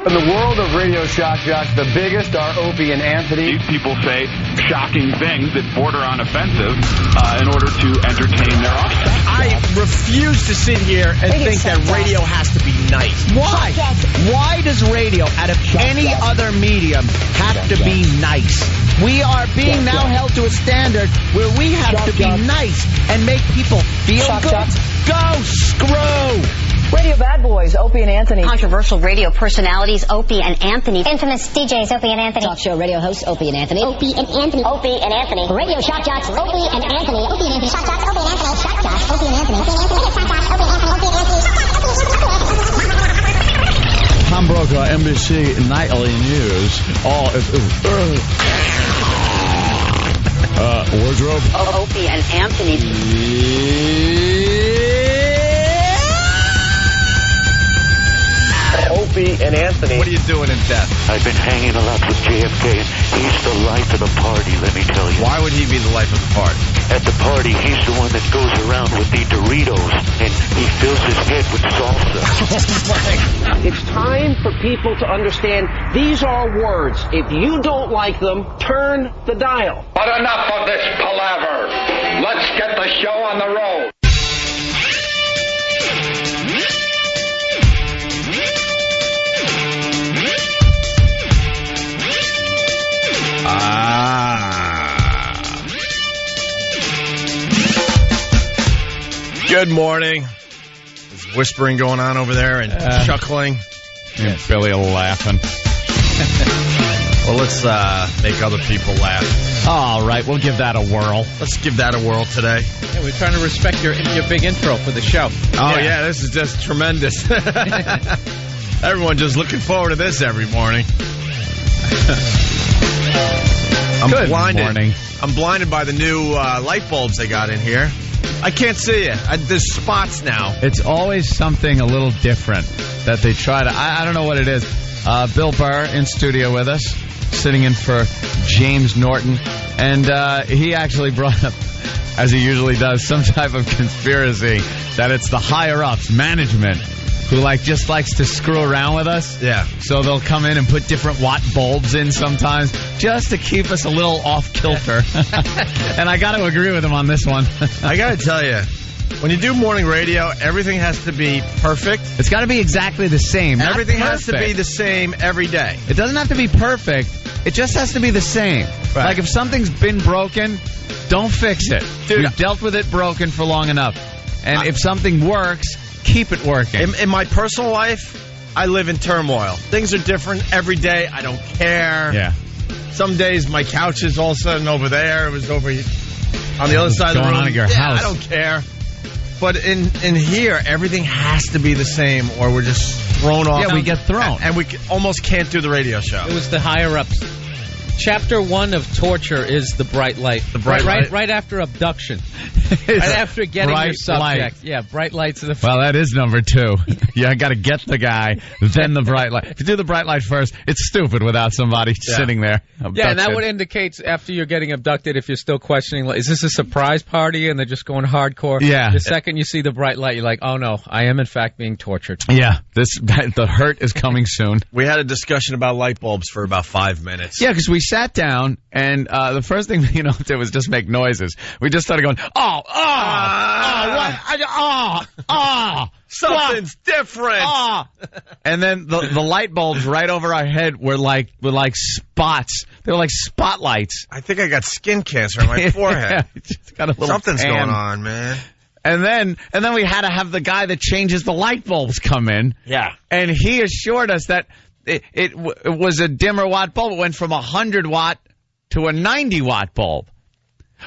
In the world of radio shock jocks, the biggest are Opie and Anthony. These people say shocking things that border on offensive in order to entertain their audience. I refuse to sit here and think that radio has to be nice. Why? Why does radio, out of any other medium, have to be nice? We are being now held to a standard where we have to be nice and make people feel good. Go screw! Radio bad boys, Opie and Anthony. Controversial radio personalities, Opie and Anthony. Infamous DJs, Opie and Anthony. Talk show radio hosts, Opie and Anthony. Opie and Anthony. Opie and Anthony. Radio shock jocks, Opie and Anthony. Opie and Anthony. Shock jocks, Opie and Anthony. Shock jocks, Opie and Anthony. Opie and Anthony. Shock jocks, Opie and Anthony. Opie and Anthony. Tom Brokaw, NBC Nightly News. Wardrobe. Opie and Anthony. Opie and Anthony. What are you doing in death? I've been hanging a lot with JFK, and he's the life of the party, let me tell you. Why would he be the life of the party? At the party, he's the one that goes around with the Doritos, and he fills his head with salsa. It's time for people to understand these are words. If you don't like them, turn the dial. But enough of this palaver. Let's get the show on the road. Good morning. There's whispering going on over there and chuckling. And Billy laughing. Well, let's make other people laugh. All right, we'll give that a whirl. Let's give that a whirl today. Yeah, we're trying to respect your big intro for the show. Oh, yeah, this is just tremendous. Everyone just looking forward to this every morning. Good morning. I'm blinded by the new light bulbs they got in here. I can't see it. There's spots now. It's always something a little different that they try to... I don't know what it is. Bill Burr in studio with us, sitting in for James Norton. And he actually brought up, as he usually does, some type of conspiracy that it's the higher-ups, management, who just likes to screw around with us. Yeah. So they'll come in and put different watt bulbs in sometimes just to keep us a little off kilter. And I got to agree with him on this one. I got to tell you, when you do morning radio, everything has to be perfect. It's got to be exactly the same. Everything has to be the same every day. It doesn't have to be perfect. It just has to be the same. Right. Like if something's been broken, don't fix it. Dude, you've dealt with it broken for long enough. And if something works, keep it working. In my personal life, I live in turmoil. Things are different every day. I don't care. Yeah. Some days my couch is all of a sudden over there. It was over on the other side of the room. Going on at your house. I don't care. But in here, everything has to be the same, or we're just thrown off. Yeah, we get thrown. And we almost can't do the radio show. It was the higher-ups. Chapter 1 of torture is the bright light. The bright light? Right after abduction. Right after getting your subject. Light. Yeah, bright lights. Well, that is number 2. Yeah, I got to get the guy, then the bright light. If you do the bright light first, it's stupid without somebody sitting there. Yeah, and that would indicate after you're getting abducted, if you're still questioning, is this a surprise party and they're just going hardcore? Yeah. The second you see the bright light, you're like, oh no, I am in fact being tortured. Yeah, the hurt is coming soon. We had a discussion about light bulbs for about 5 minutes. Yeah, because we sat down, and the first thing did was just make noises. We just started going, something's different. And then the light bulbs right over our head were like spots. They were like spotlights. I think I got skin cancer on my forehead. Just got a little Something's tan. going on, man. And then we had to have the guy that changes the light bulbs come in. Yeah. And he assured us that it was a dimmer watt bulb. It went from 100 watt to a 90 watt bulb.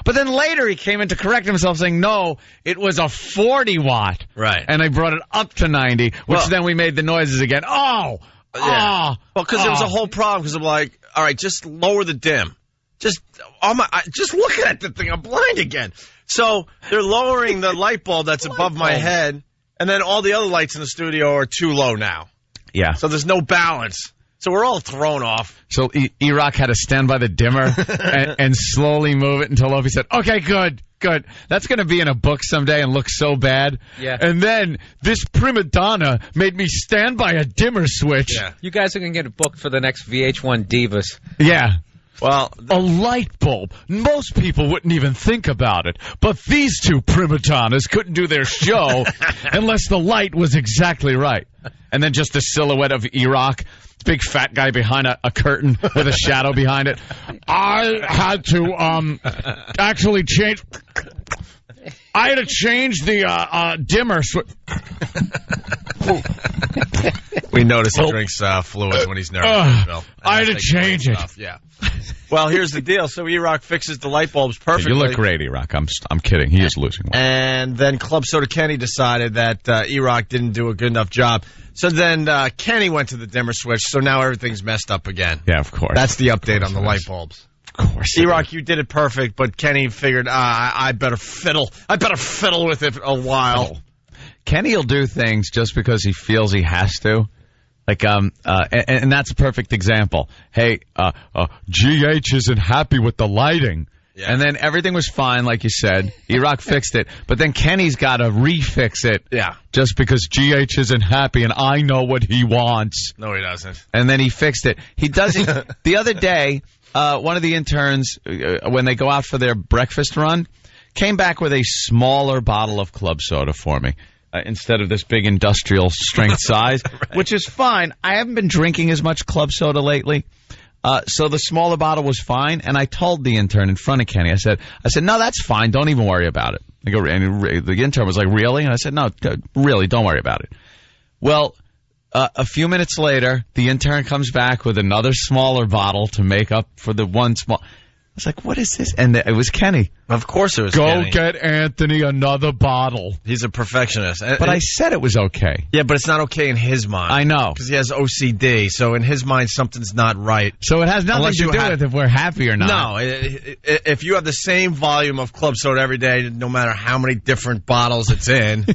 But then later he came in to correct himself, saying, no, it was a 40 watt. Right. And I brought it up to 90, which then we made the noises again. Well, because there was a whole problem, because I'm like, all right, just lower the dim. Just looking at the thing, I'm blind again. So they're lowering the light bulb that's above my head, and then all the other lights in the studio are too low now. Yeah. So there's no balance. So we're all thrown off. So E-Rock had to stand by the dimmer and slowly move it until Opie said, okay, good. good. That's going to be in a book someday and look so bad. Yeah. And then this prima donna made me stand by a dimmer switch. Yeah. You guys are going to get booked for the next VH1 Divas. Yeah. Well, a light bulb. Most people wouldn't even think about it. But these two prima donnas couldn't do their show unless the light was exactly right. And then just the silhouette of E-Rock, big fat guy behind a curtain with a shadow behind it. I had to actually change. I had to change the dimmer switch. We notice he drinks fluids when he's nervous. I had to change it. Yeah. Well, here's the deal. So E-Rock fixes the light bulbs perfectly. You look great, E-Rock. I'm kidding. He is losing weight. And then Club Soda Kenny decided that E-Rock didn't do a good enough job. So then Kenny went to the dimmer switch, so now everything's messed up again. Yeah, of course. That's the update on the light bulbs. Of course. E-Rock, you did it perfect, but Kenny figured, I better fiddle. I better fiddle with it a while. Kenny will do things just because he feels he has to. Like, and that's a perfect example. Hey, GH isn't happy with the lighting. Yeah. And then everything was fine, like you said. E-Rock fixed it. But then Kenny's got to refix it. Yeah. Just because GH isn't happy and I know what he wants. No, he doesn't. And then he fixed it. He does it. The other day, one of the interns, when they go out for their breakfast run, came back with a smaller bottle of club soda for me. Instead of this big industrial strength size, right. Which is fine. I haven't been drinking as much club soda lately. So the smaller bottle was fine. And I told the intern in front of Kenny, I said, no, that's fine. Don't even worry about it. And the intern was like, really? And I said, no, really, don't worry about it. Well, a few minutes later, the intern comes back with another smaller bottle to make up for the one small. I was like, what is this? And it was Kenny. Of course it was Kenny. Go get Anthony another bottle. He's a perfectionist. But I said it was okay. Yeah, but it's not okay in his mind. I know. Because he has OCD, so in his mind, something's not right. So it has nothing to do with if we're happy or not. No. If you have the same volume of club soda every day, no matter how many different bottles it's in,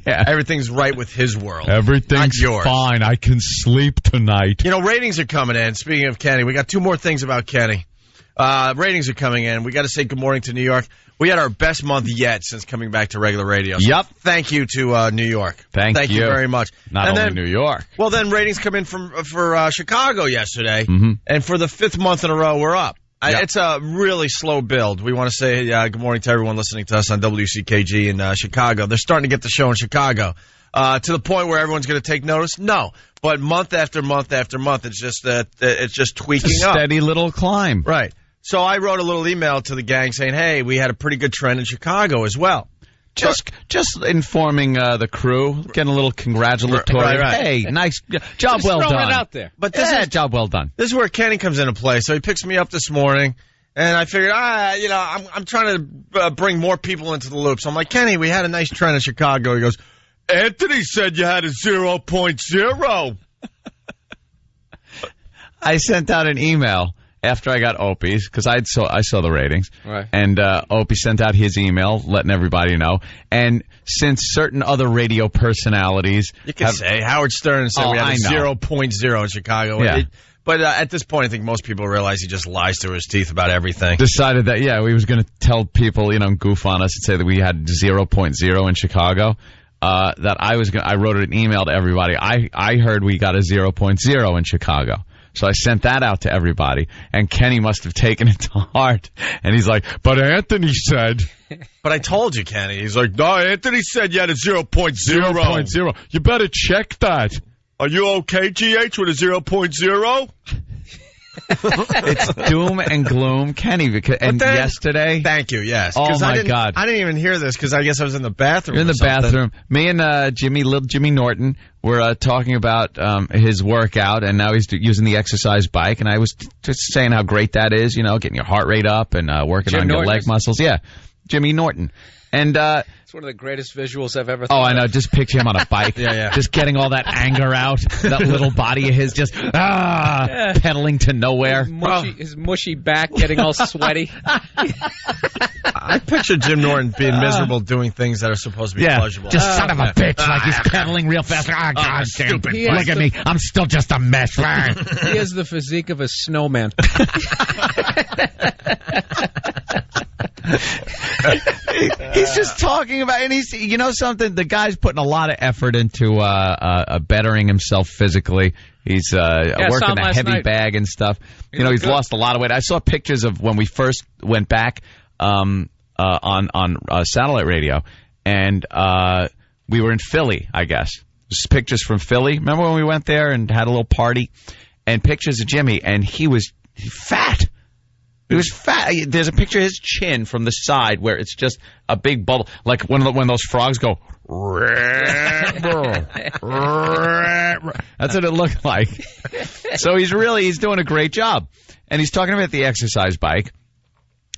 yeah, everything's right with his world. Everything's fine. I can sleep tonight. You know, ratings are coming in. Speaking of Kenny, we got two more things about Kenny. Ratings are coming in. We got to say good morning to New York. We had our best month yet since coming back to regular radio. So yep. Thank you to New York. Thank you very much. Not only New York. Well, then ratings come in for Chicago yesterday, and for the 5th month in a row, we're up. Yep. It's a really slow build. We want to say good morning to everyone listening to us on WCKG in Chicago. They're starting to get the show in Chicago. To the point where everyone's going to take notice? No. But month after month after month, it's just tweaking it's a steady little climb. Right. So I wrote a little email to the gang saying, hey, we had a pretty good trend in Chicago as well. Just informing the crew, getting a little congratulatory. Right. Hey, nice job, well done. Throwing it out there. But this is job well done. This is where Kenny comes into play. So he picks me up this morning, and I figured, I'm trying to bring more people into the loop. So I'm like, Kenny, we had a nice trend in Chicago. He goes, Anthony said you had a 0.0. I sent out an email after I got Opie's, because I saw the ratings, right. And Opie sent out his email letting everybody know. And since certain other radio personalities, you can say Howard Stern said we had a 0.0 in Chicago. Yeah. But at this point, I think most people realize he just lies through his teeth about everything. Decided that we was going to tell people, goof on us and say that we had 0.0 in Chicago. That I wrote an email to everybody. I heard we got a 0.0 in Chicago. So I sent that out to everybody, and Kenny must have taken it to heart. And he's like, but Anthony said. But I told you, Kenny. He's like, no, Anthony said you had a 0.0. 0.0. You better check that. Are you okay, GH, with a 0.0? It's doom and gloom, Kenny. Yesterday. Thank you, yes. Oh, my God. I didn't even hear this because I guess I was in the bathroom. You're in the bathroom. Me and little Jimmy Norton were talking about his workout, and now he's using the exercise bike. And I was just saying how great that is, getting your heart rate up and working on your leg muscles. Yeah, Jimmy Norton. And it's one of the greatest visuals I've ever thought. Oh, I know. Just picture him on a bike. Yeah. Just getting all that anger out. That little body of his just pedaling to nowhere. His mushy back getting all sweaty. I picture Jim Norton being miserable doing things that are supposed to be pleasurable. Just son of a bitch. Like he's pedaling real fast. God stupid. Look at me. I'm still just a mess. He has the physique of a snowman. He's just talking about, and he's, you know something, the guy's putting a lot of effort into bettering himself physically. He's working the heavy bag and stuff. You know, he's lost a lot of weight. I saw pictures of when we first went back on satellite radio, and we were in Philly, I guess. Just pictures from Philly. Remember when we went there and had a little party? And pictures of Jimmy, and he was fat. He was fat. There's a picture of his chin from the side where it's just a big bubble, like when those frogs go. That's what it looked like. So he's doing a great job, and he's talking about the exercise bike.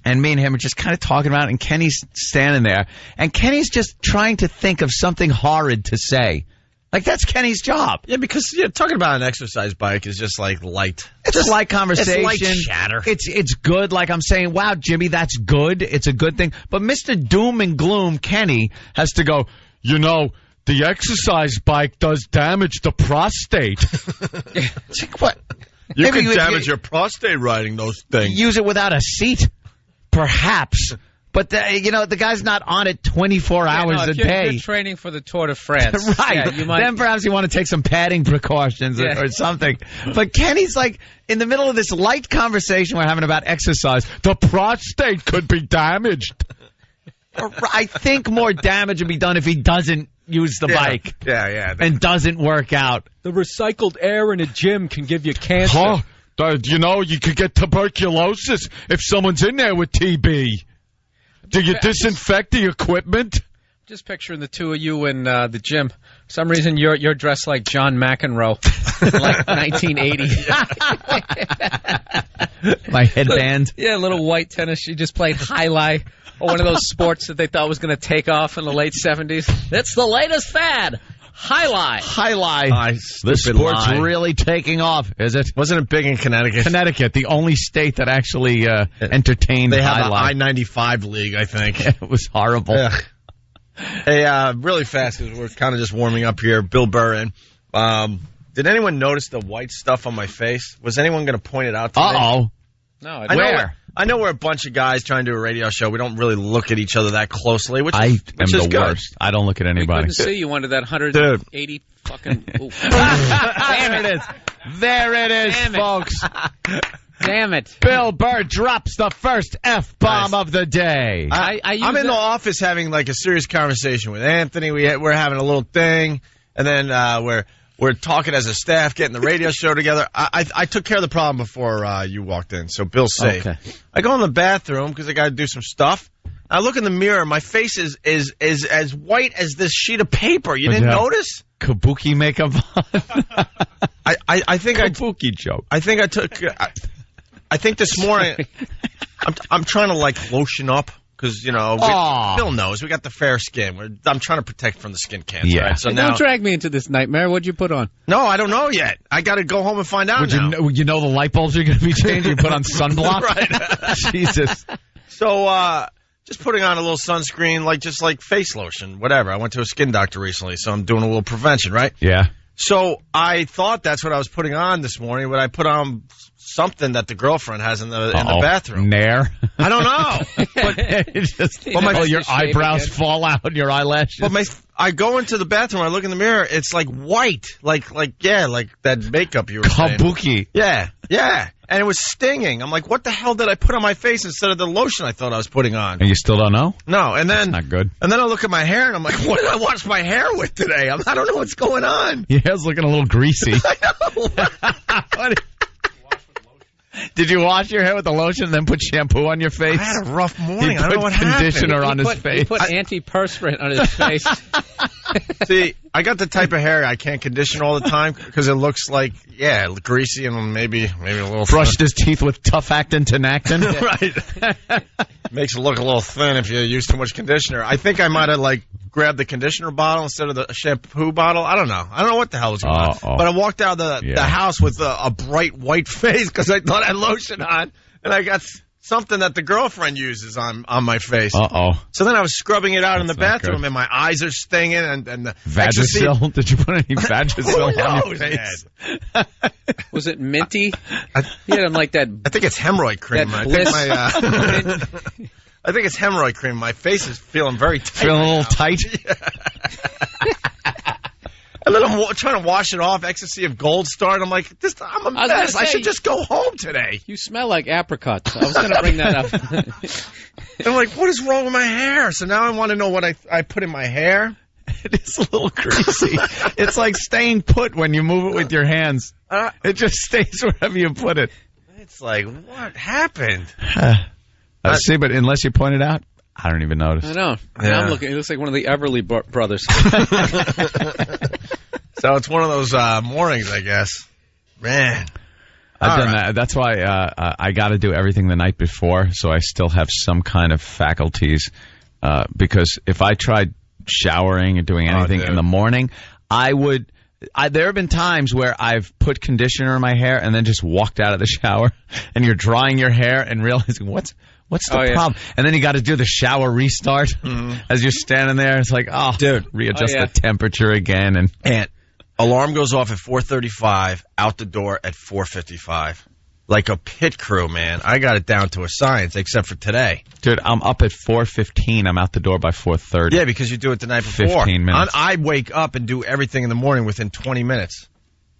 And me and him are just kind of talking about it, and Kenny's standing there, and Kenny's just trying to think of something horrid to say. Like, that's Kenny's job. Yeah, because talking about an exercise bike is just like light. It's just light conversation. It's light chatter. It's good. Like I'm saying, wow, Jimmy, that's good. It's a good thing. But Mr. Doom and Gloom, Kenny, has to go, you know, the exercise bike does damage the prostate. What? You can damage your prostate riding those things. Use it without a seat, perhaps. But, the guy's not on it 24 hours a day. You're training for the Tour de France. Right. Yeah, you might... Then perhaps you want to take some padding precautions or something. But Kenny's like, in the middle of this light conversation we're having about exercise, the prostate could be damaged. I think more damage would be done if he doesn't use the bike. Yeah. And doesn't work out. The recycled air in a gym can give you cancer. You could get tuberculosis if someone's in there with TB. Do you disinfect the equipment? Just picturing the two of you in the gym. For some reason, you're dressed like John McEnroe, like 1980. My headband. Yeah, a little white tennis. You just played highlight, or one of those sports that they thought was going to take off in the late 70s. It's the latest fad. Highlight. This sport's really taking off, is it? Wasn't it big in Connecticut? Connecticut, the only state that actually entertained They have highlight. an I-95 league, I think. It was horrible. Yeah. Hey, really fast, because we're kind of just warming up here. Bill Burr in. Did anyone notice the white stuff on my face? Was anyone going to point it out to me? Uh-oh. No, I know we're a bunch of guys trying to do a radio show. We don't really look at each other that closely, which I is am the good. worst. I don't look at anybody. We couldn't see you under that 180 fucking... There it is, folks. Damn it. Bill Burr drops the first F-bomb of the day. I'm in the office having like a serious conversation with Anthony. We're having a little thing, and then we're talking as a staff, getting the radio show together. I took care of the problem before you walked in, so Bill's safe. Okay. I go in the bathroom because I got to do some stuff. I look in the mirror. My face is as white as this sheet of paper. You didn't notice? Kabuki makeup on. I think Kabuki joke. I think I took. I think this morning I'm trying to like lotion up. Because, Bill knows. We got the fair skin. I'm trying to protect from the skin cancer. Yeah. Right? So now, don't drag me into this nightmare. What'd you put on? No, I don't know yet. I got to go home and find out now. You know the light bulbs are going to be changing? You put on sunblock? Right. Jesus. So, just putting on a little sunscreen, just like face lotion, whatever. I went to a skin doctor recently, so I'm doing a little prevention, right? Yeah. So I thought that's what I was putting on this morning, but I put on something that the girlfriend has in the bathroom. Nair? I don't know. But your eyebrows fall out, your eyelashes. But I go into the bathroom, I look in the mirror, it's like white, like that makeup you were saying. Kabuki. Yeah. And it was stinging. I'm like, what the hell did I put on my face instead of the lotion I thought I was putting on? And you still don't know? No. And then that's not good. And then I look at my hair and I'm like, what did I wash my hair with today? I don't know what's going on. Your hair's looking a little greasy. I know. Did you wash your hair with the lotion and then put shampoo on your face? I had a rough morning. I don't know what happened. Conditioner on his face. He put antiperspirant on his face. See, I got the type of hair I can't condition all the time because it looks like, greasy and maybe a little brushed his teeth with Tough-Actin Tinactin. Right. Makes it look a little thin if you use too much conditioner. I think I might have grabbed the conditioner bottle instead of the shampoo bottle. I don't know. I don't know what the hell was going on. But I walked out of the house with a bright white face because I thought I had lotion on, and I got something that the girlfriend uses on my face. So then I was scrubbing it out in the bathroom, and my eyes are stinging. And the Vagisil? Did you put any Vagisil on your face? Was it minty? He had him like that. I think it's hemorrhoid cream. I I think it's hemorrhoid cream. My face is feeling very tight. Feeling a little tight? And then I'm trying to wash it off. Ecstasy of Gold Star. I'm like, I'm a mess. I should just go home today. You smell like apricots. I was going to bring that up. And I'm like, what is wrong with my hair? So now I want to know what I put in my hair. It is a little greasy. It's like staying put when you move it with your hands. It just stays wherever you put it. It's like, what happened? See, but unless you point it out, I don't even notice. I know. Yeah. I'm looking. It looks like one of the Everly brothers. So it's one of those mornings, I guess. Man. I've done that. That's why I got to do everything the night before, so I still have some kind of faculties. Because if I tried showering and doing anything in the morning, there have been times where I've put conditioner in my hair and then just walked out of the shower, and you're drying your hair and realizing what's the problem? And then you got to do the shower restart as you're standing there. It's like, readjust the temperature again. And alarm goes off at 4:35, out the door at 4:55. Like a pit crew, man. I got it down to a science, except for today. Dude, I'm up at 4:15. I'm out the door by 4:30. Yeah, because you do it the night before. 15 minutes. I wake up and do everything in the morning within 20 minutes.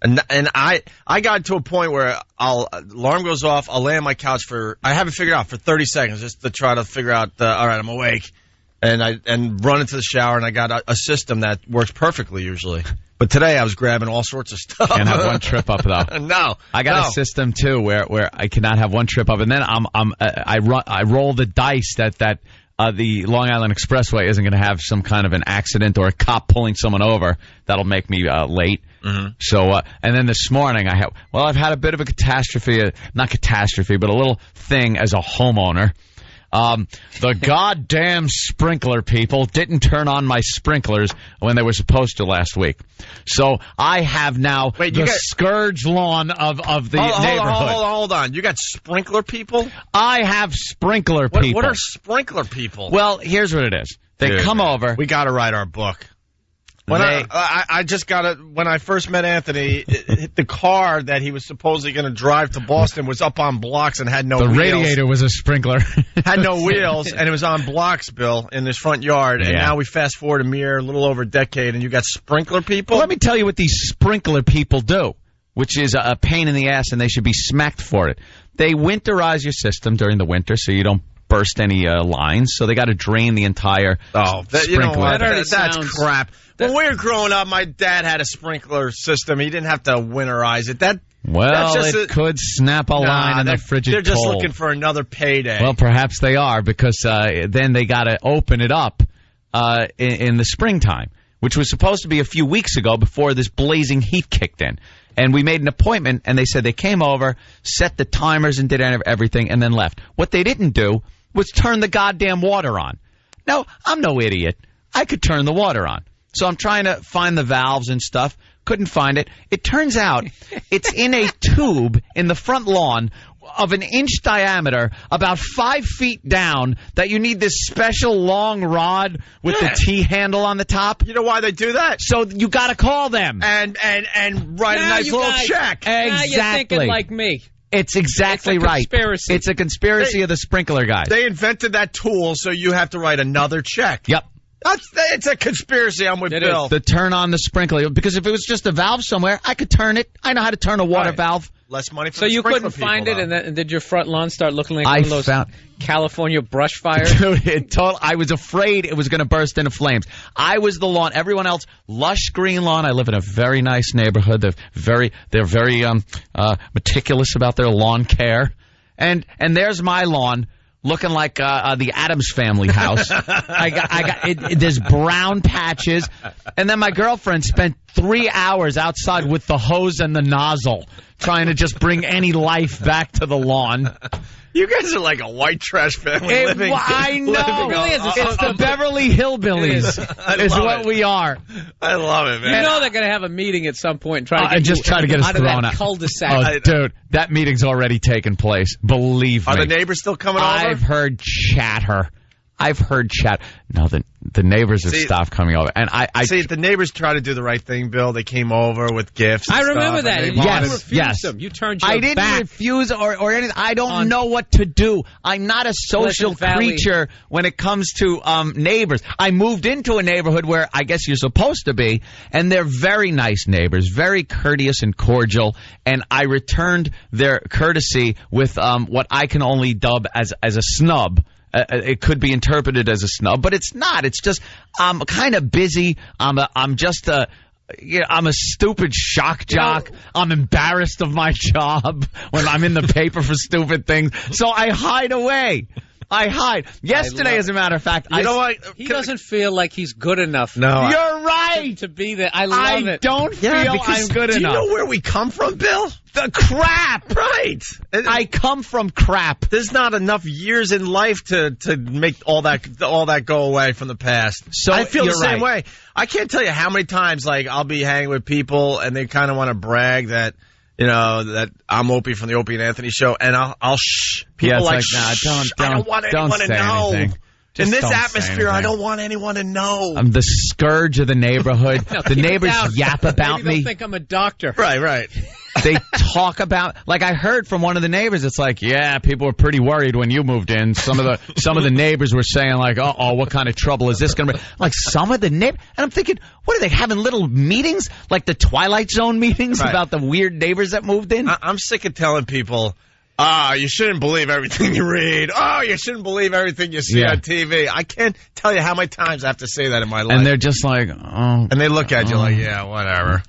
And I got to a point where alarm goes off, I'll lay on my couch I have it figured out for 30 seconds just to try to figure out, all right, I'm awake. And run into the shower, and I got a system that works perfectly usually. But today I was grabbing all sorts of stuff. Can't have one trip up though. No, I got a system too where I cannot have one trip up, and then I roll the dice that the Long Island Expressway isn't going to have some kind of an accident or a cop pulling someone over that'll make me late. Mm-hmm. So and then this morning I've had a bit of a catastrophe, not catastrophe, but a little thing as a homeowner. The goddamn sprinkler people didn't turn on my sprinklers when they were supposed to last week. So I have now scourge lawn of the neighborhood. Hold on. You got sprinkler people? I have sprinkler people. What are sprinkler people? Well, here's what it is. They come over. We got to write our book. When I just got it when I first met Anthony, the car that he was supposedly going to drive to Boston was up on blocks and had no wheels. The radiator was a sprinkler. Had no wheels, and it was on blocks, Bill, in his front yard. And now we fast forward a little over a decade, and you got sprinkler people? Well, let me tell you what these sprinkler people do, which is a pain in the ass, and they should be smacked for it. They winterize your system during the winter so you don't burst any lines, so they got to drain the entire sprinkler. You know what? That's crap. When we were growing up, my dad had a sprinkler system. He didn't have to winterize it. It could snap a line in the frigid cold. They're just cold. looking for another payday. Well, perhaps they are, because then they got to open it up in the springtime, which was supposed to be a few weeks ago before this blazing heat kicked in. And we made an appointment, and they said they came over, set the timers, and did everything, and then left. What they didn't do was turn the goddamn water on. Now, I'm no idiot. I could turn the water on. So I'm trying to find the valves and stuff. Couldn't find it. It turns out it's in a tube in the front lawn of an inch diameter, about 5 feet down, that you need this special long rod with the T-handle on the top. You know why they do that? So you got to call them. And write a nice little check. Exactly. Now you're thinking like me. It's exactly right. Conspiracy. It's a conspiracy of the sprinkler guys. They invented that tool, so you have to write another check. Yep. It's a conspiracy. I'm with Bill. To turn on the sprinkler. Because if it was just a valve somewhere, I could turn it. I know how to turn a water valve. Less money for So the you couldn't people, find though. it, and did your front lawn start looking like one of those California brush fires? Dude, I was afraid it was going to burst into flames. I was the lawn. Everyone else, lush green lawn. I live in a very nice neighborhood. They're very meticulous about their lawn care. And there's my lawn, looking like the Addams Family house. There's brown patches. And then my girlfriend spent 3 hours outside with the hose and the nozzle trying to just bring any life back to the lawn. You guys are like a white trash family living. I know. It's the Beverly Hillbillies is what we are. I love it, man. You know they're going to have a meeting at some point and try to get us thrown out of that cul-de-sac. Oh, dude, that meeting's already taken place. Believe me. Are the neighbors still coming over? I've heard chatter. I've heard chat. No, the neighbors have stopped coming over, and I see the neighbors try to do the right thing. Bill, they came over with gifts. I remember that. And you refused them. You turned your I didn't back. refuse or anything. I don't know what to do. I'm not a social creature when it comes to neighbors. I moved into a neighborhood where I guess you're supposed to be, and they're very nice neighbors, very courteous and cordial, and I returned their courtesy with what I can only dub as a snub. It could be interpreted as a snub, but it's not. It's just I'm kind of busy. I'm just a stupid shock jock. I'm embarrassed of my job when I'm in the paper for stupid things, so I hide away. I hide. Yesterday, as a matter of fact, you know what? He doesn't feel like he's good enough. No, you're right to be there. I love it. I don't feel I'm good enough. Do you know where we come from, Bill? The crap. Right. I come from crap. There's not enough years in life to make all that go away from the past. So I feel the same right. way. I can't tell you how many times I'll be hanging with people and they kind of want to brag that. That I'm Opie from the Opie and Anthony show, and I'll shh. People nah, I don't want anyone to know. Anything. In this atmosphere, I don't want anyone to know. I'm the scourge of the neighborhood. The neighbors yap about me. They think I'm a doctor. Right. They talk about, like I heard from one of the neighbors, it's like, yeah, people were pretty worried when you moved in. Some of the neighbors were saying like, oh, what kind of trouble is this going to be? Like some of the neighbors, and I'm thinking, what are they having little meetings, like the Twilight Zone meetings about the weird neighbors that moved in? I'm sick of telling people, you shouldn't believe everything you read. Oh, you shouldn't believe everything you see on TV. I can't tell you how many times I have to say that in my life. And they're just like, oh. And they look at you like, yeah, whatever.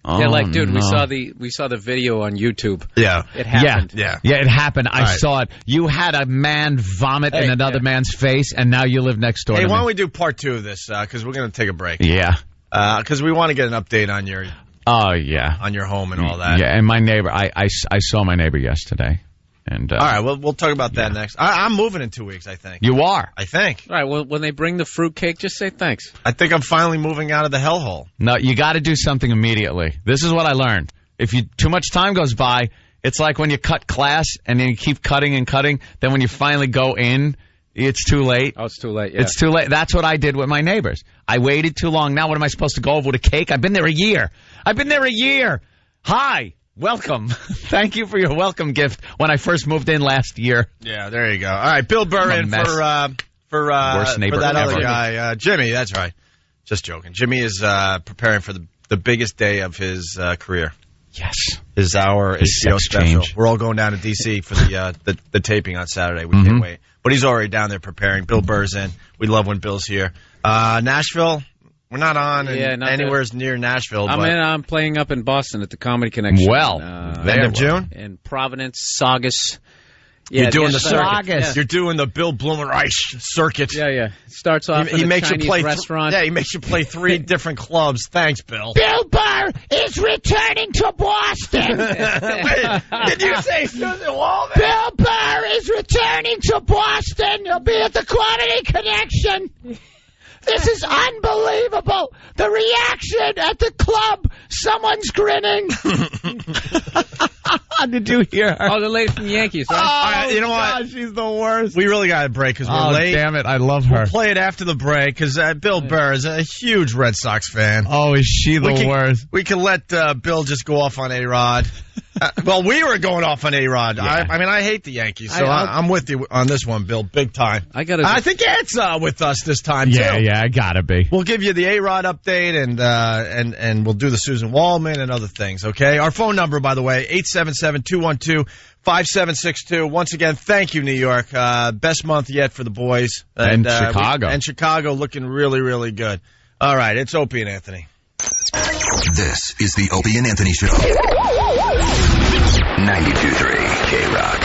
Yeah, like, dude, we saw the video on YouTube. Yeah. It happened. Yeah, it happened. I saw it. You had a man vomit in another man's face, and now you live next door to me. Why don't we do part 2 of this, because we're going to take a break. Yeah. Because we want to get an update on your... Oh, yeah. On your home and all that. Yeah, and my neighbor, I saw my neighbor yesterday. And all right, we'll talk about that next. I'm moving in 2 weeks, I think. You are? I think. All right, well, when they bring the fruitcake, just say thanks. I think I'm finally moving out of the hellhole. No, you got to do something immediately. This is what I learned. If too much time goes by, it's like when you cut class and then you keep cutting and cutting, then when you finally go in, it's too late. Oh, it's too late, yeah. It's too late. That's what I did with my neighbors. I waited too long. Now what am I supposed to go over with a cake? I've been there a year. Hi. Welcome. Thank you for your welcome gift when I first moved in last year. Yeah, there you go. All right, Bill Burr in for that other guy, Jimmy. That's right. Just joking. Jimmy is preparing for the biggest day of his career. Yes. His HBO special. Change. We're all going down to D.C. for the taping on Saturday. We can't wait. But he's already down there preparing. Bill Burr's in. We love when Bill's here. Nashville. We're not on anywhere near Nashville. I'm playing up in Boston at the Comedy Connection. Well, end of June? In Providence, Saugus. Yeah, you're doing the circuit. Yeah. You're doing the Bill Blumenreich circuit. Yeah. It starts off in a Chinese restaurant. He makes you play 3 different clubs. Thanks, Bill. Bill Burr is returning to Boston. Wait, did you say Susan Waldman? Bill Burr is returning to Boston. He'll be at the Comedy Connection. This is unbelievable. The reaction at the club. Someone's grinning. Did you hear her? Oh, the lady from the Yankees, right? All right, you know what? God, she's the worst. We really got to break because we're late. Damn it. I love her. We'll play it after the break because Bill Burr is a huge Red Sox fan. Oh, is she the worst? We can let Bill just go off on A-Rod. Well, we were going off on A-Rod. Yeah. I hate the Yankees, so I'm with you on this one, Bill, big time. I think Ed's with us this time, too. Yeah, I gotta be. We'll give you the A-Rod update, and we'll do the Susan Waldman and other things, okay? Our phone number, by the way, 877-212-5762. Once again, thank you, New York. Best month yet for the boys. And Chicago. And Chicago looking really, really good. All right, it's Opie and Anthony. This is the Opie and Anthony Show. 92.3 K-Rock.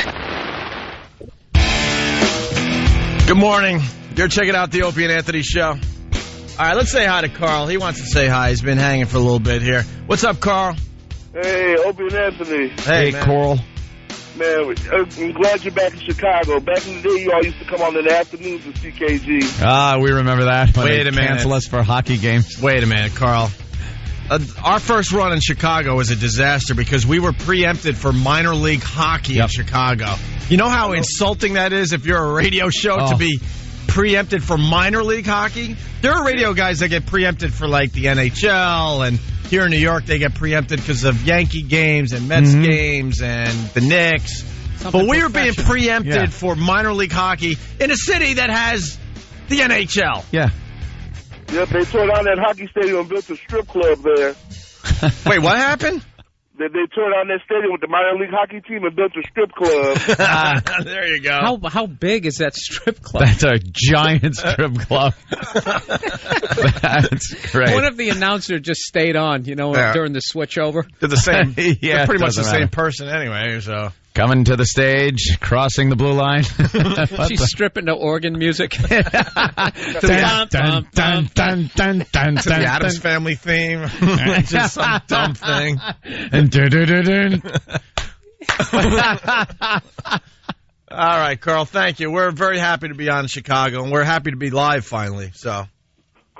Good morning. You're checking out the Opie and Anthony Show. All right, let's say hi to Carl. He wants to say hi. He's been hanging for a little bit here. What's up, Carl? Hey, Opie and Anthony. Hey, Coral. Man, I'm glad you're back in Chicago. Back in the day, you all used to come on in the afternoons with CKG. We remember that. Wait a minute. Cancel us for hockey games. Wait a minute, Carl. Our first run in Chicago was a disaster because we were preempted for minor league hockey in Chicago. You know how insulting that is if you're a radio show to be preempted for minor league hockey. There are radio guys that get preempted for like the NHL, and here in New York they get preempted because of Yankee games and Mets games and the Knicks. But we were being preempted for minor league hockey in a city that has the NHL. Yeah. Yep, they tore down that hockey stadium and built a strip club there. Wait, what happened? They tore down that stadium with the minor league hockey team and built a strip club. There you go. How big is that strip club? That's a giant strip club. That's great. What if the announcer just stayed on, during the switchover? They're the same. Yeah, they're pretty much the doesn't same matter. person anyway, so. Coming to the stage, crossing the blue line. She's stripping to organ music. To the Addams Family theme. Just some dumb thing. And All right, Carl, thank you. We're very happy to be on Chicago, and we're happy to be live finally. So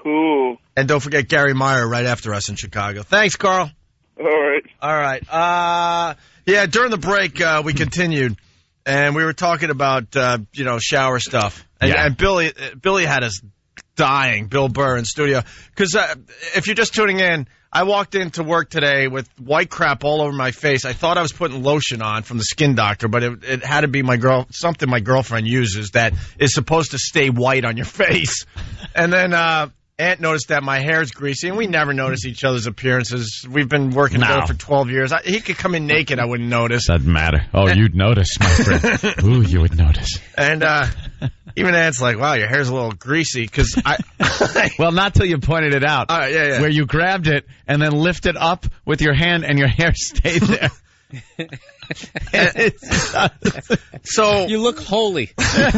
Cool. And don't forget Gary Meyer right after us in Chicago. Thanks, Carl. All right. Yeah, during the break, we continued, and we were talking about, shower stuff. And Billy had us dying, Bill Burr in studio. Because if you're just tuning in, I walked into work today with white crap all over my face. I thought I was putting lotion on from the skin doctor, but it had to be something my girlfriend uses that is supposed to stay white on your face. And then Aunt noticed that my hair's greasy, and we never notice each other's appearances. We've been working together for 12 years. He could come in naked, I wouldn't notice. Doesn't matter. Oh, you'd notice, my friend. Ooh, you would notice. And even Aunt's like, wow, your hair's a little greasy. Because well, not till you pointed it out. Yeah. Where you grabbed it and then lifted up with your hand, and your hair stayed there. So you look holy. He's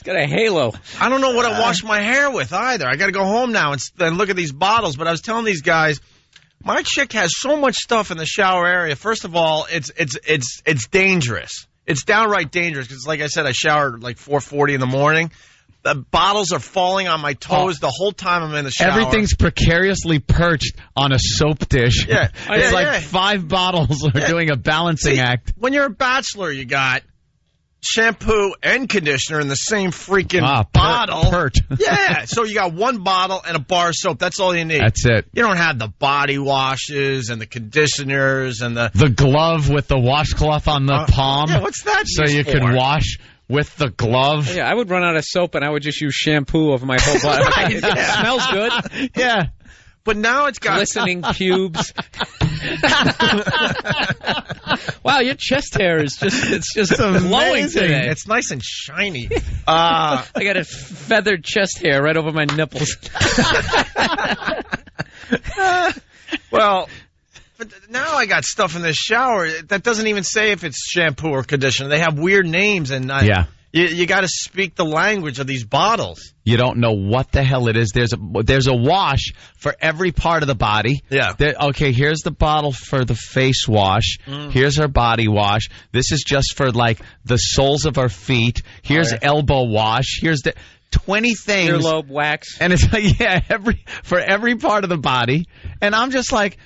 got a halo. I don't know what I wash my hair with either. I got to go home now and look at these bottles. But I was telling these guys, my chick has so much stuff in the shower area. First of all, it's dangerous. It's downright dangerous because, like I said, I showered like 4:40 in the morning. The bottles are falling on my toes the whole time I'm in the shower. Everything's precariously perched on a soap dish. Yeah. It's like 5 bottles are doing a balancing act. When you're a bachelor, you got shampoo and conditioner in the same freaking bottle. Yeah, so you got one bottle and a bar of soap. That's all you need. That's it. You don't have the body washes and the conditioners and the glove with the washcloth on the palm. Yeah, what's that? So you can wash with the glove. Yeah, I would run out of soap and I would just use shampoo over my whole body. It smells good. Yeah. But now it's got glistening pubes. Wow, your chest hair is just glowing today. It's nice and shiny. I got a feathered chest hair right over my nipples. Well, but now I got stuff in the shower that doesn't even say if it's shampoo or conditioner. They have weird names, and you got to speak the language of these bottles. You don't know what the hell it is. There's a wash for every part of the body. Yeah. Okay, here's the bottle for the face wash. Here's our body wash. This is just for like the soles of our feet. Here's elbow wash. Here's the 20 things. Earlobe wax. And it's like, for every part of the body. And I'm just like,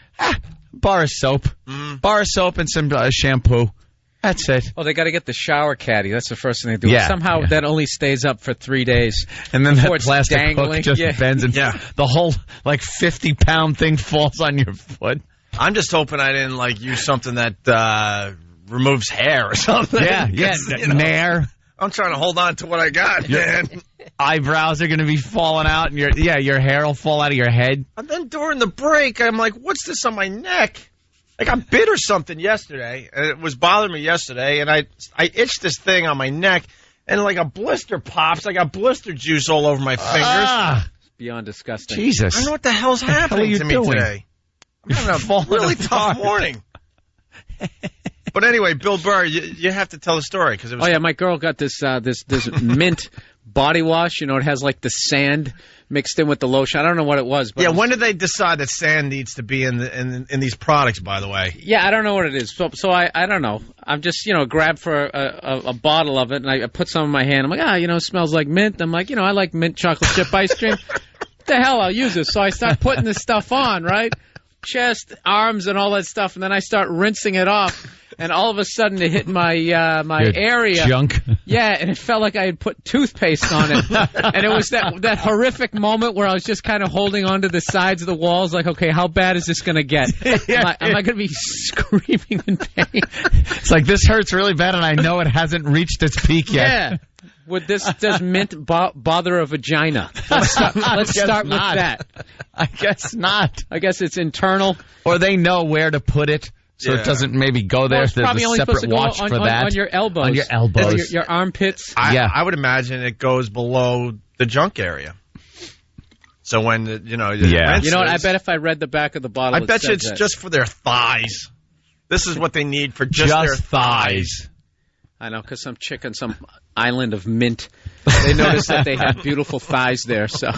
bar of soap. Bar of soap and some shampoo. That's it. Oh, they got to get the shower caddy. That's the first thing they do. Yeah, somehow that only stays up for 3 days. And then that plastic hook just bends and the whole 50-pound thing falls on your foot. I'm just hoping I didn't use something that removes hair or something. Yeah, nair. I'm trying to hold on to what I got, man. Eyebrows are going to be falling out, and your hair will fall out of your head. And then during the break, I'm like, what's this on my neck? I got bit or something yesterday, and it was bothering me yesterday, and I itched this thing on my neck, and like a blister pops. I got blister juice all over my fingers. It's beyond disgusting. Jesus. I don't know what the hell's happening to me today. I'm having a really tough morning. But anyway, Bill Burr, you have to tell the story. Cause it was my girl got this mint body wash. It has like the sand mixed in with the lotion. I don't know what it was. But when did they decide that sand needs to be in these products, by the way? Yeah, I don't know what it is. So I don't know. I'm just, grabbed for a bottle of it, and I put some in my hand. I'm like, it smells like mint. I'm like, I like mint chocolate chip ice cream. What the hell, I'll use this. So I start putting this stuff on, right? Chest, arms, and all that stuff, and then I start rinsing it off. and all of a sudden it hit my my Your area. Junk. Yeah, and it felt like I had put toothpaste on it. And it was that horrific moment where I was just kind of holding onto the sides of the walls, like, okay, how bad is this going to get? Am I going to be screaming in pain? It's like, this hurts really bad, and I know it hasn't reached its peak yet. Yeah. Does mint bother a vagina? Let's start with that. I guess not. I guess it's internal. Or they know where to put it, so it doesn't maybe go there. It's There's probably a only supposed separate to go watch for that. on your elbows. On your elbows. Your armpits. I would imagine it goes below the junk area. So when, You know what? I bet if I read the back of the bottle, I bet you it's just for their thighs. This is what they need for just their thighs. I know, because some chick on some island of mint, they noticed that they had beautiful thighs there. So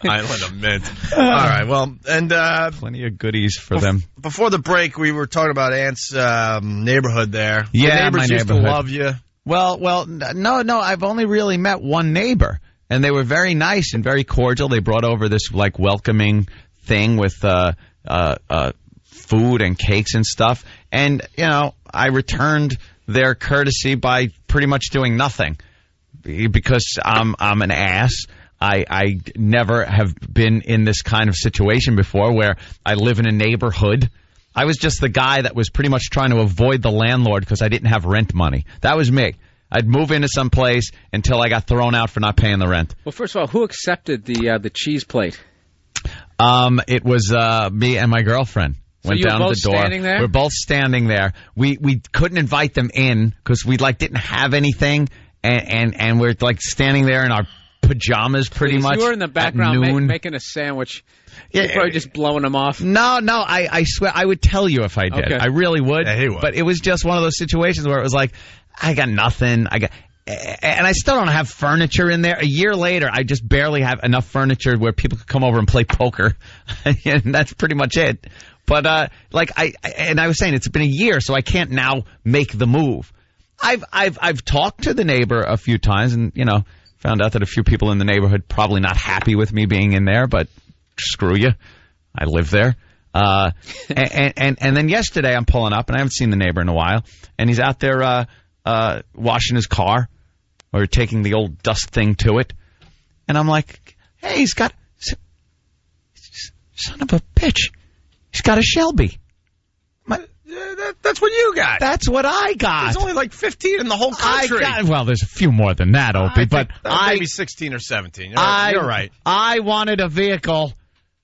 island of mint. All right, well, and plenty of goodies for them. Before the break, we were talking about Ant's neighborhood there. Yeah, the neighbors used to love you. Well, no. I've only really met one neighbor, and they were very nice and very cordial. They brought over this like welcoming thing with food and cakes and stuff, and I returned their courtesy by pretty much doing nothing because I'm an ass. I never have been in this kind of situation before where I live in a neighborhood. I was just the guy that was pretty much trying to avoid the landlord because I didn't have rent money. That was me. I'd move into some place until I got thrown out for not paying the rent. Well, first of all, who accepted the cheese plate? It was me and my girlfriend. Went down to the door. Standing there? We're both standing there. We couldn't invite them in because we didn't have anything, and we're standing there in our pajamas pretty much. You were in the background at noon. making a sandwich. You're probably just blowing them off. No, I swear I would tell you if I did. Okay. I really would. Yeah, he would. But it was just one of those situations where it was like, I got nothing. And I still don't have furniture in there. A year later, I just barely have enough furniture where people could come over and play poker, and that's pretty much it. But I was saying, it's been a year, so I can't now make the move. I've talked to the neighbor a few times, and found out that a few people in the neighborhood probably not happy with me being in there. But screw you, I live there. And then yesterday, I'm pulling up, and I haven't seen the neighbor in a while, and he's out there washing his car or taking the old dust thing to it, and I'm like, hey, he's got son of a bitch. He's got a Shelby. That's what you got. That's what I got. There's only like 15 in the whole country. Well, there's a few more than that, Opie, but maybe 16 or 17. You're right. I wanted a vehicle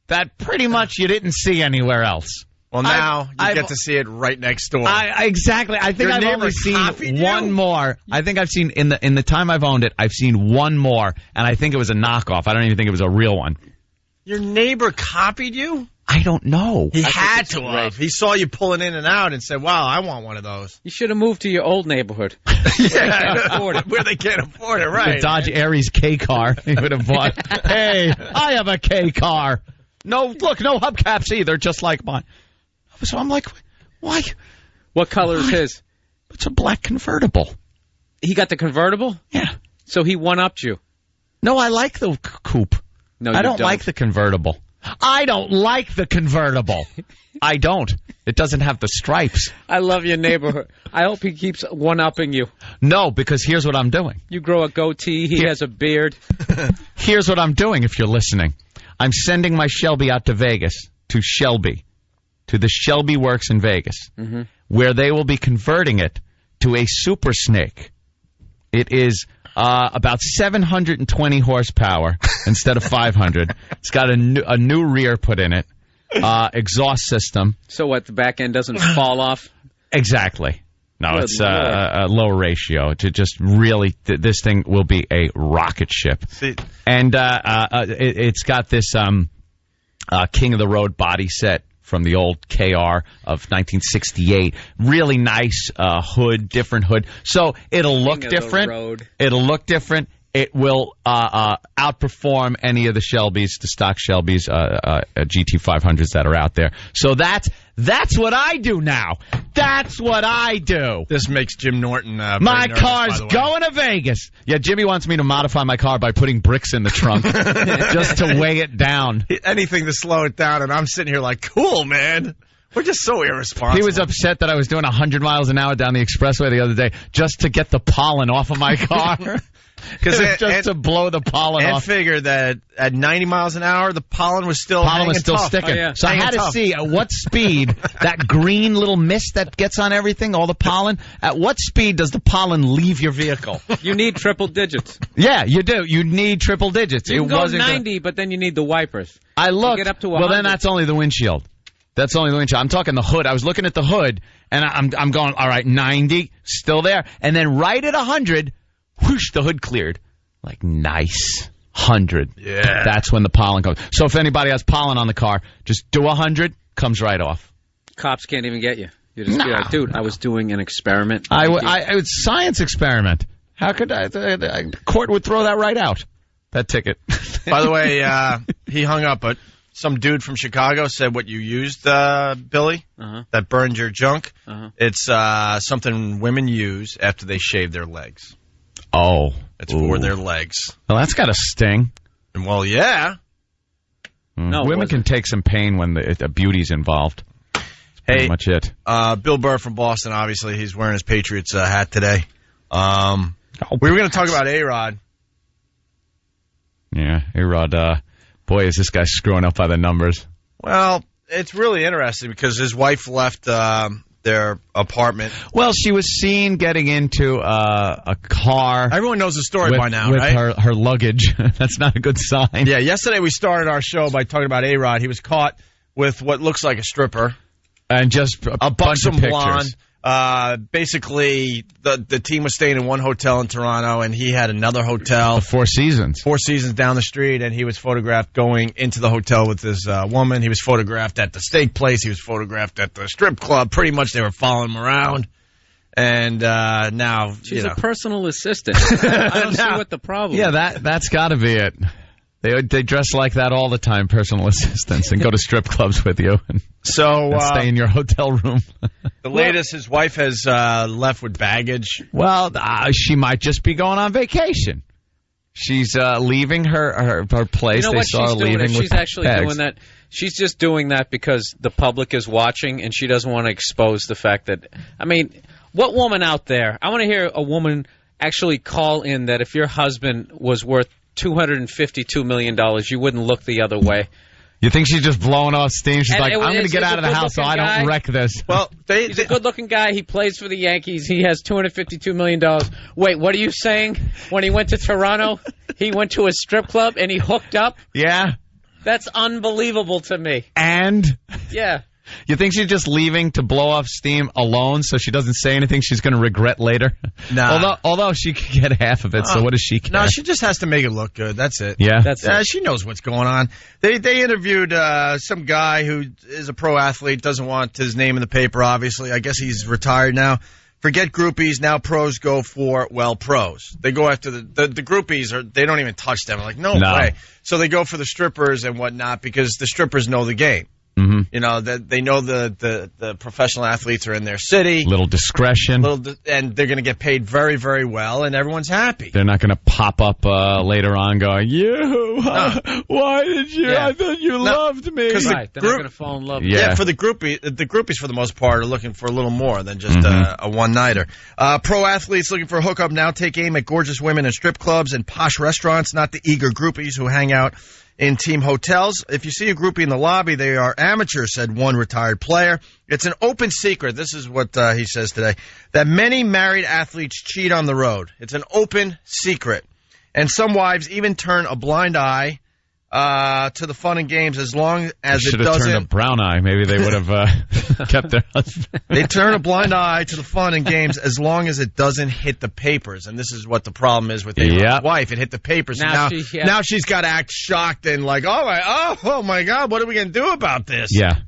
that pretty much you didn't see anywhere else. Well, now you get to see it right next door. Exactly. I think I've only seen one more. I think I've seen in the time I've owned it, I've seen one more, and I think it was a knockoff. I don't even think it was a real one. Your neighbor copied you? I don't know. He had to have. He saw you pulling in and out and said, wow, I want one of those. You should have moved to your old neighborhood. Where they can't afford it, right. The Dodge Aries K car he would have bought. Hey, I have a K car. No hubcaps either, just like mine. So I'm like, why? What color is his? It's a black convertible. He got the convertible? Yeah. So he one-upped you? No, I like the coupe. No, I don't like the convertible. I don't like the convertible. I don't. It doesn't have the stripes. I love your neighborhood. I hope he keeps one-upping you. No, because here's what I'm doing. You grow a goatee. He has a beard. Here's what I'm doing, if you're listening. I'm sending my Shelby out to Vegas, to the Shelby Works in Vegas, where they will be converting it to a Super Snake. It is about 720 horsepower instead of 500. It's got a new rear put in it, exhaust system. So what, the back end doesn't fall off? Exactly. No, Good it's a low ratio to just really. This thing will be a rocket ship. See. And it's got this King of the Road body set from the old KR of 1968. Really nice hood, different hood. So it'll look different. It'll look different. It will outperform any of the Shelbys, the stock Shelbys, GT500s that are out there. So that's what I do now. That's what I do. This makes Jim Norton my nervous, car's going to Vegas. Yeah, Jimmy wants me to modify my car by putting bricks in the trunk just to weigh it down. Anything to slow it down, and I'm sitting here like, cool, man. We're just so irresponsible. He was upset that I was doing 100 miles an hour down the expressway the other day just to get the pollen off of my car. Just to blow the pollen off. And figured that at 90 miles an hour, the pollen was still sticking. Oh, yeah. So I had to see at what speed that green little mist that gets on everything, all the pollen, at what speed does the pollen leave your vehicle? You need triple digits. Yeah, you do. You need triple digits. You can go 90, but then you need the wipers. I looked. Get up to 100. Well, then that's only the windshield. That's only the windshield. I'm talking the hood. I was looking at the hood, and I'm going, all right, 90, still there. And then right at 100, whoosh, the hood cleared. Like, nice. 100. Yeah. That's when the pollen comes. So if anybody has pollen on the car, just do 100, comes right off. Cops can't even get you. You just be like, dude, I was doing an experiment. It's science experiment. How could court would throw that right out, that ticket. By the way, he hung up, but some dude from Chicago said what you used, Billy, that burned your junk. It's something women use after they shave their legs. Oh. It's for their legs. Well, that's got to sting. Well, yeah. No, women can take some pain when the beauty's involved. That's pretty much it. Bill Burr from Boston, obviously, he's wearing his Patriots hat today. We were going to talk about A-Rod. Yeah, A-Rod, boy, is this guy screwing up by the numbers. Well, it's really interesting because his wife left their apartment. Well, she was seen getting into a car. Everyone knows the story by now, with right? Her luggage. That's not a good sign. Yeah, yesterday we started our show by talking about A-Rod. He was caught with what looks like a stripper. And just a bunch of pictures. Blonde. Basically, the team was staying in one hotel in Toronto, and he had another hotel. The Four Seasons. Four Seasons down the street, and he was photographed going into the hotel with this woman. He was photographed at the steak place. He was photographed at the strip club. Pretty much they were following him around. And now, she's a personal assistant. I don't see what the problem is. Yeah, that's got to be it. They dress like that all the time, personal assistants, and go to strip clubs with you and stay in your hotel room. The latest, his wife has left with baggage. Well, she might just be going on vacation. She's leaving her place. You know they what saw she's her doing? leaving She's with actually bags. doing that. She's just doing that because the public is watching, and she doesn't want to expose the fact that. I mean, what woman out there? I want to hear a woman actually call in that if your husband was worth $252 million, you wouldn't look the other way. You think she's just blowing off steam? She's like, I'm going to get out of the house so I don't wreck this. Well, he's a good-looking guy. He plays for the Yankees. He has $252 million. Wait, what are you saying? When he went to Toronto, he went to a strip club and he hooked up? Yeah. That's unbelievable to me. And? Yeah. You think she's just leaving to blow off steam alone so she doesn't say anything she's going to regret later? Nah. Although she could get half of it, so what does she care? No, she just has to make it look good. That's it. Yeah? That's it. She knows what's going on. They interviewed some guy who is a pro athlete, doesn't want his name in the paper, obviously. I guess he's retired now. Forget groupies. Now pros go for, pros. They go after the groupies, they don't even touch them. Like, no way. So they go for the strippers and whatnot because the strippers know the game. Mm-hmm. You know, that they know the professional athletes are in their city. Little discretion. And they're going to get paid very, very well, and everyone's happy. They're not going to pop up later on going, why did you? Yeah. I thought you loved me. Right, they're not going to fall in love. Yeah, for the groupies for the most part are looking for a little more than just a one-nighter. Pro athletes looking for a hookup now take aim at gorgeous women in strip clubs and posh restaurants, not the eager groupies who hang out in team hotels. If you see a groupie in the lobby, they are amateurs, said one retired player. It's an open secret, this is what he says today, that many married athletes cheat on the road. It's an open secret. And some wives even turn a blind eye to the fun and games as long as it doesn't... Should have turned a brown eye. Maybe they would have kept their husband. They turn a blind eye to the fun and games as long as it doesn't hit the papers. And this is what the problem is with his wife. It hit the papers. Now she's got to act shocked and like, oh my God, what are we going to do about this? Yeah.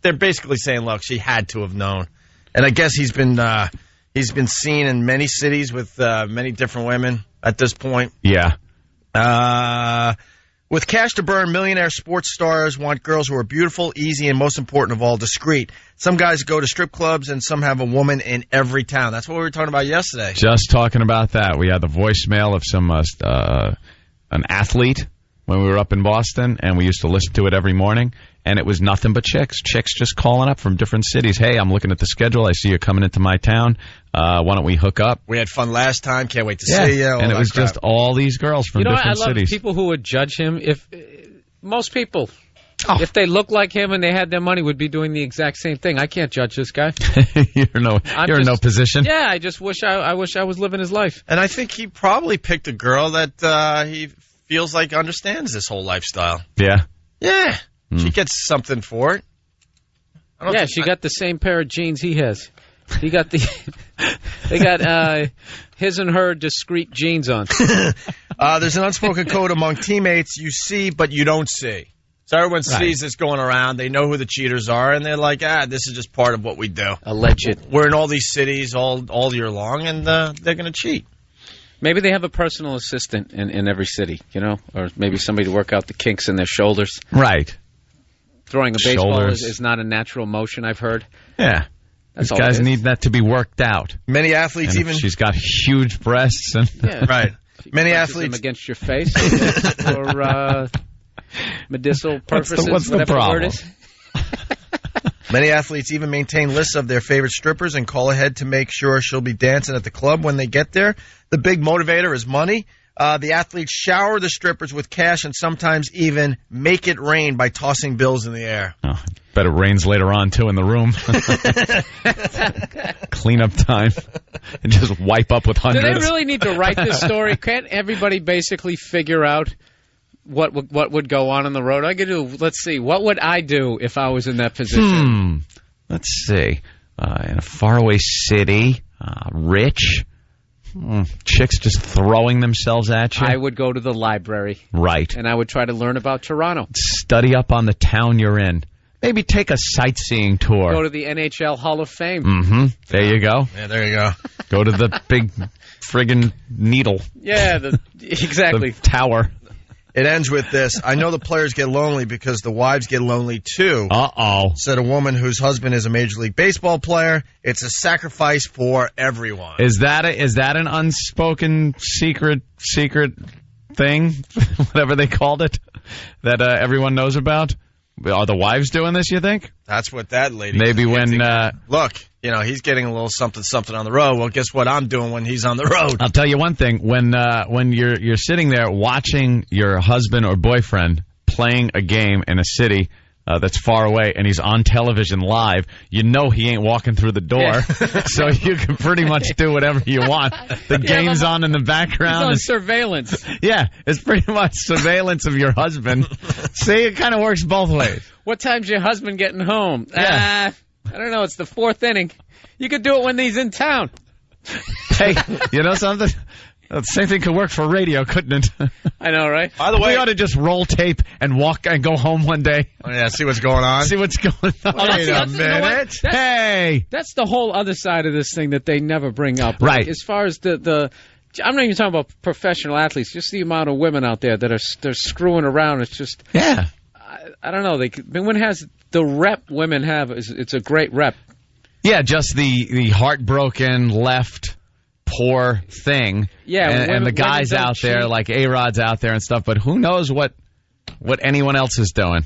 They're basically saying, look, she had to have known. And I guess he's been seen in many cities with many different women at this point. Yeah. With cash to burn, millionaire sports stars want girls who are beautiful, easy, and most important of all, discreet. Some guys go to strip clubs, and some have a woman in every town. That's what we were talking about yesterday. Just talking about that. We had the voicemail of some an athlete when we were up in Boston, and we used to listen to it every morning, and it was nothing but chicks. Chicks just calling up from different cities. Hey, I'm looking at the schedule. I see you're coming into my town. Why don't we hook up? We had fun last time. Can't wait to see you. And it was just all these girls from different I love cities. people who would judge him. If most people, if they look like him and they had their money, would be doing the exact same thing. I can't judge this guy. You're in no position. Yeah, I just wish I was living his life. And I think he probably picked a girl that he feels like understands this whole lifestyle. Yeah. Yeah. She gets something for it. She got the same pair of jeans he has. He got they got his and her discreet jeans on. There's an unspoken code among teammates you see, but you don't see. So everyone sees this going around. They know who the cheaters are, and they're like, this is just part of what we do. Alleged. We're in all these cities all year long, and they're going to cheat. Maybe they have a personal assistant in every city, or maybe somebody to work out the kinks in their shoulders. Right. Throwing a baseball is not a natural motion, I've heard. Yeah. These guys need that to be worked out. Many athletes she's got huge breasts. Right. Many athletes. Them against your face for medicinal purposes, what's the whatever problem? the word is. Many athletes even maintain lists of their favorite strippers and call ahead to make sure she'll be dancing at the club when they get there. The big motivator is money. The athletes shower the strippers with cash and sometimes even make it rain by tossing bills in the air. Oh, bet it rains later on, too, in the room. Cleanup time. And just wipe up with hundreds. Do they really need to write this story? Can't everybody basically figure out what would go on the road? Let's see. What would I do if I was in that position? Let's see. In a faraway city, rich, chicks just throwing themselves at you. I would go to the library. Right. And I would try to learn about Toronto. Study up on the town you're in. Maybe take a sightseeing tour. Go to the NHL Hall of Fame. Mm-hmm. There you go. Yeah, there you go. Go to the big friggin' needle. Yeah, exactly. The tower. It ends with this. I know the players get lonely because the wives get lonely too. Uh-oh. Said a woman whose husband is a Major League Baseball player. It's a sacrifice for everyone. Is that an unspoken secret thing? Whatever they called it that everyone knows about? Are the wives doing this, you think? That's what that lady. Maybe when look, he's getting a little something on the road. Well, guess what I'm doing when he's on the road? I'll tell you one thing. When you're sitting there watching your husband or boyfriend playing a game in a city that's far away and he's on television live, you know he ain't walking through the door. Yeah. So you can pretty much do whatever you want. The game's on in the background. It's on surveillance. Yeah, it's pretty much surveillance of your husband. See, it kind of works both ways. What time's your husband getting home? Yeah. I don't know. It's the fourth inning. You could do it when he's in town. Hey, you know something? The same thing could work for radio, couldn't it? I know, right? By the way, we ought to just roll tape and walk and go home one day. Oh, yeah, see what's going on. See what's going on. Wait a minute. Hey, that's the whole other side of this thing that they never bring up. Right. Like, as far as the I'm not even talking about professional athletes. Just the amount of women out there that they're screwing around. It's just I don't know. Women has the rep women have. It's a great rep. Yeah, just the heartbroken left. Poor thing, and the guys out there like A-Rod's out there and stuff. But who knows what anyone else is doing?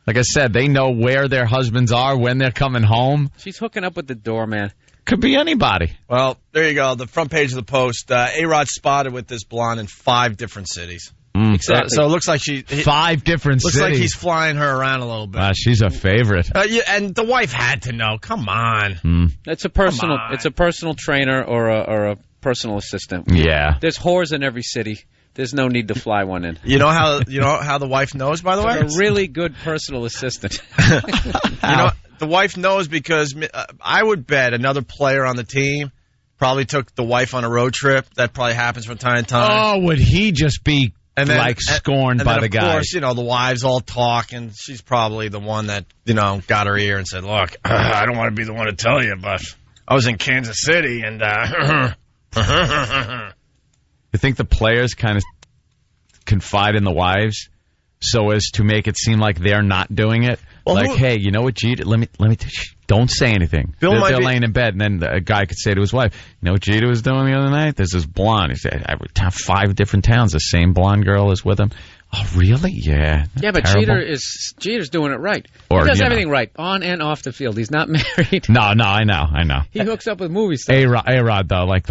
Like I said, they know where their husbands are when they're coming home. She's hooking up with the doorman. Could be anybody. Well, there you go. The front page of the Post. A-Rod spotted with this blonde in 5 different cities. Exactly. So it looks like 5 different cities. Looks like he's flying her around a little bit. She's a favorite. And the wife had to know. Come on. It's a personal trainer or a personal assistant. Yeah. There's whores in every city. There's no need to fly one in. You know how the wife knows, by the way? A really good personal assistant. The wife knows because I would bet another player on the team probably took the wife on a road trip. That probably happens from time to time. Oh, would he just be scorned by the guy? Of course, the wives all talk, and she's probably the one that, got her ear and said, look, I don't want to be the one to tell you, but I was in Kansas City, and You think the players kind of confide in the wives so as to make it seem like they're not doing it? Well, hey, you know what, Jeter? Let me. Don't say anything. They're laying in bed, and then a guy could say to his wife, "You know what Jeter was doing the other night? There's this blonde. He said, 5 different towns. The same blonde girl is with him. Oh, really? Yeah. Yeah, but Terrible. Jeter's doing it right. Or, he does you know. everything right, on and off the field. He's not married. No, I know. He hooks up with movie stars. A-Rod, though, like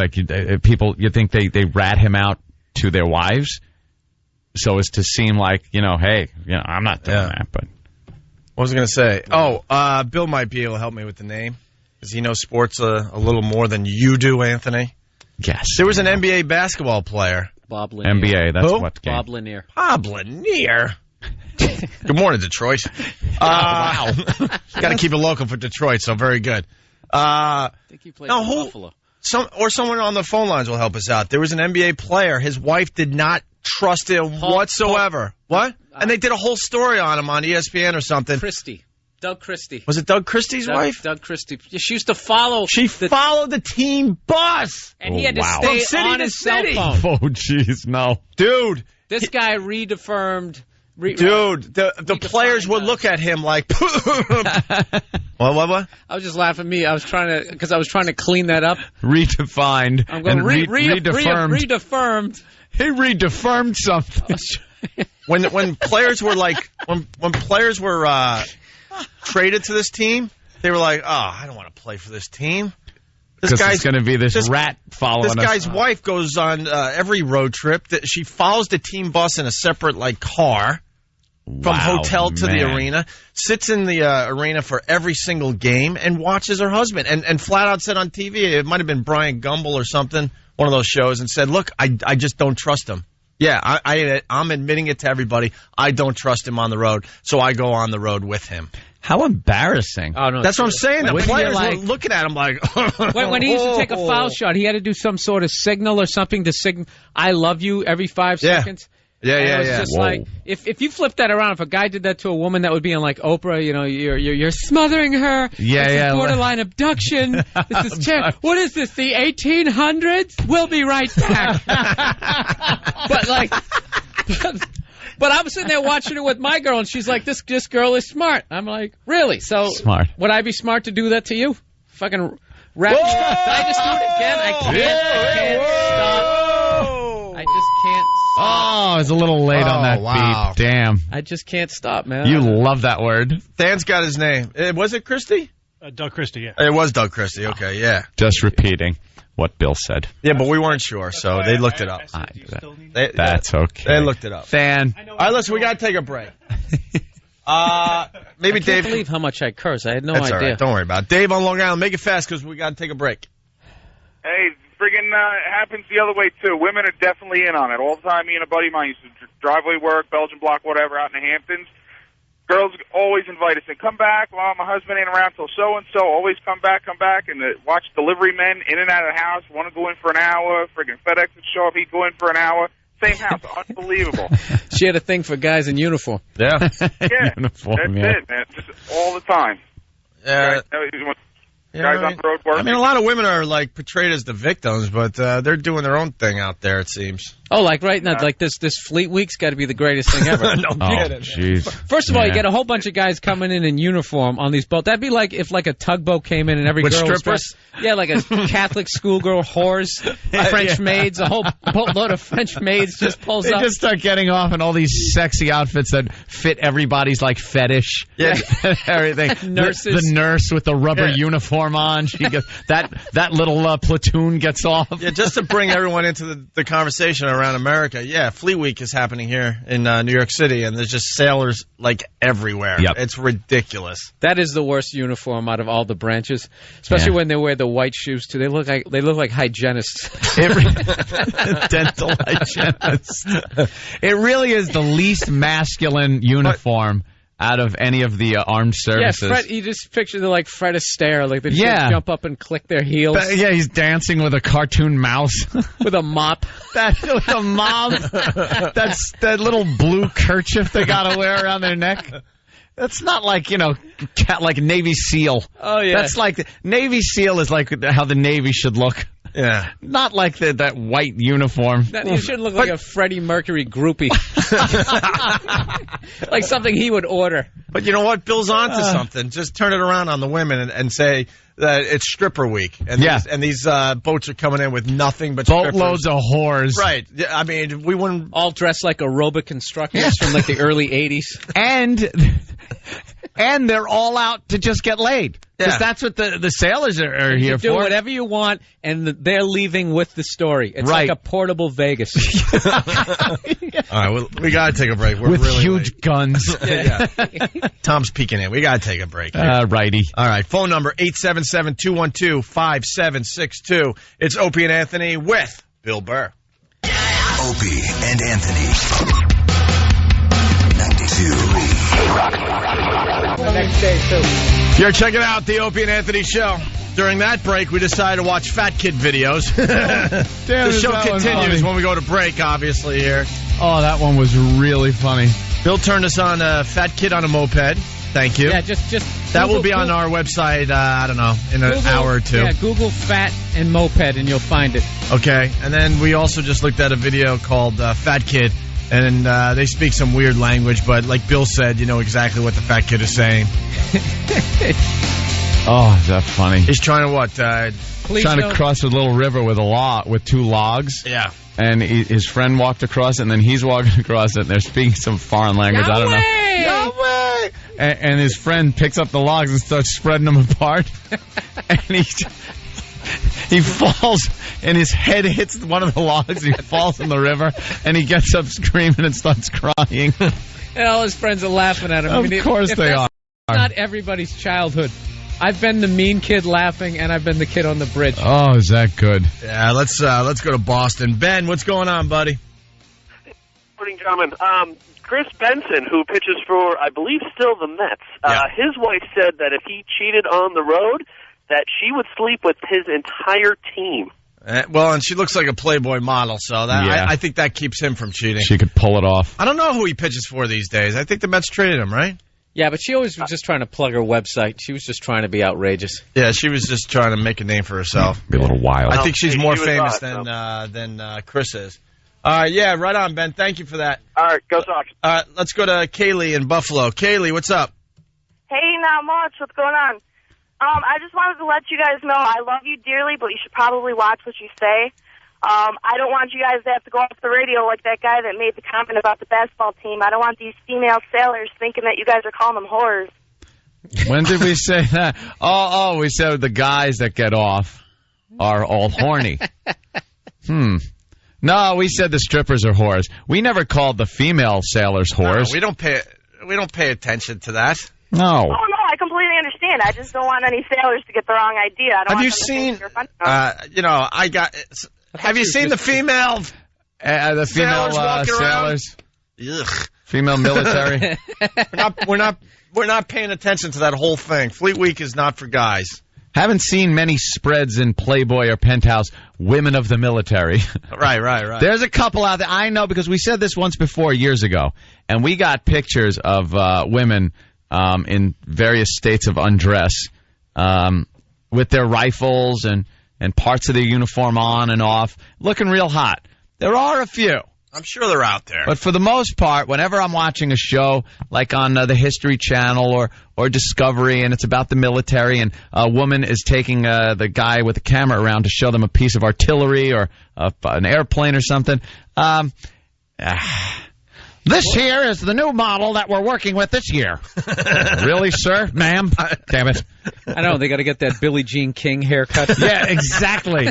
people, you think they rat him out to their wives so as to seem like, hey, I'm not doing that, but. What was I going to say? Oh, Bill might be able to help me with the name because he knows sports a little more than you do, Anthony. Yes. There was an NBA basketball player. Bob Lanier. NBA, that's Who? what game? Bob Lanier. Bob Lanier. Good morning, Detroit. Wow. Got to keep it local for Detroit, so very good. I think he played for Buffalo. Someone on the phone lines will help us out. There was an NBA player. His wife did not trust him whatsoever. What? And they did a whole story on him on ESPN or something. Doug Christie. Was it Doug Christie's wife? Doug Christie. She used to follow. She followed the team bus. And he had to stay on his cell phone. Oh, jeez, no. Dude. This guy reaffirmed. Dude, the players would look at him like. What? I was just laughing at me. I was trying to clean that up. Redefined. I'm going redefined. Redefined. He redefined something. When players were when players were traded to this team, they were like, "Oh, I don't want to play for this team." This guy's going to be this rat following us. This guy's wife goes on every road trip. She follows the team bus in a separate car from hotel to the arena. Sits in the arena for every single game and watches her husband. And flat out said on TV, it might have been Brian Gumble or something, one of those shows, and said, "Look, I just don't trust him." Yeah, I'm admitting it to everybody. I don't trust him on the road, so I go on the road with him. How embarrassing. Oh, no, that's what I'm saying. The players were like, looking at him like... when he used to take a foul shot, he had to do some sort of signal or something to signal, I love you every 5 seconds. Yeah. It was just like, if you flip that around, if a guy did that to a woman, that would be on like Oprah, you're smothering her. This is borderline abduction. This is what is this, the 1800s? We'll be right back. But I'm sitting there watching it with my girl, and she's like, this girl is smart. I'm like, really? So smart. Would I be smart to do that to you? Fucking rap. Did I just do it again? I can't stop. I just can't stop. Oh, I was a little late on that beat. Damn. I just can't stop, man. You love that word. Dan's got his name. Was it Christie? Doug Christie, yeah. It was Doug Christie. Okay, yeah. Just repeating what Bill said. Yeah, but we weren't sure, so they looked it up. That's okay. They looked it up. Fan. All right, listen, we got to take a break. Maybe I Dave. can't believe how much I curse. I had no idea. All right. Don't worry about it. Dave on Long Island, make it fast because we got to take a break. Hey, friggin' it happens the other way, too. Women are definitely in on it. All the time, me and a buddy of mine used to driveway work, Belgian block, whatever, out in the Hamptons. Girls always invite us in. Come back. Well, my husband ain't around till so-and-so. Always come back. And watch delivery men in and out of the house. Want to go in for an hour. Friggin' FedEx would show up. He'd go in for an hour. Same house. Unbelievable. She had a thing for guys in uniform. Yeah. Yeah. Uniform, That's it, man. Just all the time. Yeah. Guys on the road working. I mean, a lot of women are like portrayed as the victims, but they're doing their own thing out there, it seems. Oh, like right now, like this Fleet Week's got to be the greatest thing ever. No kidding. Jeez. First of all, you get a whole bunch of guys coming in uniform on these boats. That'd be like if like a tugboat came in and every with girl strippers? was dressed. Yeah, like a Catholic schoolgirl whores, French maids, a whole boatload of French maids just pulls They up. just start getting off in all these sexy outfits that fit everybody's like fetish. Yeah. Everything. Nurses. The nurse with the rubber uniform on. She gets that little platoon gets off. Yeah, just to bring everyone into the conversation around America. Yeah, Fleet Week is happening here in New York City, and there's just sailors like everywhere. Yep. It's ridiculous. That is the worst uniform out of all the branches, especially when they wear the white shoes too. They look like hygienists. Dental hygienist. It really is the least masculine uniform out of any of the armed services. Yeah, you just picture the like Fred Astaire, like they just jump up and click their heels. Yeah, he's dancing with a cartoon mouse with a mop. With a mop. That's that little blue kerchief they got to wear around their neck. That's not like, like Navy SEAL. Oh, yeah. That's like, Navy SEAL is like how the Navy should look. Yeah. Not like that white uniform. You shouldn't look like a Freddie Mercury groupie. Like something he would order. But you know what? Bill's on to something. Just turn it around on the women and say, that it's stripper week, and these boats are coming in with nothing but boatloads of whores. Right. I mean, we wouldn't all dressed like aerobic instructors from like the early '80s, and they're all out to just get laid. Because that's what the sailors are here for. You do whatever you want, and they're leaving with the story. It's like a portable Vegas. All right, we got to take a break. We're with really huge late. guns. Tom's peeking in. We got to take a break. Righty. All right, phone number 877-212-5762. It's Opie and Anthony with Bill Burr. Opie and Anthony. 92.3. Next day, too. You're checking out the Opie and Anthony show. During that break, we decided to watch Fat Kid videos. The show continues when we go to break, obviously, here. Oh, that one was really funny. Bill turned us on a Fat Kid on a moped. Thank you. Yeah, just that will be on our website, I don't know, in an hour or two. Yeah, Google Fat and Moped, and you'll find it. Okay, and then we also just looked at a video called Fat Kid, and they speak some weird language, but like Bill said, you know exactly what the Fat Kid is saying. Oh, is that funny? He's trying to what? Trying to cross a little river with with 2 logs. Yeah. And his friend walked across it, and then he's walking across it, and they're speaking some foreign language. I don't know. Yahweh! And his friend picks up the logs and starts spreading them apart. And he falls, and his head hits one of the logs. He falls in the river, and he gets up screaming and starts crying. And all his friends are laughing at him. Of course they are. Not everybody's childhood. I've been the mean kid laughing, and I've been the kid on the bridge. Oh, is that good? Yeah, let's go to Boston. Ben, what's going on, buddy? Morning, gentlemen. Chris Benson, who pitches for, I believe, still the Mets, his wife said that if he cheated on the road, that she would sleep with his entire team. Well, and she looks like a Playboy model, so that I think that keeps him from cheating. She could pull it off. I don't know who he pitches for these days. I think the Mets traded him, right? Yeah, but she always was just trying to plug her website. She was just trying to be outrageous. Yeah, she was just trying to make a name for herself. Be a little wild. I think she's more famous than Chris is. Yeah, right on, Ben. Thank you for that. All right, go Sox. Let's go to Kaylee in Buffalo. Kaylee, what's up? Hey, not much. What's going on? I just wanted to let you guys know I love you dearly, but you should probably watch what you say. I don't want you guys to have to go off the radio like that guy that made the comment about the basketball team. I don't want these female sailors thinking that you guys are calling them whores. When did we say that? Oh, we said the guys that get off are all horny. No, we said the strippers are whores. We never called the female sailors whores. No, we don't pay attention to that. No. Oh, no, I completely understand. I just don't want any sailors to get the wrong idea. I don't Have want you them to seen, think you're funny. have you seen the female sailors? Ugh. Female military? We're not paying attention to that whole thing. Fleet Week is not for guys. Haven't seen many spreads in Playboy or Penthouse, women of the military. Right. There's a couple out there. I know because we said this once before years ago, and we got pictures of women in various states of undress with their rifles and parts of their uniform on and off, looking real hot. There are a few. I'm sure they're out there. But for the most part, whenever I'm watching a show like on the History Channel or Discovery, and it's about the military, and a woman is taking the guy with the camera around to show them a piece of artillery or an airplane or something. This here is the new model that we're working with this year. Really, sir? Ma'am? Damn it. I know, they got to get that Billie Jean King haircut. Yeah, exactly.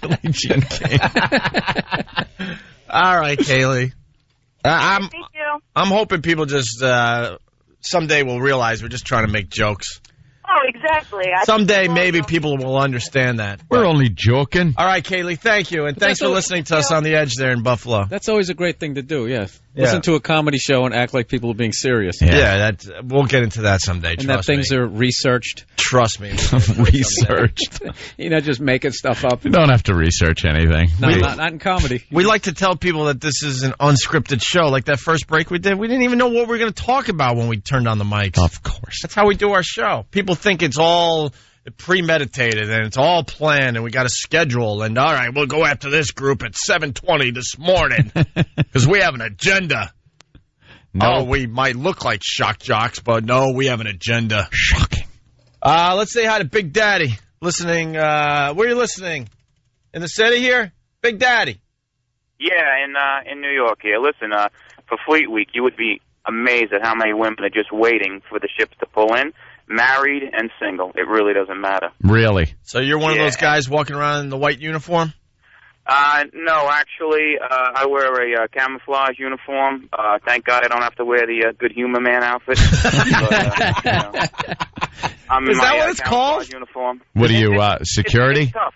Billie Jean King. All right, Kaylee. Thank you. I'm hoping people just someday will realize we're just trying to make jokes. Oh, exactly. Someday maybe people will understand that. We're only joking. All right, Kaylee, thank you. And thanks for listening to us on The Edge there in Buffalo. That's always a great thing to do, yes. Listen to a comedy show and act like people are being serious. Yeah, we'll get into that someday, and that things are researched. Trust me. Researched. You're not just making stuff up. You don't have to research anything. No, not in comedy. We like to tell people that this is an unscripted show. Like that first break we did, we didn't even know what we were going to talk about when we turned on the mics. Of course. That's how we do our show. People think it's all premeditated and it's all planned and we got a schedule and all right, we'll go after this group at 7:20 this morning because we have an agenda. No, we might look like shock jocks, but no, we have an agenda. Shocking. Let's say hi to Big Daddy. Listening, where are you listening? In the city here? Big Daddy. Yeah, in New York here. Listen, for Fleet Week, you would be amazed at how many women are just waiting for the ships to pull in, married and single. It really doesn't matter. Really? So you're one of those guys walking around in the white uniform? No, actually, I wear a camouflage uniform. Thank God I don't have to wear the Good Humor Man outfit. I'm in Is that my, what it's called? Uniform. What are you, security? It's tough.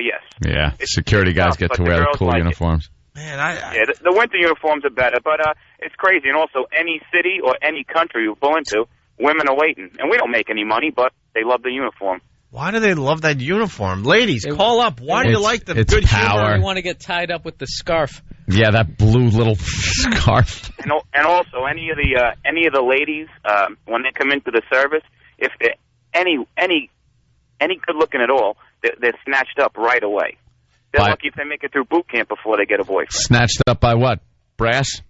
Yes. Yeah, security guys get to wear the cool uniforms. Man, yeah, the winter uniforms are better, but it's crazy. And also, any city or any country you pull into, women are waiting. And we don't make any money, but they love the uniform. Why do they love that uniform? Ladies, call up. Why do you like the good power. humor? You want to get tied up with the scarf. Yeah, that blue little scarf. And also, any of the ladies, when they come into the service, if they're any good looking at all, they're snatched up right away. They're lucky if they make it through boot camp before they get a boyfriend. Snatched up by what? Brass?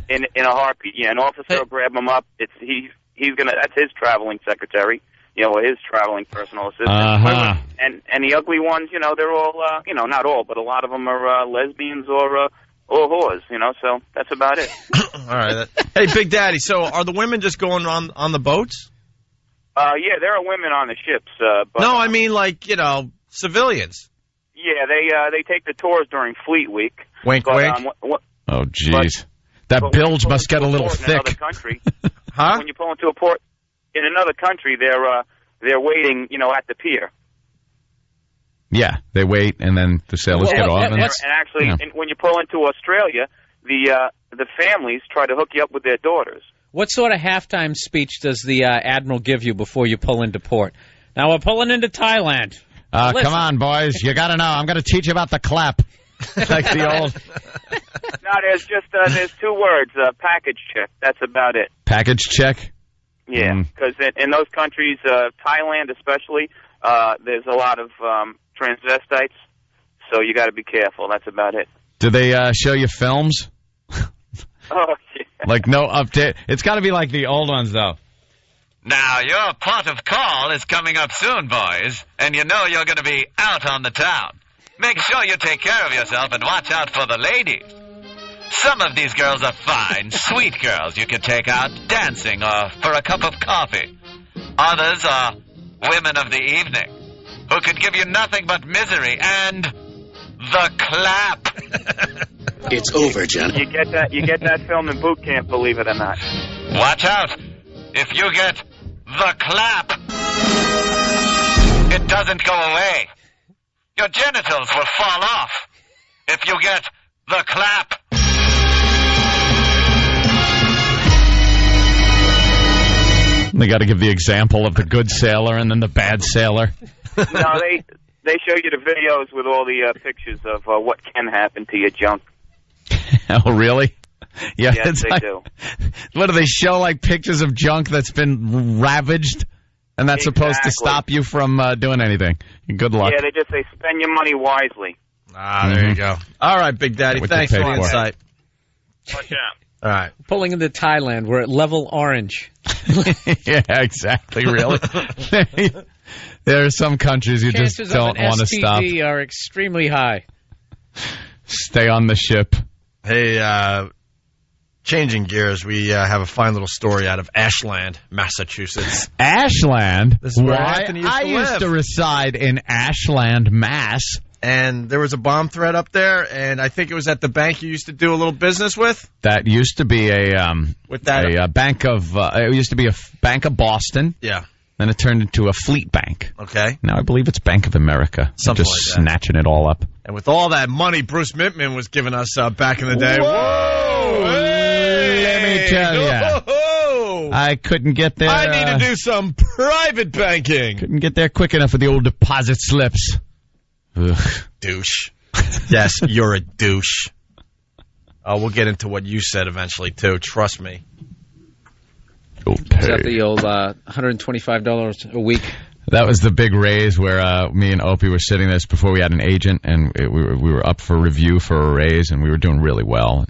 in a heartbeat. Yeah, an officer will grab him up. He's gonna. That's his traveling secretary. Or his traveling personal assistant. And the ugly ones, they're all, not all, but a lot of them are lesbians or whores. So that's about it. All right. Hey, Big Daddy. So are the women just going on the boats? Yeah, there are women on the ships. But, no, I mean civilians. Yeah, they take the tours during Fleet Week. Wink, wink. Oh, jeez. That bilge must get a little thick. In another country, huh? When you pull into a port in another country, they're waiting, at the pier. Yeah, they wait, and then the sailors get off. And actually, when you pull into Australia, the families try to hook you up with their daughters. What sort of halftime speech does the Admiral give you before you pull into port? Now we're pulling into Thailand. Come on, boys. You got to know. I'm going to teach you about the clap. Like the old... No, there's two words, package check. That's about it. Package check? Yeah, because in those countries, Thailand especially, there's a lot of transvestites, so you got to be careful. That's about it. Do they show you films? Oh, yeah. Like no update? It's got to be like the old ones, though. Now, your pot of call is coming up soon, boys, and you know you're going to be out on the town. Make sure you take care of yourself and watch out for the ladies. Some of these girls are fine, sweet girls you can take out dancing or for a cup of coffee. Others are women of the evening who could give you nothing but misery and the clap. It's over, Jen. You get that film in boot camp, believe it or not. Watch out. If you get the clap, it doesn't go away. Your genitals will fall off if you get the clap. They got to give the example of the good sailor and then the bad sailor. No, they show you the videos with all the pictures of what can happen to your junk. Oh, really? Yeah, yes, they do. What do they show, like pictures of junk that's been ravaged? And that's supposed to stop you from doing anything. Good luck. Yeah, they just say spend your money wisely. There you go. All right, Big Daddy. Thanks for the insight. Watch out. All right. Pulling into Thailand, we're at level orange. Yeah, exactly, really. There are some countries you Chances just don't want to stop. Chances of an STD are extremely high. Stay on the ship. Hey, changing gears, we have a fine little story out of Ashland, Massachusetts. Ashland? This is where Why? Anthony used to I live. used to reside in Ashland, Mass. And there was a bomb threat up there, and I think it was at the bank you used to do a little business with. That used to be a bank of it used to be a Bank of Boston. Yeah. Then it turned into a Fleet Bank. Okay. Now I believe it's Bank of America. Something just like that. snatching it all up. And with all that money Bruce Mintman was giving us back in the day. Whoa! Hey! Let me tell you, I couldn't get there. I need to do some private banking. Couldn't get there quick enough with the old deposit slips. Ugh. Douche. Yes, you're a douche. We'll get into what you said eventually, too. Trust me. Okay. Is that the old $125 a week? That was the big raise where me and Opie were sitting there before we had an agent, and we were up for review for a raise, and we were doing really well.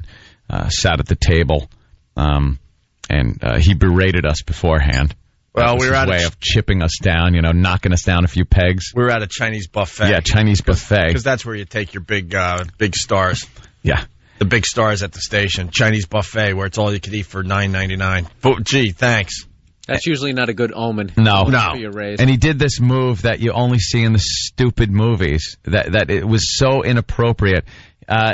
Sat at the table, and he berated us beforehand. Well, we were his way of chipping us down, knocking us down a few pegs. We were at a Chinese buffet. Yeah, Chinese buffet. Because that's where you take your big stars. Yeah. The big stars at the station. Chinese buffet where it's all you can eat for $9.99. But, gee, thanks. That's usually not a good omen. No. For your raise. And he did this move that you only see in the stupid movies. That it was so inappropriate.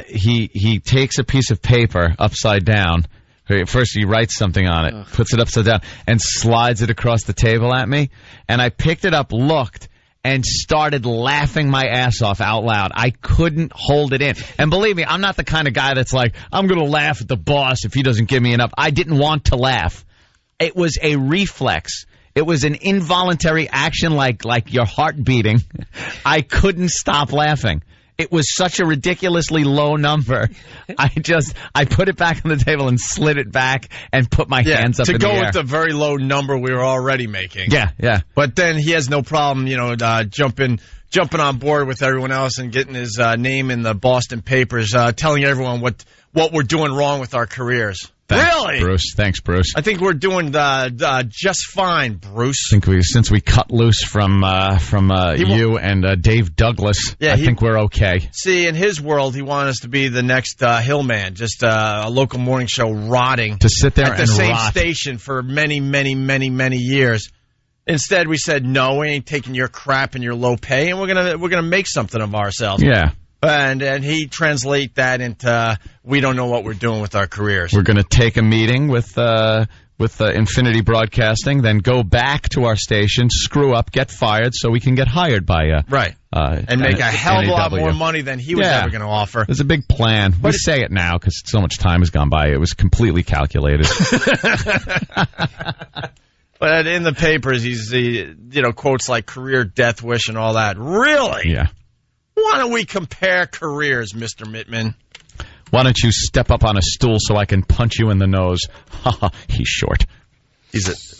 He takes a piece of paper upside down. First, he writes something on it, puts it upside down, and slides it across the table at me. And I picked it up, looked, and started laughing my ass off out loud. I couldn't hold it in. And believe me, I'm not the kind of guy that's like, I'm going to laugh at the boss if he doesn't give me enough. I didn't want to laugh. It was a reflex. It was an involuntary action like your heart beating. I couldn't stop laughing. It was such a ridiculously low number. I put it back on the table and slid it back and put my hands up in the air. To go with the very low number we were already making. Yeah. But then he has no problem, jumping on board with everyone else and getting his name in the Boston papers, telling everyone what we're doing wrong with our careers. Really? Bruce. Thanks, Bruce. I think we're doing just fine, Bruce. I think since we cut loose from you and Dave Douglas, I think we're okay. See, in his world, he wanted us to be the next Hillman, just a local morning show rotting to sit there at the same station for many, many, many, many years. Instead, we said, no, we ain't taking your crap and your low pay, and we're gonna make something of ourselves. Yeah. And he translate that into we don't know what we're doing with our careers. We're going to take a meeting with Infinity Broadcasting, then go back to our station, screw up, get fired, so we can get hired by and make a hell of a lot more money than he was ever going to offer. There's a big plan. We say it now because so much time has gone by. It was completely calculated. But in the papers, he's quotes like career death wish and all that. Really? Yeah. Why don't we compare careers, Mr. Mittman? Why don't you step up on a stool so I can punch you in the nose? Ha, he's short.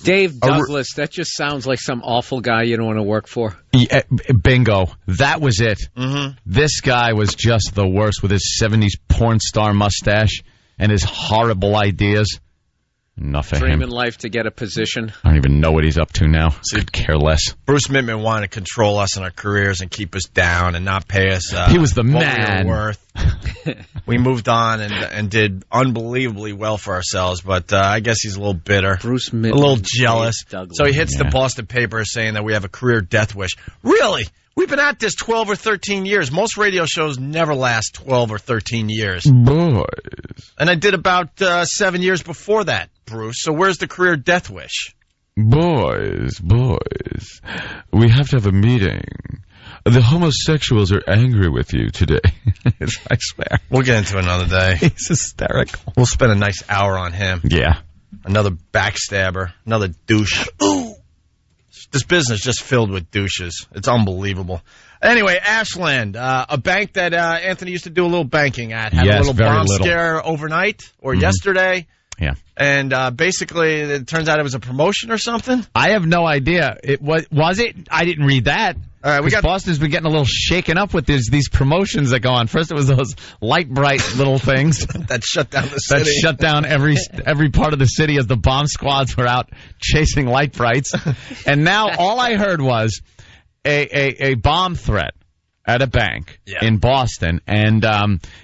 Dave Douglas, that just sounds like some awful guy you don't want to work for. Yeah, bingo. That was it. Mm-hmm. This guy was just the worst with his 70s porn star mustache and his horrible ideas. Enough of him. Dream in life to get a position. I don't even know what he's up to now. Could care less. Bruce Mittman wanted to control us in our careers and keep us down and not pay us he was the what man. we were worth. We moved on and did unbelievably well for ourselves, but I guess he's a little bitter. Bruce Mittman. A little jealous. So he hits the Boston papers saying that we have a career death wish. Really? We've been at this 12 or 13 years. Most radio shows never last 12 or 13 years. Boys. And I did about 7 years before that, Bruce. So where's the career death wish? Boys. We have to have a meeting. The homosexuals are angry with you today. I swear. We'll get into it another day. He's hysterical. We'll spend a nice hour on him. Yeah. Another backstabber. Another douche. Ooh. This business is just filled with douches. It's unbelievable. Anyway, Ashland, a bank that Anthony used to do a little banking at, had a little bomb scare overnight or yesterday. Yeah. And basically, it turns out it was a promotion or something. I have no idea. Was it? I didn't read that. All right, Boston's been getting a little shaken up with these promotions that go on. First, it was those light bright little things that shut down the city. That shut down every part of the city as the bomb squads were out chasing light brights. And now all I heard was a bomb threat at a bank in Boston, and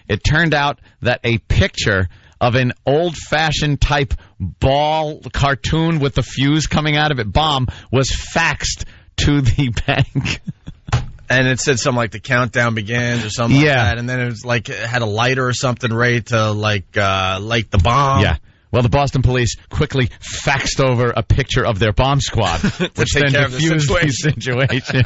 it turned out that a picture of an old-fashioned type ball cartoon with the fuse coming out of it bomb was faxed to the bank. And it said something like the countdown begins or something like that. And then it was like it had a lighter or something ready to light the bomb. Yeah. Well, the Boston police quickly faxed over a picture of their bomb squad, which then diffused the situation.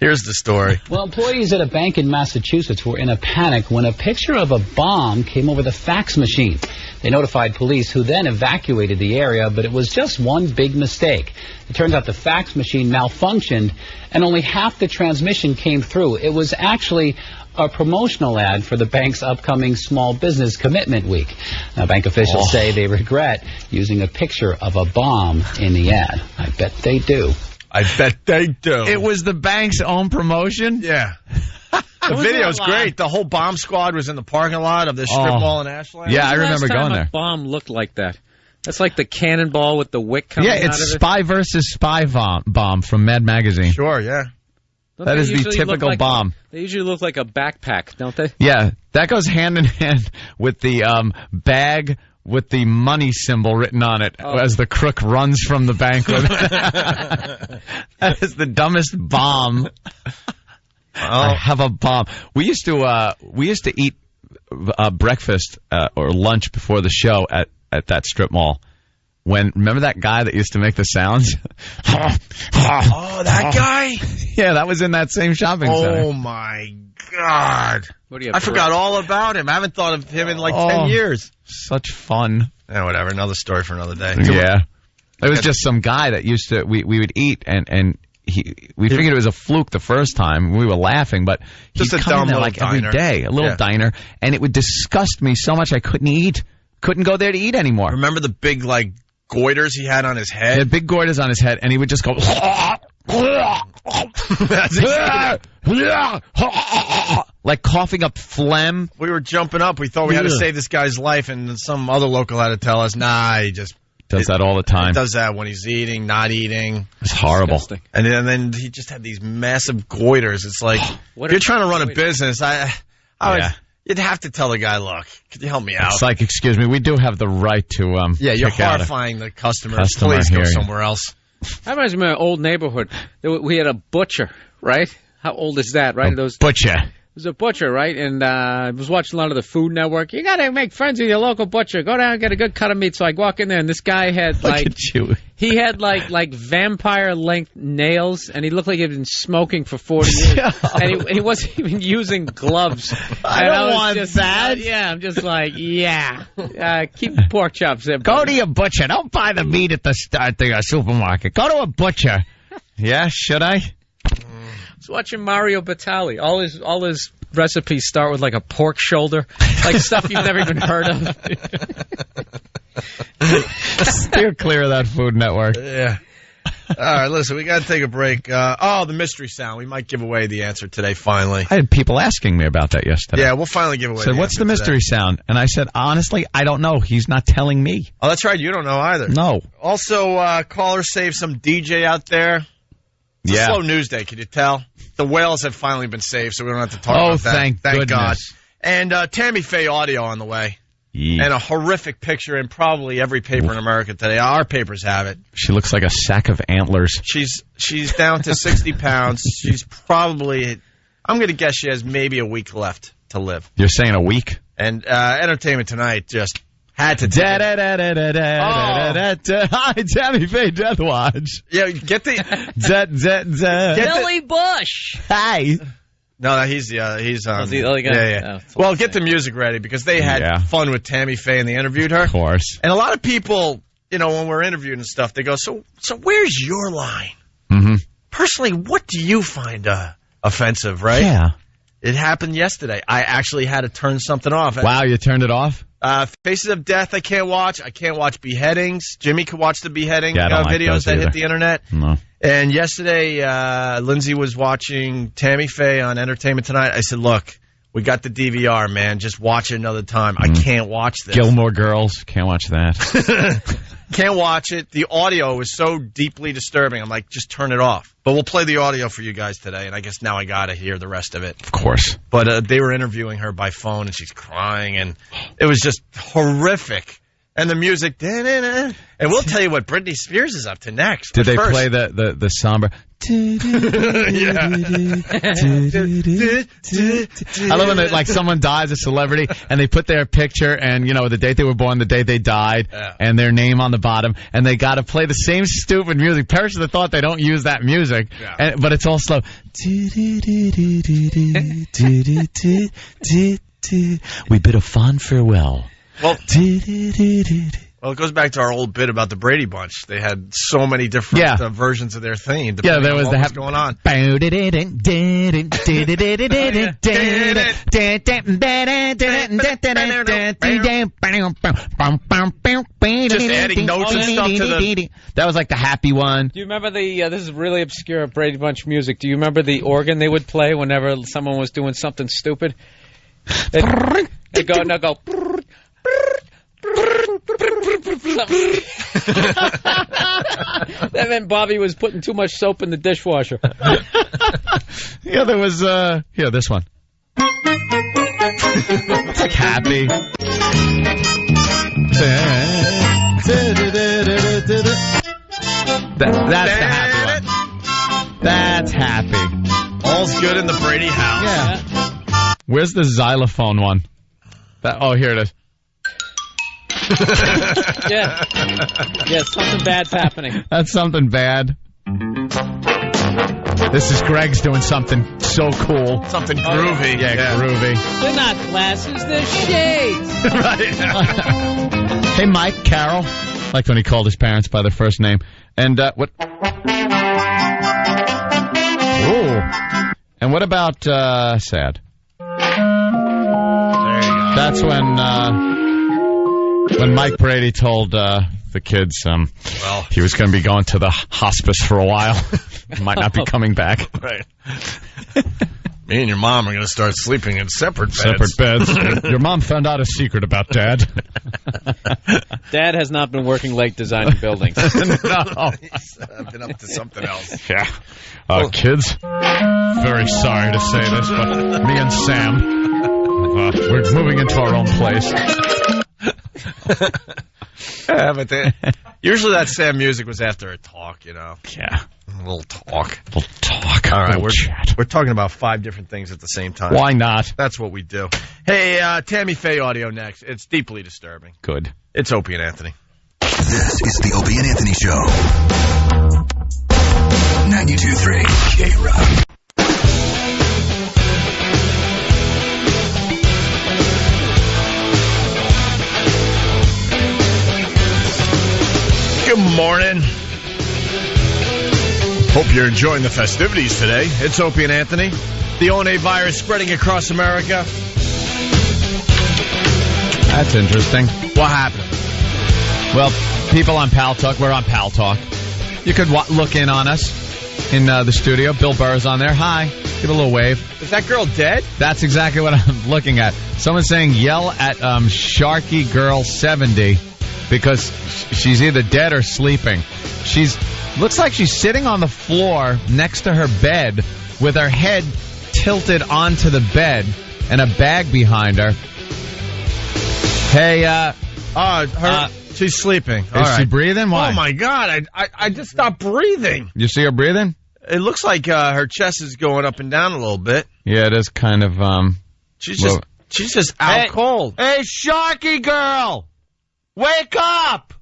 Here's the story. Well, employees at a bank in Massachusetts were in a panic when a picture of a bomb came over the fax machine. They notified police, who then evacuated the area, but it was just one big mistake. It turns out the fax machine malfunctioned, and only half the transmission came through. It was actually a promotional ad for the bank's upcoming Small Business Commitment Week. Now, bank officials say they regret using a picture of a bomb in the ad. I bet they do. I bet they do. It was the bank's own promotion? Yeah. The video's great. The whole bomb squad was in the parking lot of this strip mall in Ashland. Yeah, I remember going there. A bomb looked like that. That's like the cannonball with the wick coming out of it. Yeah, it's Spy versus Spy bomb from Mad Magazine. Sure, yeah. That is the typical bomb. They usually look like a backpack, don't they? Yeah, that goes hand in hand with the bag with the money symbol written on it as the crook runs from the bank with it. That is the dumbest bomb. I have a bomb. We used to eat breakfast or lunch before the show at that strip mall. Remember that guy that used to make the sounds? Oh, that guy? Yeah, that was in that same shopping center. Oh, my God. I forgot all about him. I haven't thought of him in like 10 years. Such fun. Yeah, whatever. Another story for another day. Yeah. It was just some guy that used to, we would eat, and we figured it was a fluke the first time. We were laughing, but he'd come in there like every day, a little diner, and it would disgust me so much I couldn't eat. Couldn't go there to eat anymore. Remember the big, like, goiters he had on his head? He had big goiters on his head, and he would just go... like coughing up phlegm. We were jumping up. We thought we had to save this guy's life, and some other local had to tell us, nah, he just... Does that all the time. He does that when he's eating, not eating. It's horrible. And then he just had these massive goiters. It's like, if you're trying to run a business, you'd have to tell the guy, look, could you help me out? It's like, excuse me, we do have the right to you're horrifying the customers. Please go somewhere else. That reminds me of my old neighborhood. We had a butcher, right? How old is that, right? Butcher. It was a butcher, right? And I was watching a lot of the Food Network. You got to make friends with your local butcher. Go down and get a good cut of meat. So I walk in there, and this guy had he had like vampire-length nails, and he looked like he'd been smoking for 40 years. And he wasn't even using gloves. I don't want that. I'm just like, keep pork chops there. Go to your butcher. Don't buy the meat at the supermarket. Go to a butcher. Yeah, should I? I was watching Mario Batali. All his recipes start with like a pork shoulder, like stuff you've never even heard of. Steer clear of that Food Network. Yeah. All right, listen, we got to take a break. The mystery sound. We might give away the answer today, finally. I had people asking me about that yesterday. Yeah, we'll finally give away the answer. What's the mystery sound? And I said, honestly, I don't know. He's not telling me. Oh, that's right. You don't know either. No. Also, caller saved some DJ out there. It's a slow news day, can you tell? The whales have finally been saved, so we don't have to talk about that. Thank goodness. God. And Tammy Fay audio on the way. And a horrific picture in probably every paper in America today. Our papers have it. She looks like a sack of antlers. She's down to 60 pounds. She's probably, I'm going to guess she has maybe a week left to live. You're saying a week? And Entertainment Tonight just had to Tammy Fay Death Watch. Yeah, get the Billy Bush. Hi. No, he's the other guy. Yeah. Well, get the music ready because they had fun with Tammy Fay and they interviewed her. Of course. And a lot of people, when we're interviewed and stuff, they go, "So where's your line?" Mm-hmm. Personally, what do you find offensive? Right? Yeah. It happened yesterday. I actually had to turn something off. Wow, you turned it off? Faces of Death I can't watch. I can't watch beheadings. Jimmy could watch the beheading videos that hit the internet. No. And yesterday, Lindsay was watching Tammy Fay on Entertainment Tonight. I said, look, we got the DVR, man. Just watch it another time. I can't watch this. Gilmore Girls. Can't watch that. Can't watch it. The audio was so deeply disturbing. I'm like, just turn it off. But we'll play the audio for you guys today, and I guess now I got to hear the rest of it. Of course. But they were interviewing her by phone, and she's crying, and it was just horrific. And the music, and we'll tell you what Britney Spears is up to next. Did they play the somber? I love when someone dies, a celebrity, and they put their picture and the date they were born, the day they died, and their name on the bottom, and they got to play the same stupid music. Perish the thought they don't use that music, but it's all slow. We bid a fond farewell. Well, it goes back to our old bit about the Brady Bunch. They had so many different versions of their theme. Yeah, there was what was going on. Just adding notes and stuff to the... That was like the happy one. Do you remember this is really obscure Brady Bunch music. Do you remember the organ they would play whenever someone was doing something stupid? They'd go. That meant Bobby was putting too much soap in the dishwasher. Yeah, there was, here, this one. It's like happy. That's the happy one. That's happy. All's good in the Brady house. Yeah. Where's the xylophone one? Here it is. Yeah. Yeah, something bad's happening. That's something bad. This is Greg's doing something so cool. Something groovy. Yeah, groovy. They're not glasses, they're shades. Right. Hey, Mike, Carol. Like when he called his parents by their first name. And what? Ooh. And what about sad? There you go. That's when Mike Brady told the kids he was going to be going to the hospice for a while. Might not be coming back. Right. Me and your mom are going to start sleeping in separate beds. Separate beds. Your mom found out a secret about Dad. Dad has not been working late designing buildings. No. He's been up to something else. Yeah. Kids, very sorry to say this, but me and Sam, we're moving into our own place. Yeah, but usually that Sam music was after a talk, you know. Yeah. A little talk. All right, we're talking about 5 different things at the same time. Why not? That's what we do. Hey, Tammy Fay audio next. It's deeply disturbing. Good. It's Opie and Anthony. This is the Opie and Anthony Show. 92.3 K-Rock. Good morning. Hope you're enjoying the festivities today. It's Opie and Anthony. The ONA virus spreading across America. That's interesting. What happened? Well, people on Pal Talk, we're on Pal Talk. You could look in on us in the studio. Bill Burr's on there. Hi. Give a little wave. Is that girl dead? That's exactly what I'm looking at. Someone's saying yell at Sharky Girl 70 because she's either dead or sleeping. Looks like she's sitting on the floor next to her bed with her head tilted onto the bed and a bag behind her. Hey, she's sleeping. Is she breathing? Why? Oh, my God. I just stopped breathing. You see her breathing? It looks like her chest is going up and down a little bit. Yeah, it is kind of, She's just out cold. Hey, Sharky Girl! Wake up!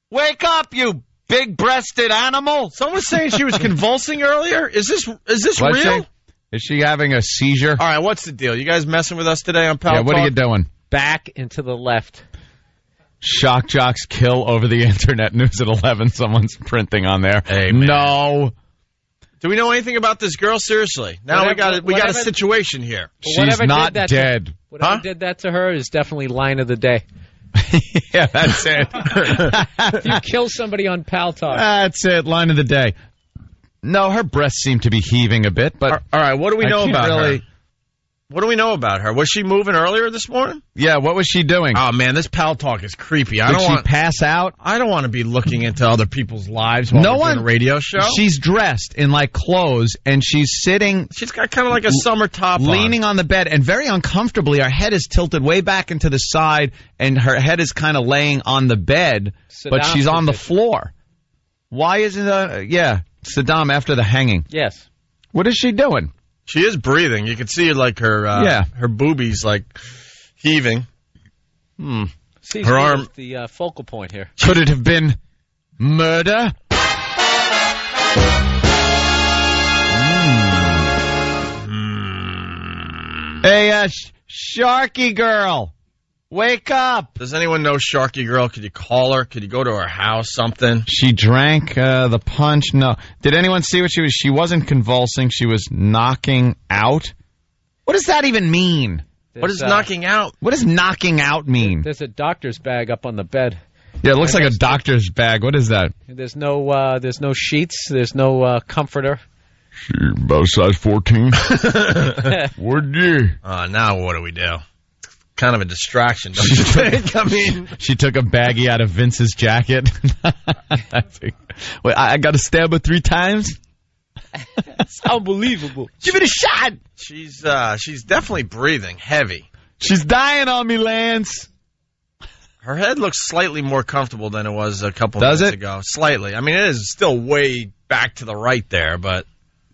Wake up, you big-breasted animal! Someone's saying she was convulsing earlier. Is this What's real? Is she having a seizure? All right, what's the deal? You guys messing with us today on Pal Yeah, what Talk? are you doing? Back and to the left. Shock jocks kill over the internet. News at 11. Someone's printing on there. Hey, man. No. Do we know anything about this girl? Seriously. Now we got a situation here. She's not dead. Whatever did that to her is definitely line of the day. Yeah, that's it. If you kill somebody on Pal Talk. That's it. Line of the day. No, her breasts seem to be heaving a bit, but all right. What do we know about her? What do we know about her? Was she moving earlier this morning? Yeah, what was she doing? Oh, man, this Pal Talk is creepy. Did she pass out? I don't want to be looking into other people's lives while we're doing a radio show. She's dressed in, like, clothes, and she's sitting... She's got kind of like a summer top leaning on the bed, and very uncomfortably, her head is tilted way back into the side, and her head is kind of laying on the bed, but she's on the floor. Why isn't Saddam after the hanging. Yes. What is she doing? She is breathing. You can see like her her boobies like heaving. Her arm, the focal point here. Could it have been murder? Hey, Sharky Girl, wake up! Does anyone know Sharky Girl? Could you call her? Could you go to her house? Something? She drank the punch. No. Did anyone see what she was? She wasn't convulsing. She was knocking out. What does that even mean? What is knocking out? What does knocking out mean? There's a doctor's bag up on the bed. Yeah, it looks like a doctor's bag. What is that? There's no sheets. There's no comforter. She about size 14. Would you? Now what do we do? kind of a distraction, don't you think? I mean, she took a baggie out of Vince's jacket. Wait, I got to stab her 3 times? It's unbelievable. Give it a shot. She's definitely breathing heavy. She's dying on me, Lance. Her head looks slightly more comfortable than it was a couple minutes ago. Slightly. I mean, it is still way back to the right there, but...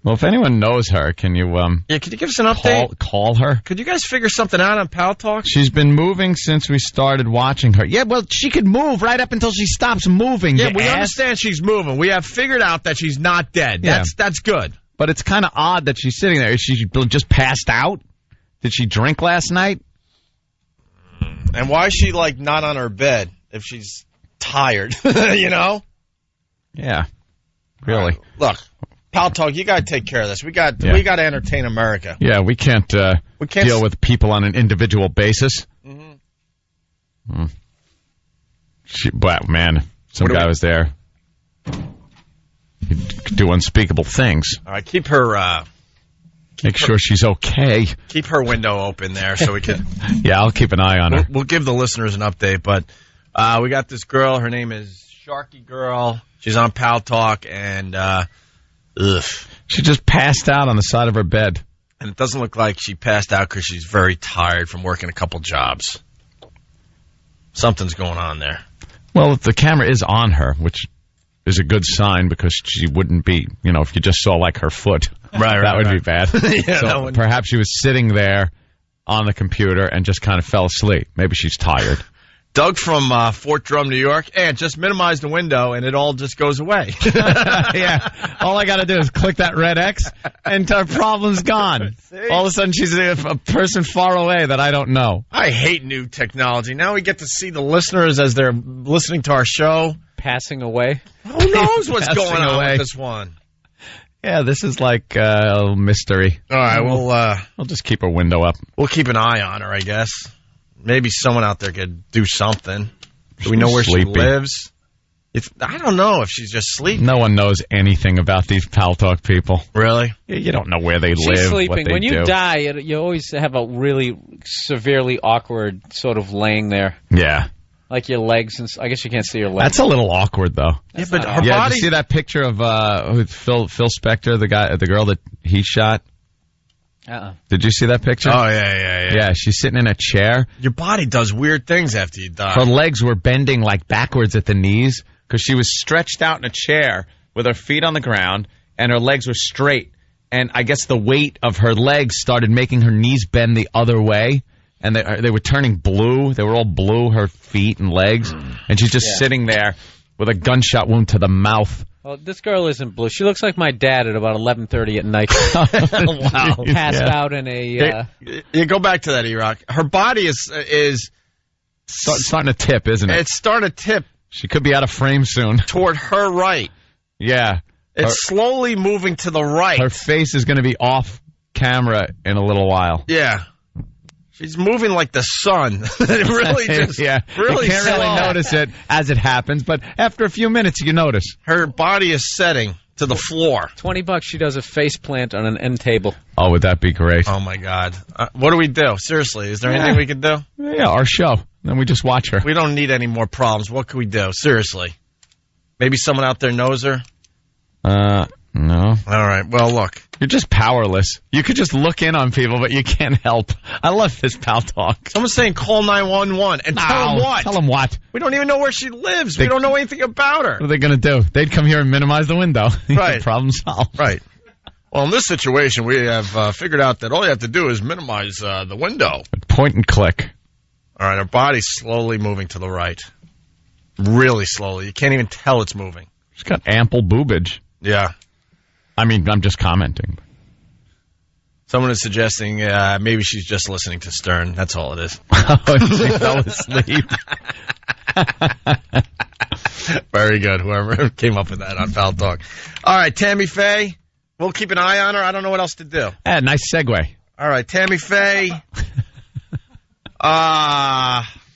Well, if anyone knows her, can you... could you give us an update? Call her? Could you guys figure something out on Pal Talk? She's been moving since we started watching her. Yeah, well, she could move right up until she stops moving. Yeah, we understand she's moving. We have figured out that she's not dead. Yeah. That's good. But it's kind of odd that she's sitting there. Is she just passed out? Did she drink last night? And why is she, not on her bed if she's tired, you know? Yeah, really. Look, Pal Talk, you got to take care of this. We got to entertain America. Yeah, we can't deal with people on an individual basis. Mm-hmm. Wow, man, some guy was there. He'd do unspeakable things. All right, keep her... Make sure she's okay. Keep her window open there so we can... Yeah, I'll keep an eye on her. We'll give the listeners an update, but we got this girl. Her name is Sharky Girl. She's on Pal Talk, and she just passed out on the side of her bed. And it doesn't look like she passed out because she's very tired from working a couple jobs. Something's going on there. Well, the camera is on her, which is a good sign because she wouldn't be, if you just saw her foot. Right, that would be bad. Yeah, so perhaps she was sitting there on the computer and just kind of fell asleep. Maybe she's tired. Doug from Fort Drum, New York. And just minimize the window and it all just goes away. Yeah. All I got to do is click that red X and her problem's gone. All of a sudden she's a person far away that I don't know. I hate new technology. Now we get to see the listeners as they're listening to our show. Passing away. Who knows what's going on with this one? Yeah, this is like a mystery. All right, we'll just keep her window up. We'll keep an eye on her, I guess. Maybe someone out there could do something. Do we know where she lives? I don't know if she's just sleeping. No one knows anything about these Pal Talk people. Really? You don't know where they live. She's sleeping. What they when you do. die, you always have a really severely awkward sort of laying there. Yeah. Like your legs, and I guess you can't see your legs. That's a little awkward, though. That's but her did body... you see that picture of Phil Spector, the girl that he shot? Did you see that picture? Oh, yeah. Yeah, she's sitting in a chair. Your body does weird things after you die. Her legs were bending backwards at the knees because she was stretched out in a chair with her feet on the ground and her legs were straight. And I guess the weight of her legs started making her knees bend the other way. And they were turning blue. They were all blue, her feet and legs. And she's just sitting there with a gunshot wound to the mouth. Well, this girl isn't blue. She looks like my dad at about 11:30 at night. Wow. Passed out in a... You go back to that, E-Rock. Her body is starting to tip, isn't it? It's starting to tip. She could be out of frame soon. Toward her right. Yeah. It's slowly moving to the right. Her face is going to be off camera in a little while. Yeah. She's moving like the sun. Really just really you can't slow. really notice it as it happens, but after a few minutes you notice. Her body is setting to the floor. $20, she does a face plant on an end table. Oh, would that be great? Oh, my God. What do we do? Seriously, is there anything we can do? Yeah, our show. Then we just watch her. We don't need any more problems. What can we do? Seriously. Maybe someone out there knows her? No. All right. Well, look. You're just powerless. You could just look in on people, but you can't help. I love this Pal Talk. Someone's saying call 911 and tell them what? Tell them what? We don't even know where she lives. We don't know anything about her. What are they going to do? They'd come here and minimize the window. Right. Problem solved. Right. Well, in this situation, we have figured out that all you have to do is minimize the window. Point and click. All right. Her body's slowly moving to the right. Really slowly. You can't even tell it's moving. She's got ample boobage. Yeah. I mean, I'm just commenting. Someone is suggesting maybe she's just listening to Stern. That's all it is. She fell asleep. Very good, whoever came up with that on Foul Talk. All right, Tammy Fay. We'll keep an eye on her. I don't know what else to do. Nice segue. All right, Tammy Fay.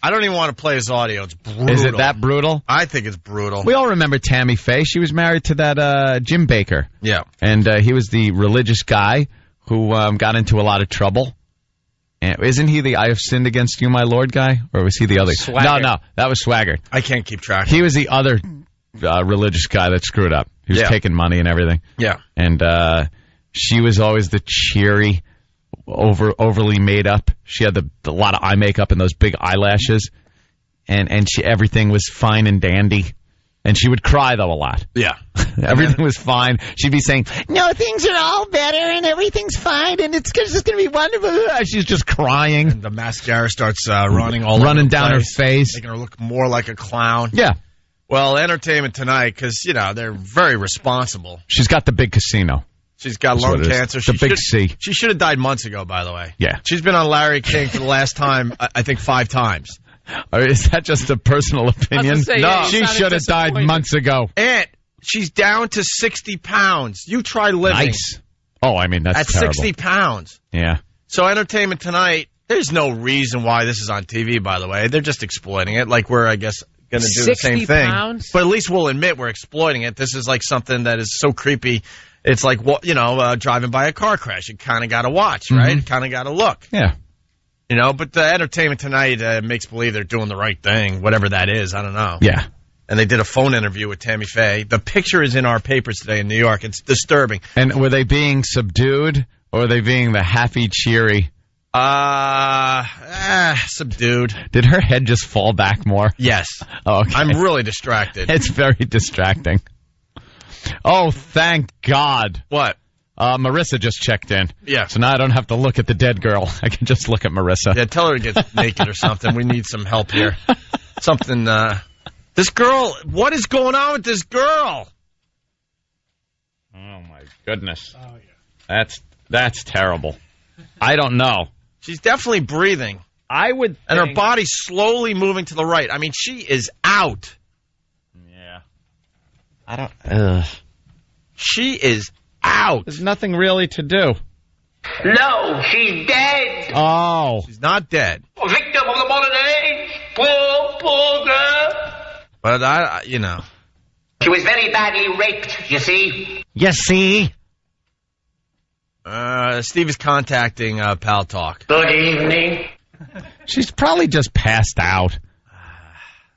I don't even want to play his audio. It's brutal. Is it that brutal? I think it's brutal. We all remember Tammy Fay. She was married to that Jim Baker. Yeah. And he was the religious guy who got into a lot of trouble. And isn't he the I have sinned against you, my Lord guy? Or was he the other? Swaggart. No, that was Swaggart. I can't keep track. He was the other religious guy that screwed up. He was taking money and everything. Yeah. And she was always the cheery, overly made up. She had a lot of eye makeup and those big eyelashes. And everything was fine and dandy. And she would cry, though, a lot. Yeah. Everything was fine. She'd be saying, No, things are all better and everything's fine and it's just going to be wonderful. She's just crying. And the mascara starts running all over running the down place, her face. making her look more like a clown. Yeah. Well, Entertainment Tonight, because, they're very responsible. She's got the big casino. She's got That's lung what it is. cancer. The big C. She should have died months ago, by the way. Yeah. She's been on Larry King for the last time, I think 5 times. Or is that just a personal opinion? Say, No. She should have died months ago. Aunt, she's down to 60 pounds. You try living. Nice. Oh, I mean, that's at terrible. 60 pounds. Yeah. So Entertainment Tonight, there's no reason why this is on TV, by the way. They're just exploiting it like we're, I guess, going to do the same 60 thing. pounds? But at least we'll admit we're exploiting it. This is like something that is so creepy. It's like, driving by a car crash. You kind of got to watch, right? You kind of got to look. Yeah. But the Entertainment Tonight makes believe they're doing the right thing, whatever that is. I don't know. Yeah. And they did a phone interview with Tammy Fay. The picture is in our papers today in New York. It's disturbing. And were they being subdued or were they being the happy, cheery? Subdued. Did her head just fall back more? Yes. Oh, okay. I'm really distracted. It's very distracting. Oh, thank God. What? Marissa just checked in. Yeah. So now I don't have to look at the dead girl. I can just look at Marissa. Yeah, tell her to get naked or something. We need some help here. Something, this girl, what is going on with this girl? Oh, my goodness. Oh, yeah. That's terrible. I don't know. She's definitely breathing. I would And her body's slowly moving to the right. I mean, she is out. Yeah. I don't... She is out. There's nothing really to do. No, she's dead. Oh. She's not dead. A victim of the modern age. Poor girl. But She was very badly raped, you see. You see? Steve is contacting Pal Talk. Good evening. She's probably just passed out.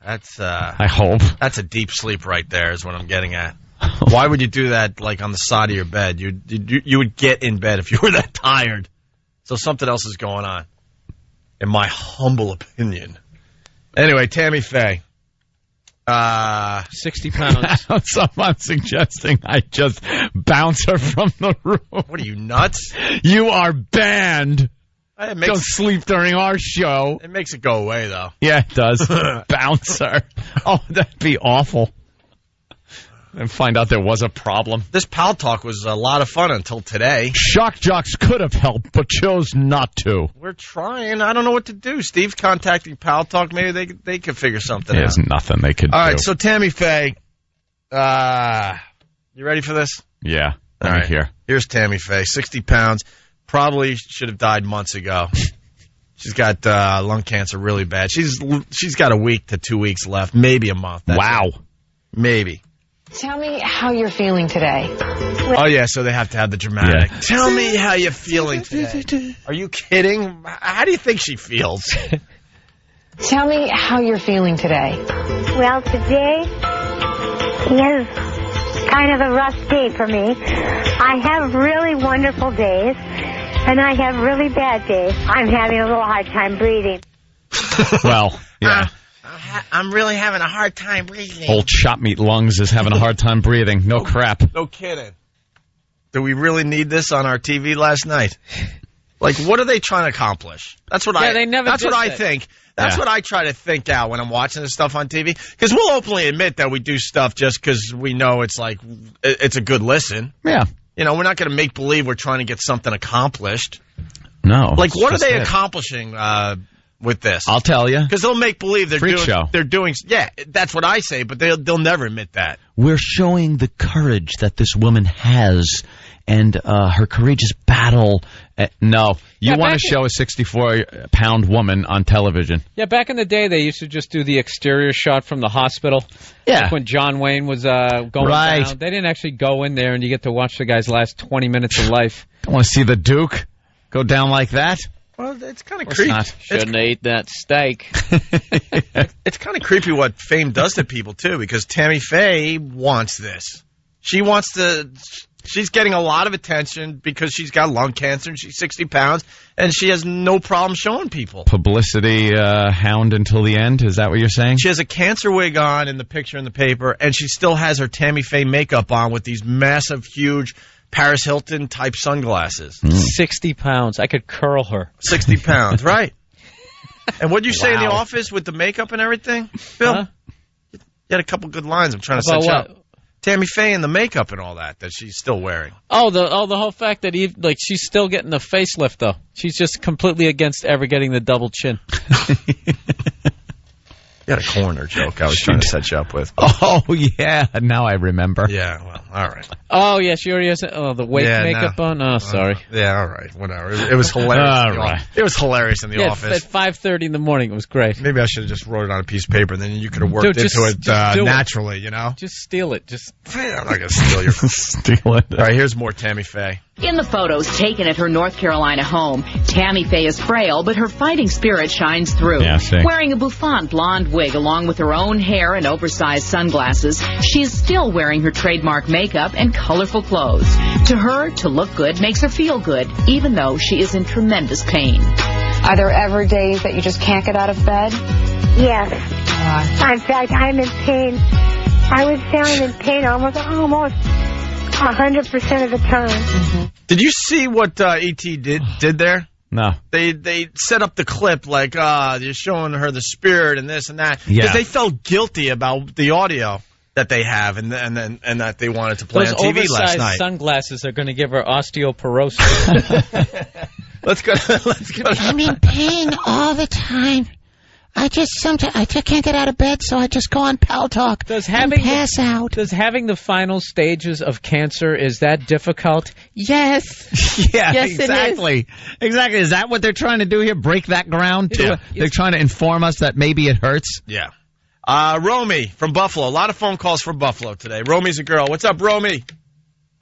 That's I hope. That's a deep sleep right there is what I'm getting at. Why would you do that like on the side of your bed? You would get in bed if you were that tired. So something else is going on, in my humble opinion. Anyway, Tammy Fay. 60 pounds. Someone suggesting I just bounce her from the room. What are you, nuts? You are banned. Don't sleep during our show. It makes it go away, though. Yeah, it does. Bounce her. Oh, that'd be awful. And find out there was a problem. This Pal Talk was a lot of fun until today. Shock Jocks could have helped, but chose not to. We're trying. I don't know what to do. Steve's contacting Pal Talk. Maybe they could figure something out. There's nothing they could do. All right, so Tammy Fay. You ready for this? Yeah. All right. Here's Tammy Fay, 60 pounds. Probably should have died months ago. She's got lung cancer really bad. She's got a week to 2 weeks left, maybe a month. Wow. Maybe. Tell me how you're feeling today. Oh, yeah, so they have to have the dramatic. Yeah. Tell me how you're feeling today. Are you kidding? How do you think she feels? Tell me how you're feeling today. Well, today is kind of a rough day for me. I have really wonderful days, and I have really bad days. I'm having a little hard time breathing. Well, yeah. I'm really having a hard time breathing. Old chop meat lungs is having a hard time breathing. No crap. No kidding. Do we really need this on our TV last night? Like, what are they trying to accomplish? That's what I think. That's what I try to think out when I'm watching this stuff on TV. Because we'll openly admit that we do stuff just because we know it's like, it's a good listen. Yeah. You know, we're not going to make believe we're trying to get something accomplished. No. Like, what are they accomplishing with this? I'll tell you. Because they'll make believe they're Freak show. They're doing. Yeah, that's what I say, but they'll never admit that. We're showing the courage that this woman has and her courageous battle. No, you want to show a 64-pound woman on television. Yeah, back in the day, they used to just do the exterior shot from the hospital. Yeah. Like when John Wayne was going down. They didn't actually go in there, and you get to watch the guy's last 20 minutes of life. I want to see the Duke go down like that. Well, it's kind of course creepy. not. Shouldn't have ate that steak. It's kind of creepy what fame does to people, too, because Tammy Fay wants this. She wants to... She's getting a lot of attention because she's got lung cancer and she's 60 pounds, and she has no problem showing people. Publicity hound until the end? Is that what you're saying? She has a cancer wig on in the picture in the paper, and she still has her Tammy Fay makeup on with these massive, huge Paris Hilton-type sunglasses. 60 pounds. I could curl her. 60 pounds, right. And what did you say in the office with the makeup and everything, Bill? Huh? You had a couple good lines. I'm trying to set you up. Tammy Fay and the makeup and all that she's still wearing. Oh, the whole fact that she's still getting the facelift though. She's just completely against ever getting the double chin. You had a corner joke I was trying to set you up with. Oh, yeah. Now I remember. Yeah, well, all right. Oh, yeah, she already has the wake makeup on. Oh, sorry. Yeah, all right, whatever. It was hilarious. All right. It was hilarious in the office. At 5:30 in the morning, it was great. Maybe I should have just wrote it on a piece of paper, and then you could have worked into it naturally, you know? Just steal it. I'm not going to steal your... Steal it. All right, here's more Tammy Fay. In the photos taken at her North Carolina home, Tammy Fay is frail, but her fighting spirit shines through. Yeah, wearing a bouffant blonde wig along with her own hair and oversized sunglasses, she is still wearing her trademark makeup and colorful clothes. To her, to look good makes her feel good, even though she is in tremendous pain. Are there ever days that you just can't get out of bed? Yes. In fact, I'm in pain. I would say I'm in pain almost 100% of the time. Mm-hmm. Did you see what E.T. did there? No. They set up the clip like, you're showing her the spirit and this and that. Yeah. Because they felt guilty about the audio that they have and that they wanted to play on TV last night. Those oversized sunglasses are going to give her osteoporosis. Let's go. I'm in pain all the time. I just can't get out of bed, so I just go on Pal Talk and pass out. Does having the final stages of cancer, is that difficult? Yes. Yeah, yes, exactly. It is. Exactly. Is that what they're trying to do here? Break that ground? They're trying to inform us that maybe it hurts? Yeah. Romy from Buffalo. A lot of phone calls from Buffalo today. Romy's a girl. What's up, Romy?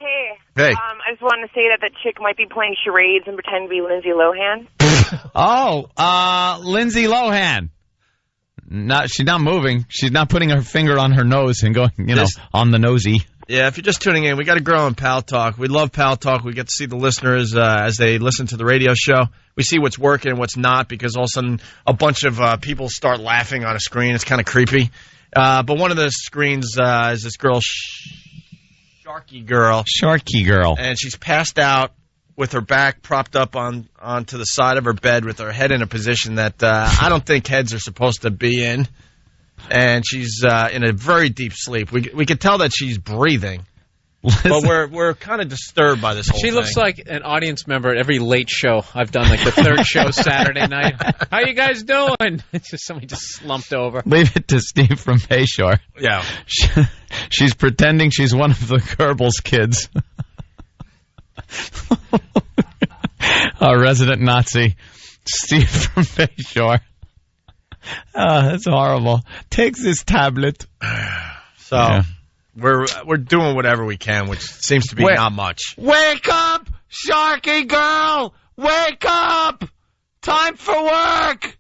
Hey. Hey. I just wanted to say that chick might be playing charades and pretend to be Lindsay Lohan. Lindsay Lohan. She's not moving. She's not putting her finger on her nose and going, on the nosy. Yeah, if you're just tuning in, we got a girl on Pal Talk. We love Pal Talk. We get to see the listeners as they listen to the radio show. We see what's working and what's not because all of a sudden a bunch of people start laughing on a screen. It's kind of creepy. But one of the screens is this girl, Sharky Girl. Sharky Girl. And she's passed out with her back propped up onto the side of her bed with her head in a position that I don't think heads are supposed to be in. And she's in a very deep sleep. We can tell that she's breathing. But we're kind of disturbed by this whole thing. She looks like an audience member at every late show. I've done like the third show Saturday night. How you guys doing? It's just somebody just slumped over. Leave it to Steve from Bayshore. Yeah. She's pretending she's one of the Goebbels kids. Our resident Nazi, Steve from Bayshore. That's horrible. Take this tablet. So... Yeah. We're doing whatever we can, which seems to be not much. Wake up, Sharky Girl! Wake up! Time for work!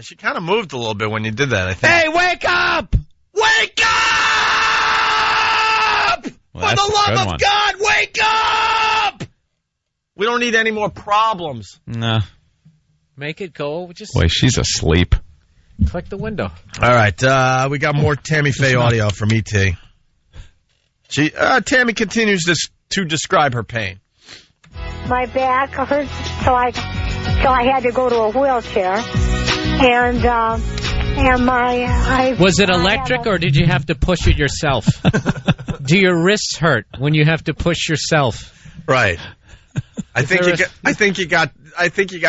She kind of moved a little bit when you did that, I think. Hey, wake up! Wake up! Well, for the love of God, wake up! We don't need any more problems. No. Make it go. Boy, she's asleep. Click the window. All right, we got more Tammy Fay audio from E.T. Tammy continues to describe her pain. My back hurts, so I had to go to a wheelchair, and was it electric or did you have to push it yourself? Do your wrists hurt when you have to push yourself? Right. I think you got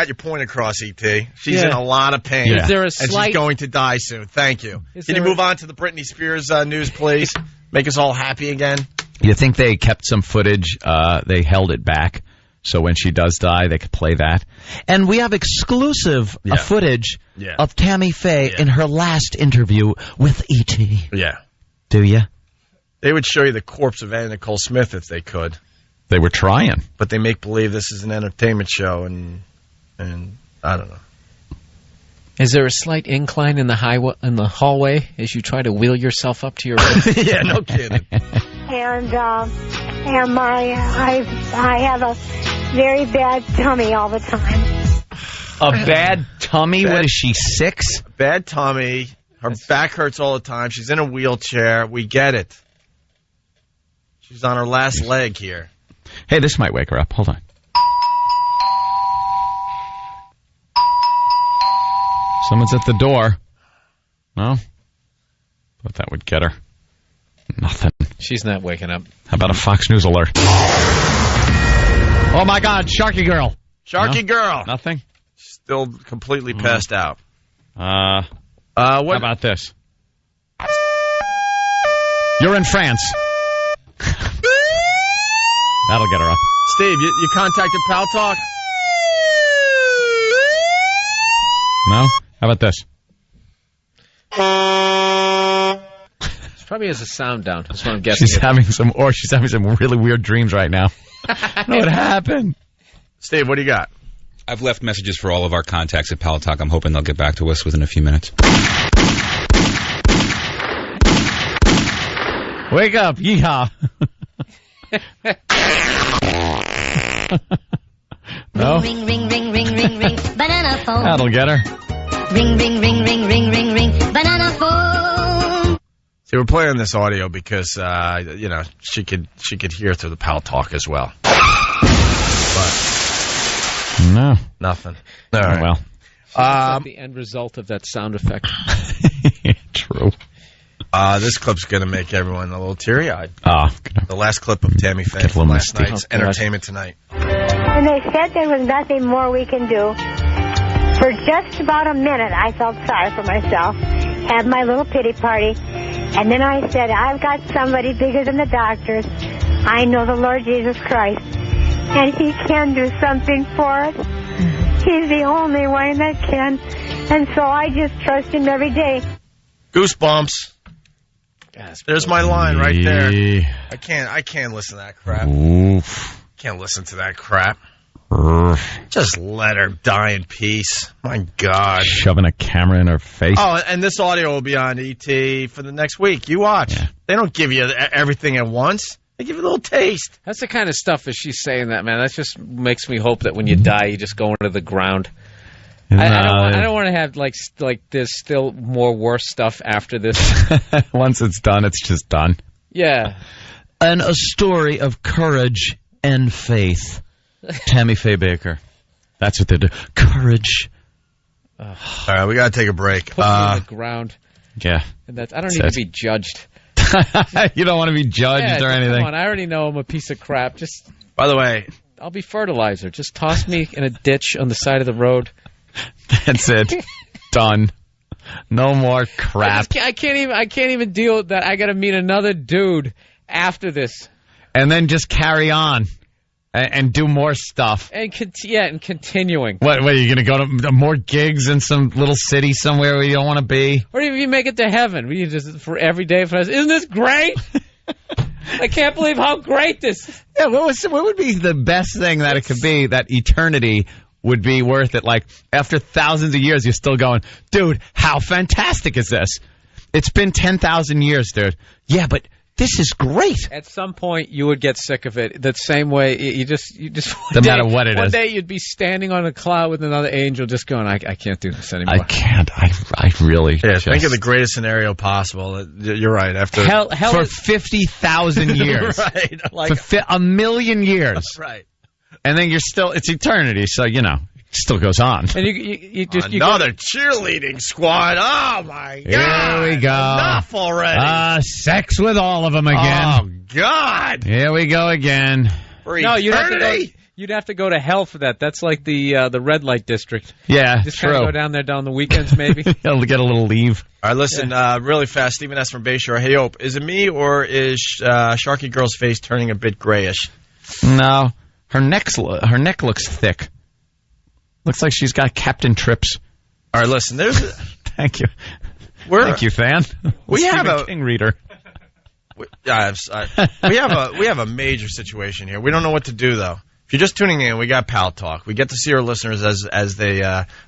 your point across, E.T. She's in a lot of pain. Yeah. Is there a and she's going to die soon. Thank you. Can you move on to the Britney Spears news, please? Make us all happy again. You think they kept some footage? They held it back, so when she does die, they could play that. And we have exclusive footage of Tammy Fay in her last interview with E.T. Yeah. Do you? They would show you the corpse of Anna Nicole Smith if they could. They were trying. But they make believe this is an entertainment show, and and I don't know. Is there a slight incline in the hallway as you try to wheel yourself up to your room? Yeah, no kidding. And I have a very bad tummy all the time. A bad tummy? What is she, 6? Bad tummy. Her back hurts all the time. She's in a wheelchair. We get it. She's on her last leg here. Hey, this might wake her up. Hold on. Someone's at the door. No? Thought that would get her. Nothing. She's not waking up. How about a Fox News alert? Oh, my God. Sharky Girl. Sharky Girl. Nothing? Still completely passed out. How about this? You're in France. That'll get her up. Steve, you contacted Pal Talk? No? How about this? She probably has a sound down. That's what I'm guessing. She's having some really weird dreams right now. I know what happened. Steve, what do you got? I've left messages for all of our contacts at Pal Talk. I'm hoping they'll get back to us within a few minutes. Wake up, yeehaw. No? Ring, ring, ring, ring, ring, ring, banana phone. That'll get her. Ring, ring, ring, ring, ring, ring, ring, banana phone. See, we're playing this audio because, she could hear through the Pal Talk as well. But no. Nothing. All right. Well. That's the end result of that sound effect. True. This clip's going to make everyone a little teary-eyed. The last clip of Tammy Fay from last night's Entertainment Tonight. And they said there was nothing more we can do. For just about a minute, I felt sorry for myself, had my little pity party, and then I said, I've got somebody bigger than the doctors. I know the Lord Jesus Christ, and He can do something for us. He's the only one that can, and so I just trust Him every day. Goosebumps. There's my line right there. I can't listen to that crap. Oof. Can't listen to that crap. Just let her die in peace. My God. Shoving a camera in her face. Oh, and this audio will be on ET for the next week. You watch. Yeah. They don't give you everything at once. They give you a little taste. That's the kind of stuff that she's saying that, man. That just makes me hope that when you die, you just go into the ground. I don't want to have like there's still more worse stuff after this. Once it's done, it's just done. Yeah. And a story of courage and faith. Tammy Fay Baker. That's what they do. Courage. All right, we got to take a break. Put me on the ground. Yeah. And I don't need to be judged. You don't want to be judged or anything. Come on, I already know I'm a piece of crap. Just. By the way, I'll be fertilizer. Just toss me in a ditch on the side of the road. That's it. Done. No more crap. I can't even deal with that. I got to meet another dude after this, and then just carry on and do more stuff. And continuing. What are you going to go to more gigs in some little city somewhere where you don't want to be? Or even if you make it to heaven, we just for every day. Isn't this great? I can't believe how great this. Yeah. What would be the best thing that it could be? That eternity would be worth it. Like, after thousands of years, you're still going, dude, how fantastic is this? It's been 10,000 years, dude. Yeah, but this is great. At some point, you would get sick of it. That same way, you just no matter what it is. One day, you'd be standing on a cloud with another angel just going, I can't do this anymore. I can't. I really think of the greatest scenario possible. You're right. After hell for 50,000 years. Right. Like, for a million years. Right. And then it's eternity, so, it still goes on. And you another cheerleading squad. Oh, my God. Here we go. Enough already. Sex with all of them again. Oh, God. Here we go again. No, you'd have to go to hell for that. That's like the red light district. Yeah, just kind of go down there on the weekends, maybe. You'll get a little leave. All right, listen, really fast. Stephen S. from Bayshore. Hey, Ope, is it me or is Sharky Girl's face turning a bit grayish? No. Her neck looks thick. Looks like she's got Captain Trips. All right, listen. Thank you. Thank you, fan. We have a King reader. We have a major situation here. We don't know what to do though. If you're just tuning in, we got Pal Talk. We get to see our listeners as they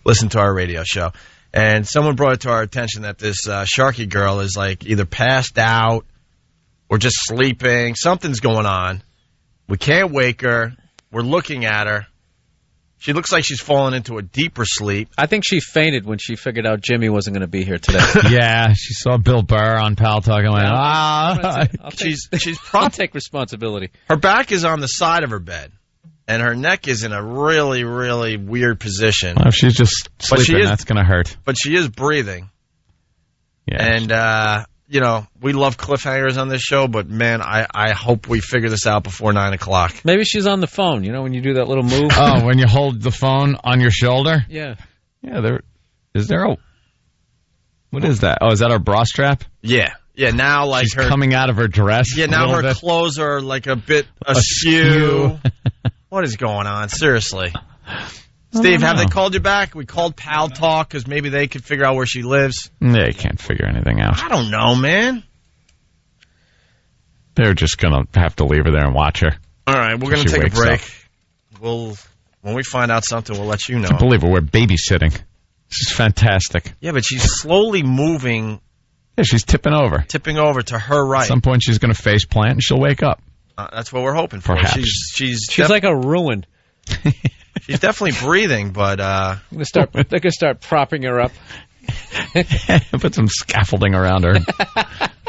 listen to our radio show. And someone brought it to our attention that this Sharky Girl is like either passed out or just sleeping. Something's going on. We can't wake her. We're looking at her. She looks like she's fallen into a deeper sleep. I think she fainted when she figured out Jimmy wasn't going to be here today. Yeah, she saw Bill Burr on Pal Talk and went, I'll take responsibility. Her back is on the side of her bed, and her neck is in a really, really weird position. Well, if she's just sleeping, that's going to hurt. But she is breathing. Yeah. And, you know, we love cliffhangers on this show, but, man, I hope we figure this out before 9 o'clock. Maybe she's on the phone, you know, when you do that little move. Oh, when you hold the phone on your shoulder? Yeah. Yeah, is there a... What is that? Oh, is that her bra strap? Yeah. Yeah, now, like, she's coming out of her dress. Yeah, now her clothes are, like, a bit askew. What is going on? Seriously. Steve, have they called you back? We called Pal Talk because maybe they could figure out where she lives. Yeah, you can't figure anything out. I don't know, man. They're just going to have to leave her there and watch her. All right, we're going to take a break. When we find out something, we'll let you know. I can't believe it. We're babysitting. This is fantastic. Yeah, but she's slowly moving. Yeah, she's tipping over. Tipping over to her right. At some point, she's going to face plant and she'll wake up. That's what we're hoping for. Perhaps. She's like a ruin. She's definitely breathing, but they're gonna start propping her up. Put some scaffolding around her.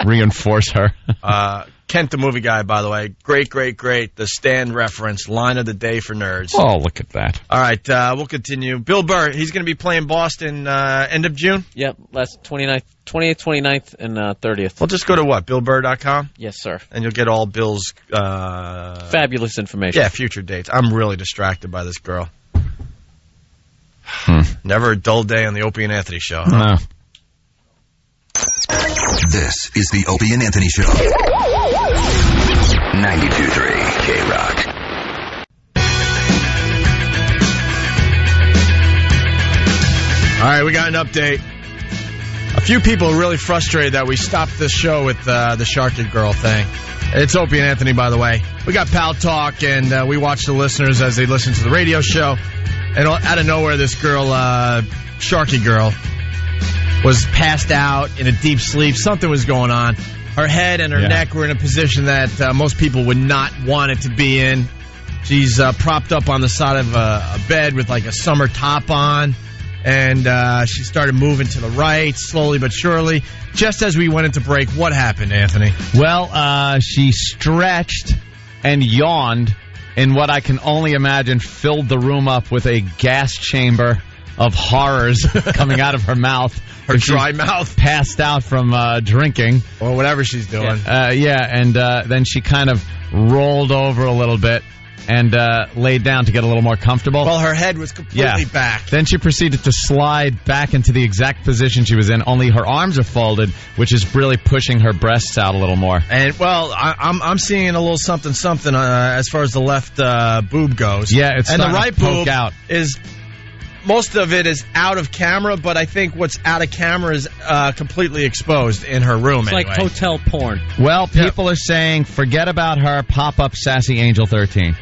Reinforce her. Kent, the movie guy, by the way, great. The Stand reference, line of the day for nerds. Oh, look at that. All right, we'll continue. Bill Burr, he's going to be playing Boston end of June? Yep, last 28th, 29th, and 30th. Well, just go to what, BillBurr.com? Yes, sir. And you'll get all Bill's... fabulous information. Yeah, future dates. I'm really distracted by this girl. Never a dull day on the Opie and Anthony show. Huh? No. This is the Opie and Anthony show. 92.3 K-Rock. All right, we got an update. A few people are really frustrated that we stopped this show with the Sharky Girl thing. It's Opie and Anthony, by the way. We got Pal Talk, and we watch the listeners as they listen to the radio show. And out of nowhere, this girl, Sharky Girl, was passed out in a deep sleep. Something was going on. Her head and her neck were in a position that most people would not want it to be in. She's propped up on the side of a bed with like a summer top on. And she started moving to the right, slowly but surely. Just as we went into break, what happened, Anthony? Well, she stretched and yawned in what I can only imagine filled the room up with a gas chamber of horrors coming out of her mouth. Her dry mouth. Passed out from drinking. Or whatever she's doing. And then she kind of rolled over a little bit and laid down to get a little more comfortable. Well, her head was completely back. Then she proceeded to slide back into the exact position she was in, only her arms are folded, which is really pushing her breasts out a little more. And, well, I'm seeing a little something as far as the left boob goes. Yeah, it's and the right to poke boob out. is... Most of it is out of camera, but I think what's out of camera is completely exposed in her room. It's like hotel porn. Well, people are saying, forget about her, pop up Sassy Angel 13.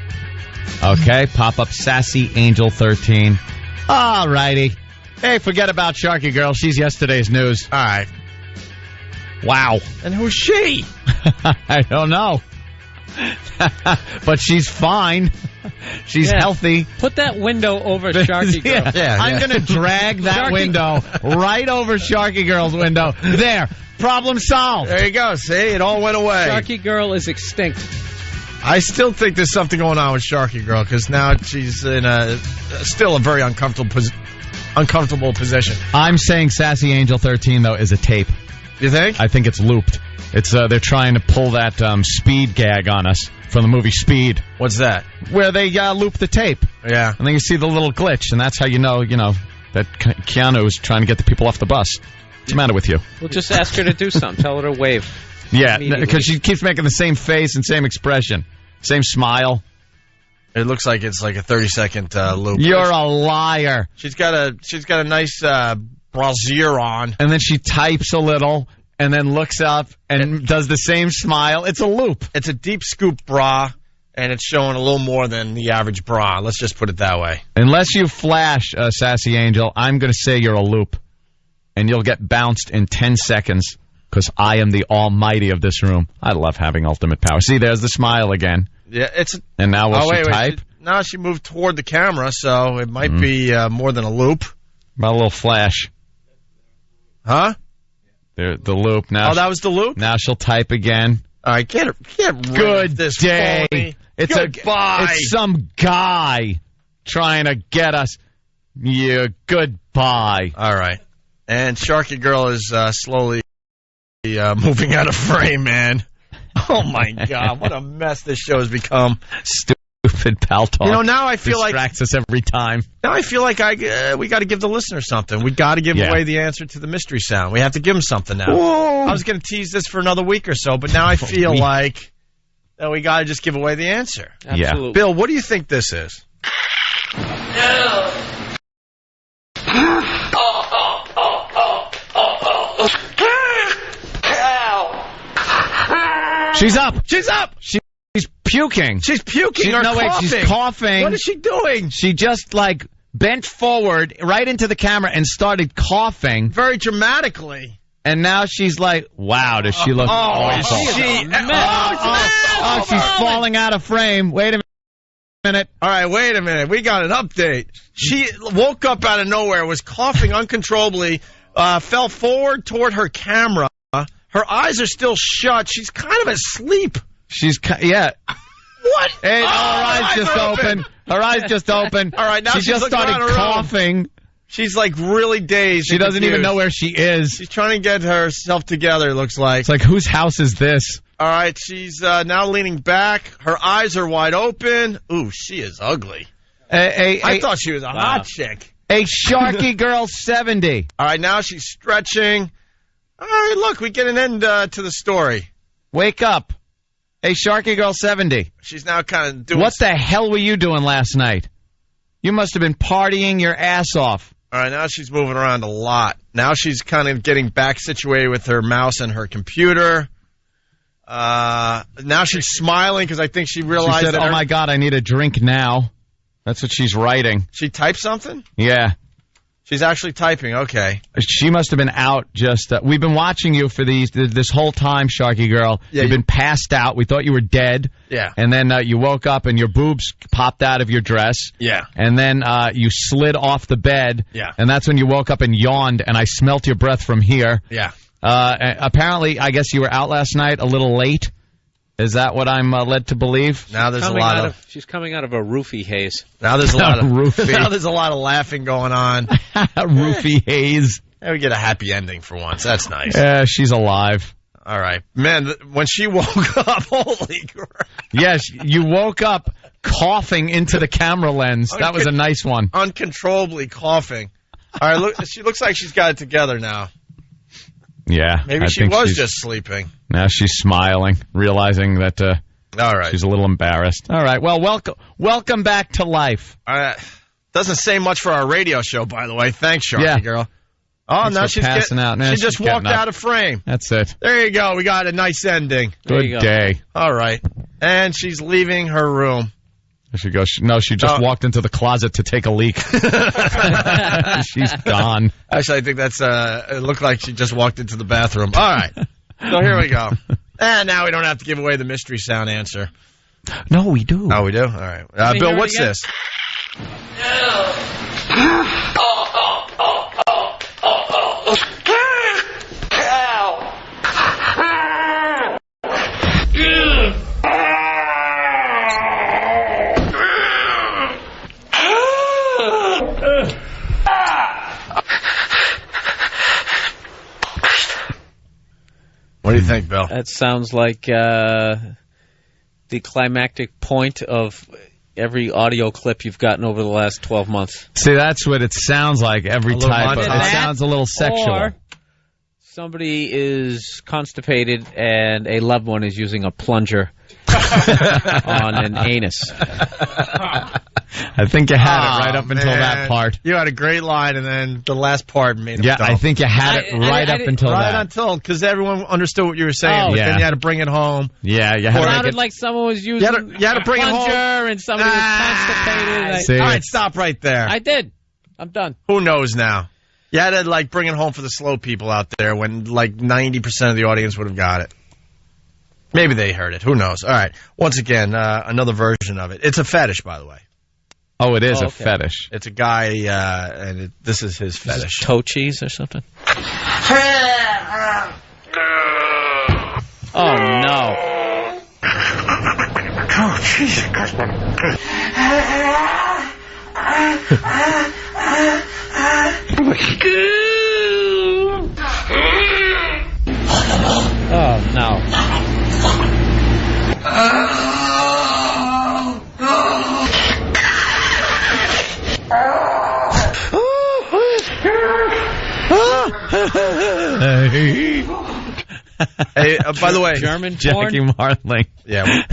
Okay, pop up Sassy Angel 13. All righty. Hey, forget about Sharky Girl. She's yesterday's news. All right. Wow. And who's she? I don't know. But she's fine. She's healthy. Put that window over Sharky Girl. I'm going to drag that window right over Sharky Girl's window. There. Problem solved. There you go. See? It all went away. Sharky Girl is extinct. I still think there's something going on with Sharky Girl because now she's in still a very uncomfortable position. I'm saying Sassy Angel 13, though, is a tape. You think? I think it's looped. It's they're trying to pull that Speed gag on us from the movie Speed. What's that? Where they loop the tape. Yeah. And then you see the little glitch, and that's how you know that Keanu is trying to get the people off the bus. What's the matter with you? Well, just ask her to do something. Tell her to wave. Yeah, because she keeps making the same face and same expression. Same smile. It looks like it's like a 30-second loop. You're a liar. She's got a nice brassiere on. And then she types a little and then looks up and does the same smile. It's a loop. It's a deep scoop bra. and it's showing a little more than the average bra. Let's just put it that way. Unless you flash, Sassy Angel, I'm going to say you're a loop, and you'll get bounced in 10 seconds because I am the almighty of this room. I love having ultimate power. See, there's the smile again. Yeah, it's. And now will she type? Now she moved toward the camera, so it might be more than a loop. About a little flash. Huh? There, the loop. Now that was the loop? Now she'll type again. All right, get rid Good of this day. phony. It's Goodbye. It's some guy trying to get us. Yeah, goodbye. All right. And Sharky Girl is slowly moving out of frame, man. Oh, my God. What a mess this show has become. Stupid pal talk. You know, now I feel distracts us every time. Now I feel like we got to give the listener something. We got to give away the answer to the mystery sound. We have to give them something now. Whoa. I was going to tease this for another week or so, but now I feel like that we got to just give away the answer. Absolutely. Yeah. Bill, what do you think this is? She's up. She's up. She's puking. She's puking or coughing. Wait, she's coughing. What is she doing? She just, bent forward right into the camera and started coughing. Very dramatically. And now she's like, wow, does she look awful. She's falling out of frame. Wait a minute. All right, wait a minute. We got an update. She woke up out of nowhere, was coughing uncontrollably, fell forward toward her camera. Her eyes are still shut. She's kind of asleep. Yeah. What? Hey, her eyes just open. Her eyes just open. All right, now she just started coughing. She's really dazed. She doesn't even know where she is. She's trying to get herself together, looks like. It's like, whose house is this? All right, she's now leaning back. Her eyes are wide open. Ooh, she is ugly. I thought she was a hot chick. A Sharky Girl 70. All right, now she's stretching. All right, look, we get an end to the story. Wake up. Hey, Sharky Girl 70. She's now kind of doing... What the hell were you doing last night? You must have been partying your ass off. All right, now she's moving around a lot. Now she's kind of getting back situated with her mouse and her computer. Now she's smiling because I think she realized she said, that... oh, my God, I need a drink now. That's what she's writing. She typed something? Yeah. She's actually typing, okay. She must have been out just... we've been watching you for this whole time, Sharky Girl. Yeah, You've been passed out. We thought you were dead. Yeah. And then you woke up and your boobs popped out of your dress. Yeah. And then you slid off the bed. Yeah. And that's when you woke up and yawned, and I smelt your breath from here. Yeah. Apparently, I guess you were out last night a little late. Is that what I'm led to believe? Now there's a lot of... She's coming out of a roofie haze. Now there's a lot of... roofie. Now there's a lot of laughing going on. Roofie haze. And we get a happy ending for once. That's nice. Yeah, she's alive. All right. Man, when she woke up, holy crap. Yes, you woke up coughing into the camera lens. That was a nice one. Uncontrollably coughing. All right, look. She looks like she's got it together now. Yeah. Maybe she was just sleeping. Now she's smiling, realizing that all right. She's a little embarrassed. All right. Well, welcome back to life. Doesn't say much for our radio show, by the way. Thanks, Sharky Girl. Oh, thanks now she's passing out. Now she just walked out of frame. That's it. There you go. We got a nice ending. Good day. All right. And she's leaving her room. She goes. No, she just walked into the closet to take a leak. She's gone. Actually, I think that's. It looked like she just walked into the bathroom. All right. So here we go. And now we don't have to give away the mystery sound answer. No, we do. Oh, we do? All right. Bill, what's this? What do you think, Bill? That sounds like the climactic point of every audio clip you've gotten over the last 12 months. See, that's what it sounds like every type of... It sounds a little sexual. Or somebody is constipated and a loved one is using a plunger on an anus. I think you had it right up until man. that part. You had a great line, and then the last part made him dumb. I think you had it right up until that. Right until, because everyone understood what you were saying, but then you had to bring it home. Yeah, you had It to sounded make it... like someone was using you had to bring it home. plunger and somebody was constipated. All right, stop right there. I did. I'm done. Who knows now? You had to, like, bring it home for the slow people out there when, like, 90% of the audience would have got it. Maybe they heard it. Who knows? All right. Once again, another version of it. It's a fetish, by the way. Oh, it is a fetish. It's a guy, and this is his fetish. Toe cheese or something? Oh, no. Oh, Jesus Christ. Oh, no. Hey, by the way, German Jackie Marling. Yeah,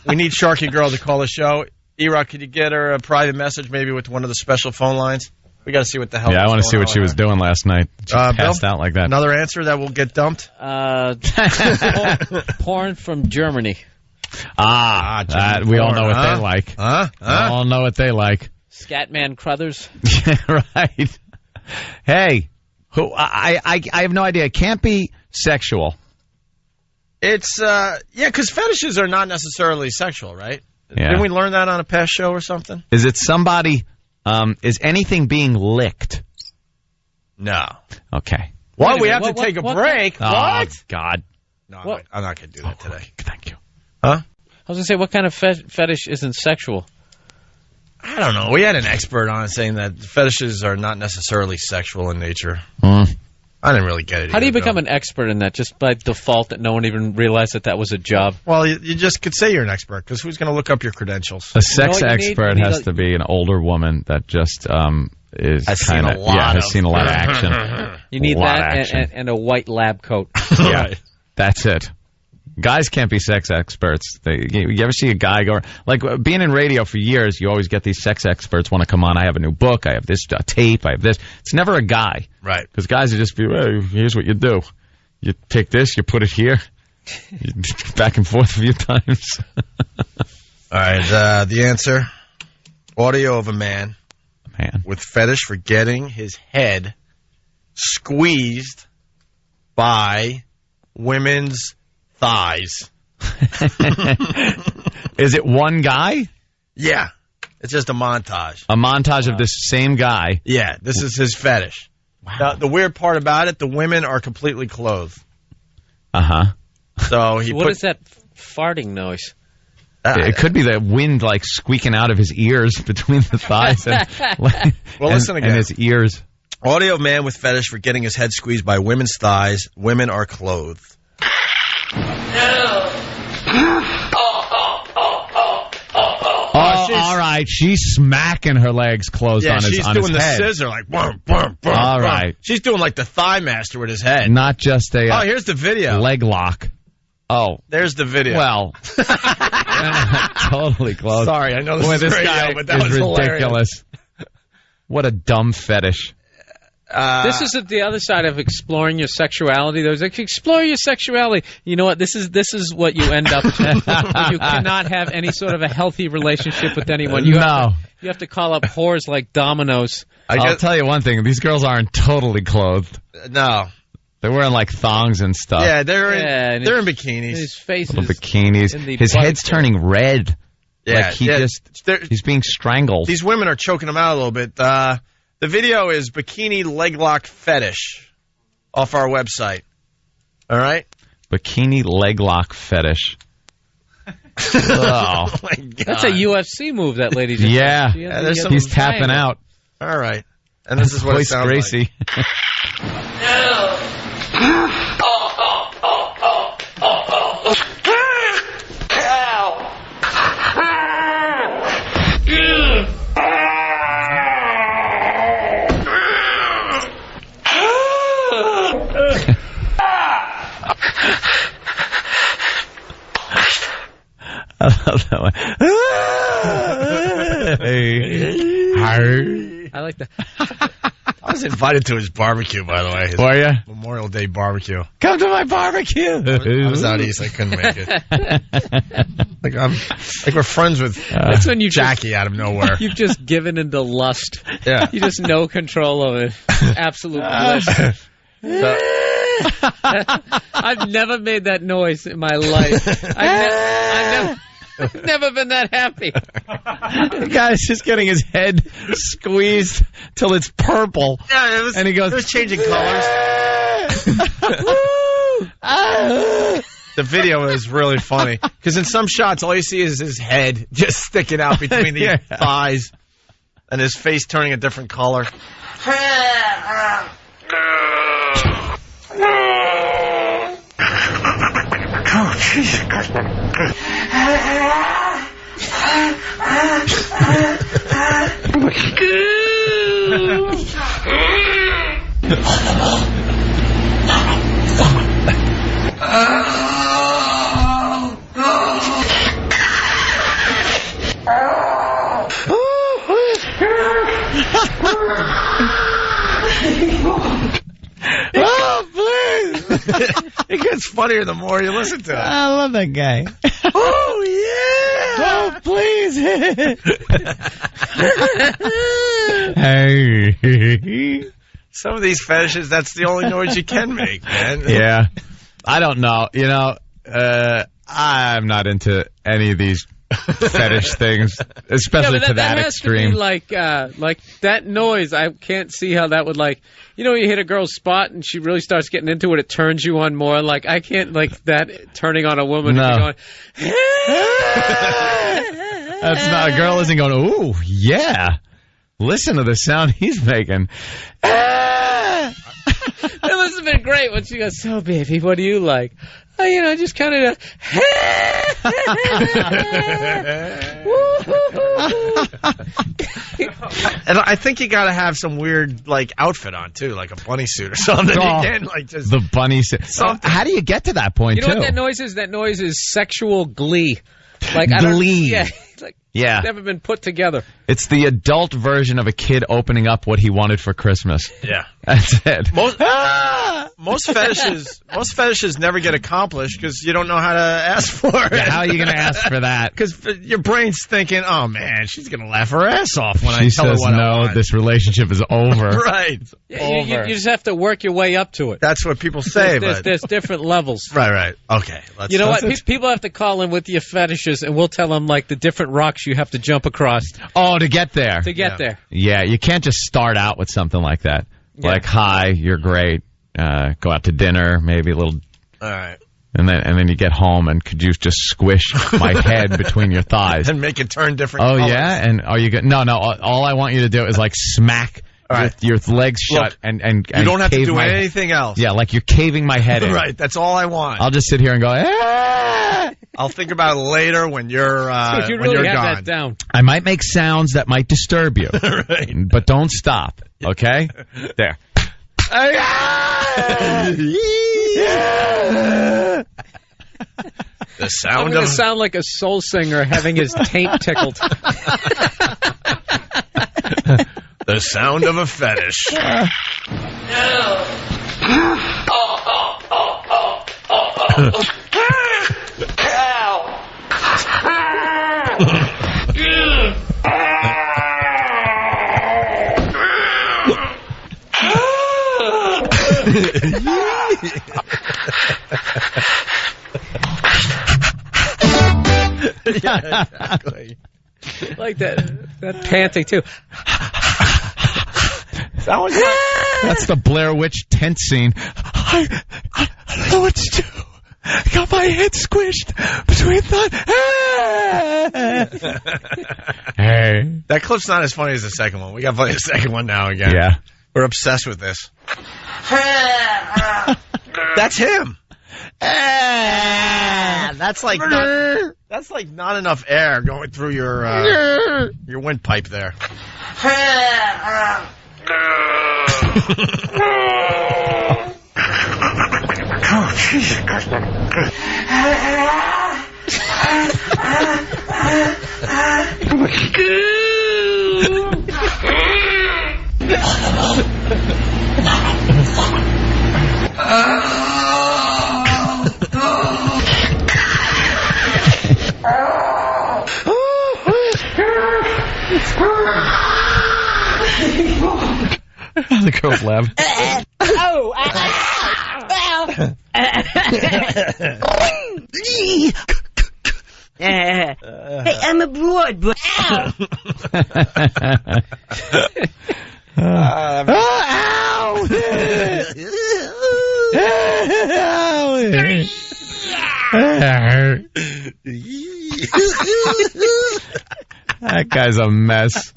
we need Sharky Girl to call the show. E-Rock, could you get her a private message, maybe with one of the special phone lines? We got to see what the hell. Yeah, I want to see what she was doing last night. She passed out like that. Another answer that will get dumped. Porn from Germany. We all know what they like. We all know what they like. Scatman Crothers. Right. Hey, I have no idea. It can't be sexual. It's because fetishes are not necessarily sexual, right? Yeah. Didn't we learn that on a past show or something? Is it somebody? Is anything being licked? No. Okay. Well, we have to take a break. Oh, What? God. No, I'm not going to do that today. Thank you. Huh? I was going to say, what kind of fetish isn't sexual? I don't know. We had an expert on it saying that fetishes are not necessarily sexual in nature. I didn't really get it. How do you become an expert in that? Just by default that no one even realized that was a job? Well, you just could say you're an expert, because who's going to look up your credentials? A sex expert has to be an older woman that just is kind of has seen a lot of action. You need that and a white lab coat. Yeah, that's it. Guys can't be sex experts. You ever see a guy go, like, being in radio for years, you always get these sex experts want to come on. I have a new book. I have this tape. I have this. It's never a guy. Right. Because guys would just be, hey, here's what you do. You take this, you put it here, you back and forth a few times. All right, the answer, audio of a man with fetish for getting his head squeezed by women's thighs. Is it one guy? Yeah. It's just a montage. A montage of this same guy? Yeah, this is his fetish. Wow. The weird part about it, the women are completely clothed. Uh-huh. So what is that farting noise? It could be the wind, like, squeaking out of his ears between the thighs and, listen again. And his ears. Audio of man with fetish for getting his head squeezed by women's thighs. Women are clothed. All right. She's smacking her legs closed on his head. Yeah, she's doing the scissor, like, boom, boom, boom. All right. She's doing, like, the thigh master with his head. Not just a... here's the video. Leg lock. Oh. There's the video. Well. Totally close. Sorry, I know this is radio, guy but that was ridiculous. What a dumb fetish. This is the other side of exploring your sexuality. There's like, explore your sexuality. You know what? This is what you end up to. You cannot have any sort of a healthy relationship with anyone. You have to call up whores like Domino's. I'll tell you one thing. These girls aren't totally clothed. No. They're wearing like thongs and stuff. Yeah, they're in bikinis. His face little bikinis. His head's turning red. Yeah, like he's being strangled. These women are choking him out a little bit. The video is Bikini Leg Lock Fetish off our website. All right? Bikini Leg Lock Fetish. Oh, my God. That's a UFC move, that lady just did. He's tapping out. All right. And this is what it sounds Gracie. like. I love that one. I like that. I was invited to his barbecue, by the way. His Were you? Memorial Day barbecue. Come to my barbecue. I was out east. I couldn't make it. like we're friends with That's when you Jackie out of nowhere. You've just given into lust. Yeah. You just no control of it. Absolute bliss. I've never made that noise in my life. I've never been that happy. The guy's just getting his head squeezed till it's purple. Yeah, it was, and he goes, it was changing colors. The video is really funny because in some shots, all you see is his head just sticking out between the thighs and his face turning a different color. Oh, Jesus Christ. Oh, please! It gets funnier the more you listen to it. I love that guy. Oh, yeah! Oh, please! Hey. Some of these fetishes, that's the only noise you can make, man. Yeah. I don't know. You know, I'm not into any of these fetish things, especially to that extreme. To be like that noise. I can't see how that would you hit a girl's spot and she really starts getting into it. It turns you on more. Like I can't that turning on a woman. No. And going, That's not a girl isn't going. Ooh, yeah. Listen to the sound he's making. It must have been great when she goes, "So, baby, what do you like?" Just kind of. And I think you got to have some weird outfit on too, like a bunny suit or something. Oh, you can't just the bunny suit. How do you get to that point? You know what that noise is? That noise is sexual glee. Glee. It's never been put together. It's the adult version of a kid opening up what he wanted for Christmas. Yeah, that's it. Most fetishes never get accomplished because you don't know how to ask for it. Yeah, how are you going to ask for that? Because your brain's thinking, "Oh man, she's going to laugh her ass off when I she tell her says, what I "No, want." this relationship is over." Right. You just have to work your way up to it. That's what people say. There's different levels. Right. Okay. You know what? People have to call in with your fetishes, and we'll tell them the different rocks you have to jump across. Oh, to get there. There. Yeah, you can't just start out with something like that. Yeah. Like, "Hi, you're great. Go out to dinner, maybe a little." All right. And then you get home, and could you just squish my head between your thighs and make it turn different? Oh colors. Yeah, and are you good? No. All I want you to do is smack your legs shut. Look, and you don't have to do anything else. Yeah, like you're caving my head in. Right. That's all I want. I'll just sit here and go. Ah! I'll think about it later when you're you when really you're have gone. that down. I might make sounds that might disturb you, right. But don't stop. Okay, there. The sound I'm going to sound like a soul singer having his taint tickled. The sound of a fetish. Yeah, exactly. Like that panting too. That's the Blair Witch tent scene. I don't know what to do. I got my head squished between Hey. That clip's not as funny as the second one. We got to play the second one now again. Yeah. We're obsessed with this. That's him. That's like not enough air going through your windpipe there. Oh, Jesus Christ. The girl's laughing. Hey, I'm abroad, but Ow! That guy's a mess.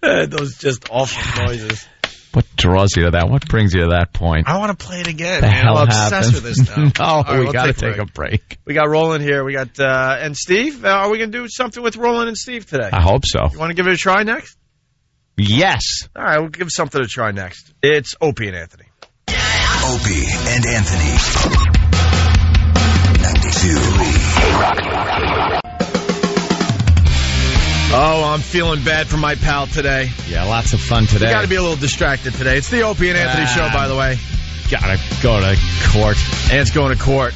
Those just awful noises. What draws you to that? What brings you to that point? I want to play it again. The man. hell I'm happened? obsessed with this now. No, Right, we got to take a break. We got Roland here. We got and Steve. Are we going to do something with Roland and Steve today? I hope so. You want to give it a try next? Yes. All right, we'll give something a try next. It's Opie and Anthony. Opie and Anthony. 92.3 K-Rock. Oh, I'm feeling bad for my pal today. Yeah, lots of fun today. You got to be a little distracted today. It's the Opie and Anthony show, by the way. Gotta go to court. Ant's going to court.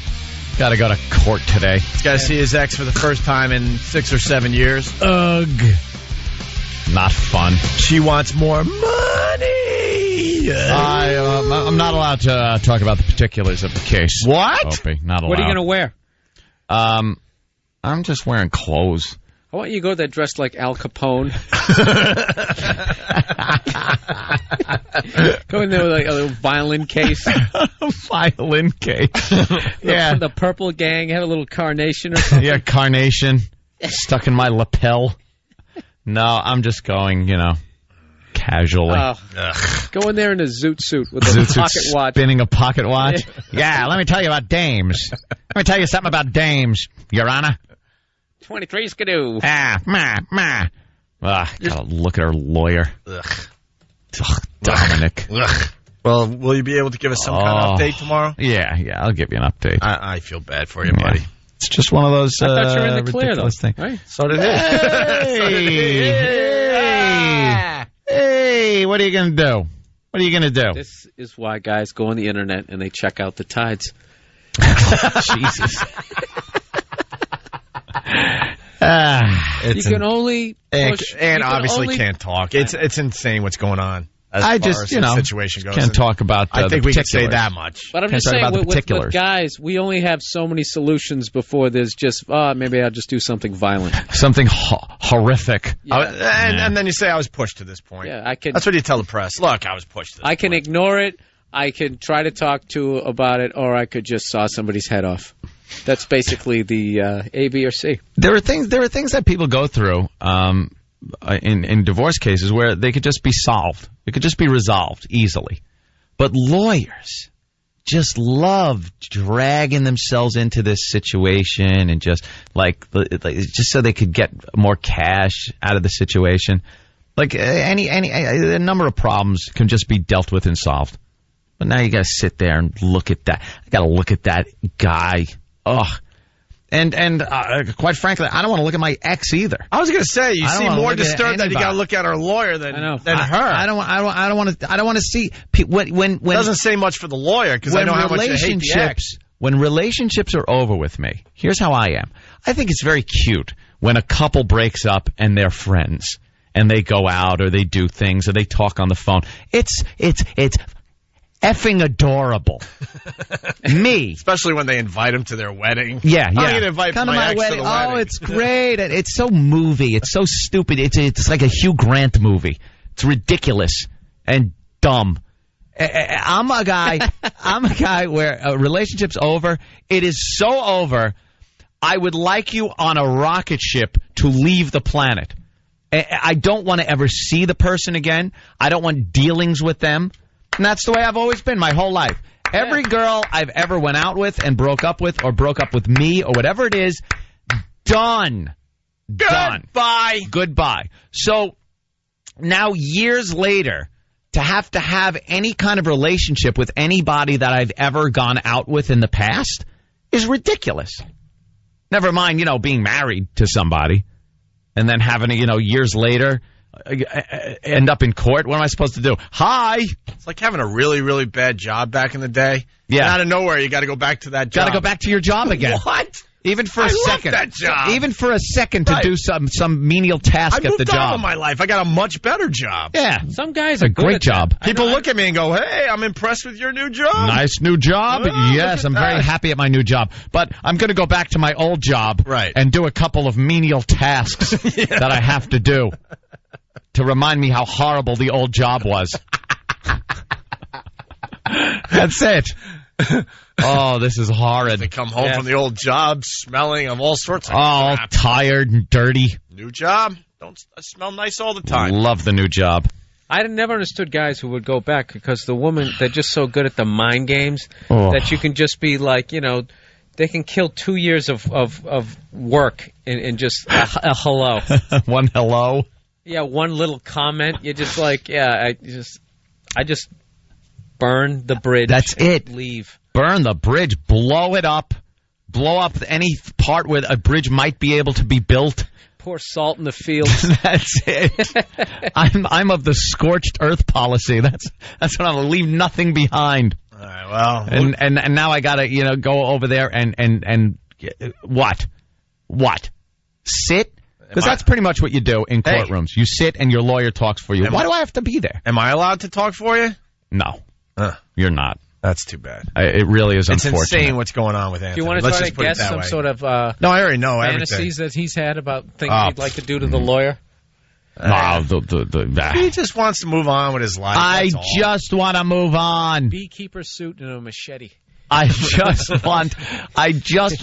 Gotta go to court today. He's got to see his ex for the first time in 6 or 7 years. Ugh. Not fun. She wants more money. I'm not allowed to talk about the particulars of the case. What? Opie, not allowed. What are you going to wear? I'm just wearing clothes. I want you to go there dressed like Al Capone. Go in there with like a little violin case. Violin case. Yeah. The Purple Gang have a little carnation or something. Yeah, carnation stuck in my lapel. No, I'm just going, casually. Go in there in a zoot suit with a pocket watch. Spinning a pocket watch? Yeah, let me tell you about dames. Let me tell you something about dames, Your Honor. 23 skidoo. Gotta look at her lawyer. Ugh, Dominic. Ugh. Well, will you be able to give us some kind of update tomorrow? Yeah, I'll give you an update. I feel bad for you, buddy. It's just one of those I thought you were in the clear, though. things. Right? So did Hey, what are you going to do? What are you going to do? This is why guys go on the internet and they check out the tides. Jesus. You can only push. And obviously can't talk. It's insane what's going on. The situation goes. Can't talk about I think we can say particulars. that much. But I'm Can't just talk saying, about the with particulars. guys, we only have so many solutions before there's just, maybe I'll just do something violent. Something horrific. Yeah. And then you say, I was pushed to this point. Yeah, I can. That's what you tell the press. Look, I was pushed to this I can point. ignore it. I can try to talk to about it, or I could just saw somebody's head off. That's basically the A, B, or C. There are things that people go through in divorce cases where they could just be solved. It could just be resolved easily. But lawyers just love dragging themselves into this situation and just just so they could get more cash out of the situation. Like a number of problems can just be dealt with and solved. But now you got to sit there and look at that. I got to look at that guy. Ugh. And quite frankly, I don't want to look at my ex either. I was going to say, you seem more disturbed that you got to look at our lawyer than her. I don't want to see when it doesn't say much for the lawyer because I know how much you hate the ex. When relationships are over with me, here's how I am. I think it's very cute when a couple breaks up and they're friends and they go out or they do things or they talk on the phone. It's effing adorable. Me. Especially when they invite him to their wedding. Yeah. I'm going to invite Come to my my ex wedding. to the wedding. Oh, it's great. It's so movie. It's so stupid. It's like a Hugh Grant movie. It's ridiculous and dumb. I'm a guy where a relationship's over. It is so over. I would like you on a rocket ship to leave the planet. I don't want to ever see the person again. I don't want dealings with them. And that's the way I've always been my whole life. Every girl I've ever went out with and broke up with or broke up with me or whatever it is, done. Goodbye. So now years later, to have any kind of relationship with anybody that I've ever gone out with in the past is ridiculous. Never mind, being married to somebody and then having years later end up in court. What am I supposed to do? Hi. It's like having a really, really bad job back in the day. Yeah. And out of nowhere, you got to go back to that job. Got to go back to your job again. What? Even for a second. Love that job. Even for a second to do some menial task at the job. I moved on in my life. I got a much better job. Yeah. Some guys a are good great at job. that. People look at me and go, hey, I'm impressed with your new job. Nice new job. Oh, yes, I'm very happy at my new job. But I'm going to go back to my old job and do a couple of menial tasks that I have to do to remind me how horrible the old job was. That's it. Oh, this is horrid. They come home from the old job smelling of all sorts of all crap. tired and dirty. New job. I smell nice all the time. Love the new job. I never understood guys who would go back because the woman, they're just so good at the mind games that you can just be like, you know, they can kill 2 years of work in just a hello. One hello? Yeah, one little comment. You're just like, I just burn the bridge. That's it. Leave. Burn the bridge. Blow it up. Blow up any part where a bridge might be able to be built. Pour salt in the fields. That's it. I'm of the scorched earth policy. That's what I'm gonna leave nothing behind. All right, well, and now I gotta go over there and what sit. Because that's pretty much what you do in courtrooms. You sit and your lawyer talks for you. Why do I have to be there? Am I allowed to talk for you? No. You're not. That's too bad. It really is it's unfortunate. It's insane what's going on with Anthony. Do you want to try to guess some sort of no, I already know fantasies that he's had about things he'd like to do to the lawyer? No, he just wants to move on with his life. I just want to move on. Beekeeper suit and a machete. I just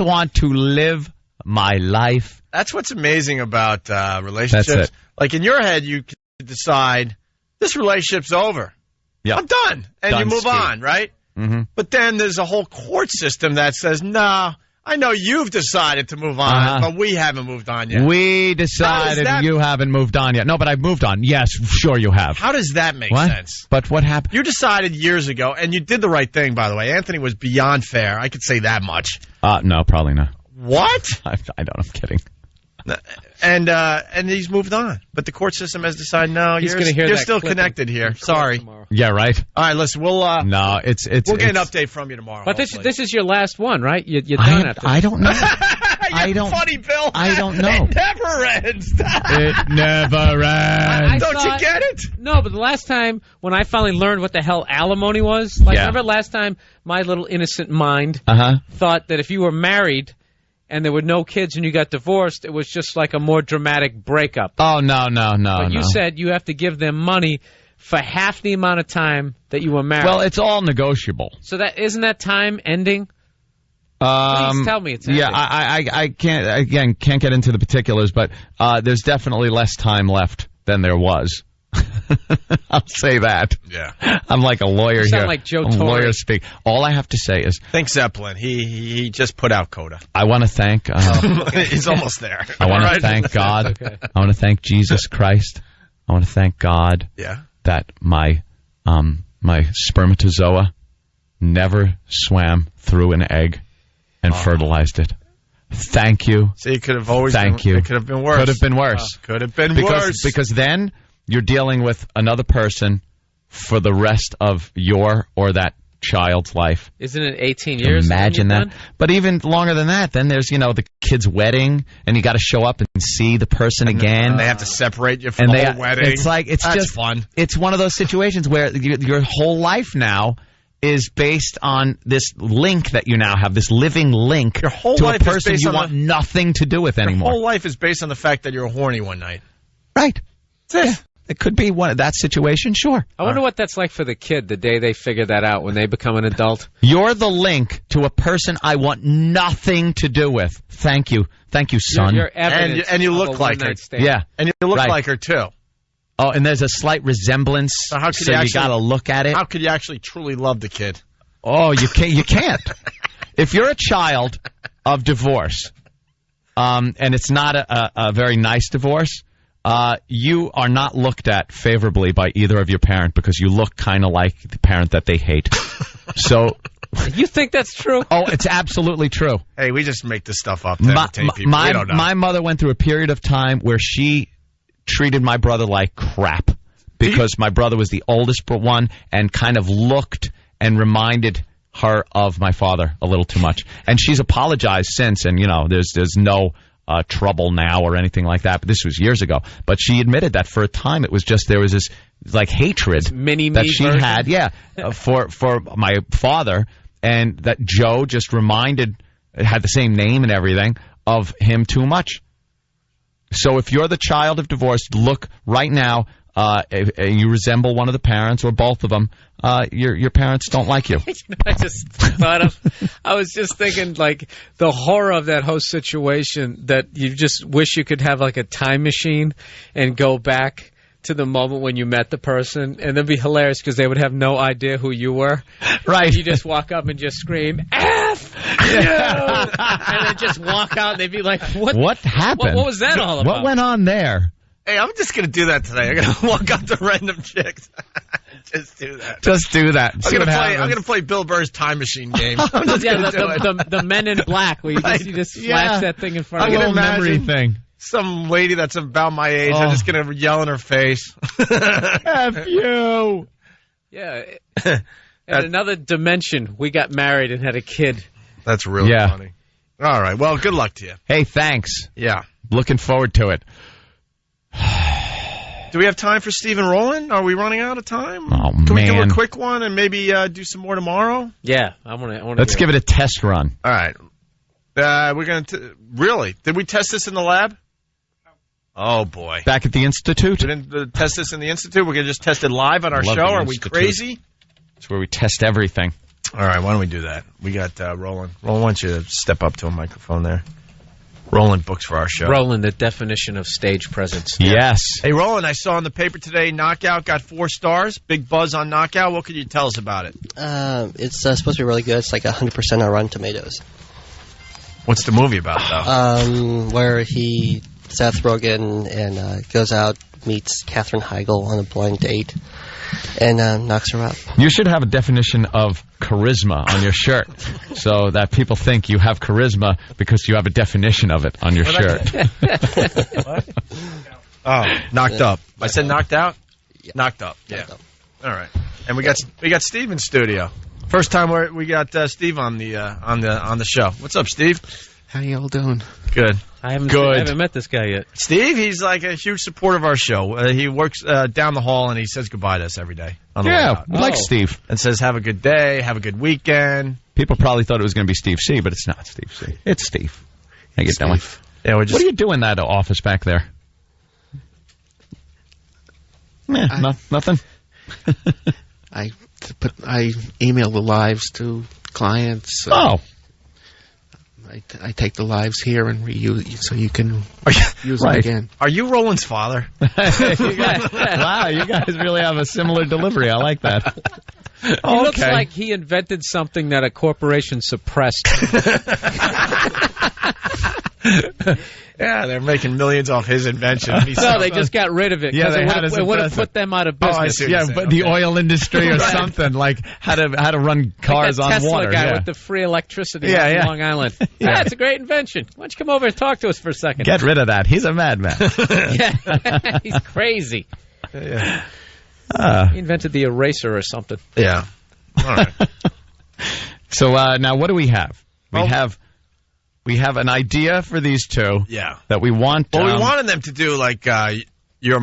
want to live my life. That's what's amazing about relationships. That's it. Like in your head, you can decide this relationship's over. Yep. I'm done, and you move on, right? Mm-hmm. But then there's a whole court system that says, "No, I know you've decided to move on, but we haven't moved on yet." We decided you haven't moved on yet. No, but I've moved on. Yes, sure you have. How does that make sense? But what happened? You decided years ago, and you did the right thing, by the way. Anthony was beyond fair. I could say that much. No, probably not. What? I don't. I'm kidding. And he's moved on, but the court system has decided no, you're still connected here. Sorry. Yeah, right. All right, listen, we'll no, we'll get an update from you tomorrow. But this is your last one, right? You're done after. I don't know. Funny, Bill. I don't know. It never ends. It never ends. Don't you get it? No, but the last time when I finally learned what the hell alimony was, remember last time my little innocent mind thought that if you were married and there were no kids and you got divorced, it was just like a more dramatic breakup. Oh, no. But you said you have to give them money for half the amount of time that you were married. Well, it's all negotiable. So isn't that time ending? Please tell me it's ending. Yeah, I can't get into the particulars, but there's definitely less time left than there was. I'll say that. Yeah. I'm like a lawyer you sound here. Like Joe Torre. Lawyer speak. All I have to say is... Think Zeppelin. He just put out Coda. I want to thank... He's almost there. I want to thank God. Okay. I want to thank Jesus Christ. I want to thank God that my spermatozoa never swam through an egg and fertilized it. Thank you. See, it could have always It could have been worse. Could have been worse. Could have been worse. Because then you're dealing with another person for the rest of your or that child's life. Isn't it 18 years? Imagine that. But even longer than that, then there's, the kid's wedding, and you got to show up and see the person again. And they have to separate you from the whole wedding. That's just fun. It's one of those situations where your whole life now is based on this link that you now have, this living link to a person you want nothing to do with anymore. Your whole life is based on the fact that you're horny one night. Right. That's it. It could be that situation, sure. I wonder what that's like for the kid the day they figure that out when they become an adult. You're the link to a person I want nothing to do with. Thank you. Thank you, son. You're evidence and you look like her. Yeah. And you look like her, too. Oh, and there's a slight resemblance, so you got to look at it. How could you actually truly love the kid? Oh, you can't. If you're a child of divorce, and it's not a very nice divorce, you are not looked at favorably by either of your parent because you look kind of like the parent that they hate. So... You think that's true? Oh, it's absolutely true. Hey, we just make this stuff up to entertain people. We don't know. My mother went through a period of time where she treated my brother like crap because my brother was the oldest one and kind of looked and reminded her of my father a little too much. And she's apologized since, and, there's no trouble now or anything like that. But this was years ago. But she admitted that for a time it was just there was this, like, hatred that she had, for my father, and that Joe just had the same name and everything, of him too much. So if you're the child of divorce, look right now. You resemble one of the parents or both of them. Your parents don't like you. I was just thinking, like, the horror of that whole situation, that you just wish you could have, like, a time machine and go back to the moment when you met the person, and it'd be hilarious because they would have no idea who you were. Right. You just walk up and just scream, F you! And then just walk out, and they'd be like, what happened? What was that all about? What went on there? Hey, I'm just going to do that today. I'm going to walk up to random chicks. Just do that. Just do that. I'm going to play Bill Burr's time machine game. I'm just going to do it. The Men in Black, where you just flash that thing in front of you. A little memory thing. Some lady that's about my age, I'm just going to yell in her face. F you. Yeah. In another dimension, we got married and had a kid. That's really funny. All right. Well, good luck to you. Hey, thanks. Yeah. Looking forward to it. Do we have time for Steve and Roland? Are we running out of time? Oh, Can we man. do a quick one and maybe do some more tomorrow? Yeah. I want to. Let's give it a test run. All right. We're going to... Really? Did we test this in the lab? Oh, boy. Back at the Institute? We didn't test this in the Institute? We're going to just test it live on our show? Are we crazy? It's where we test everything. All right, why don't we do that? We got Roland. Roland, why don't you step up to a microphone there? Roland books for our show. Roland, the definition of stage presence. Yes. Hey, Roland, I saw in the paper today, Knockout got 4 stars. Big buzz on Knockout. What could you tell us about it? It's supposed to be really good. It's like 100% on Rotten Tomatoes. What's the movie about, though? Where Seth Rogen and goes out, meets Katherine Heigl on a blind date, and knocks her up. You should have a definition of charisma on your shirt, so that people think you have charisma because you have a definition of it on your shirt. What? Oh, knocked up. I said knocked out? Yeah. Knocked up. Yeah. Knocked up. All right. And we got Steve in studio. First time we got Steve on the show. What's up, Steve? How y'all doing? Good. I haven't met this guy yet. Steve, he's like a huge supporter of our show. He works down the hall, and he says goodbye to us every day. We like Steve. And says, have a good day, have a good weekend. People probably thought it was going to be Steve C., but it's not Steve C. It's Steve. How you doing? Yeah, what are you doing in that office back there? Nothing. I email the lives to clients. I take the lives here and reuse so you can use them again. Are you Roland's father? Wow, you guys really have a similar delivery. I like that. He looks like he invented something that a corporation suppressed. Yeah, they're making millions off his invention. No, they just got rid of it. Yeah, it would have put them out of business. But the oil industry or something, like how to run cars on Tesla water. Guy with the free electricity on Long Island. Yeah, it's a great invention. Why don't you come over and talk to us for a second? Get rid of that. He's a madman. Yeah, he's crazy. Yeah. He invented the eraser or something. Yeah. All right. So now what do we have? We have an idea for these two. Yeah. That we want. Well, we wanted them to do like your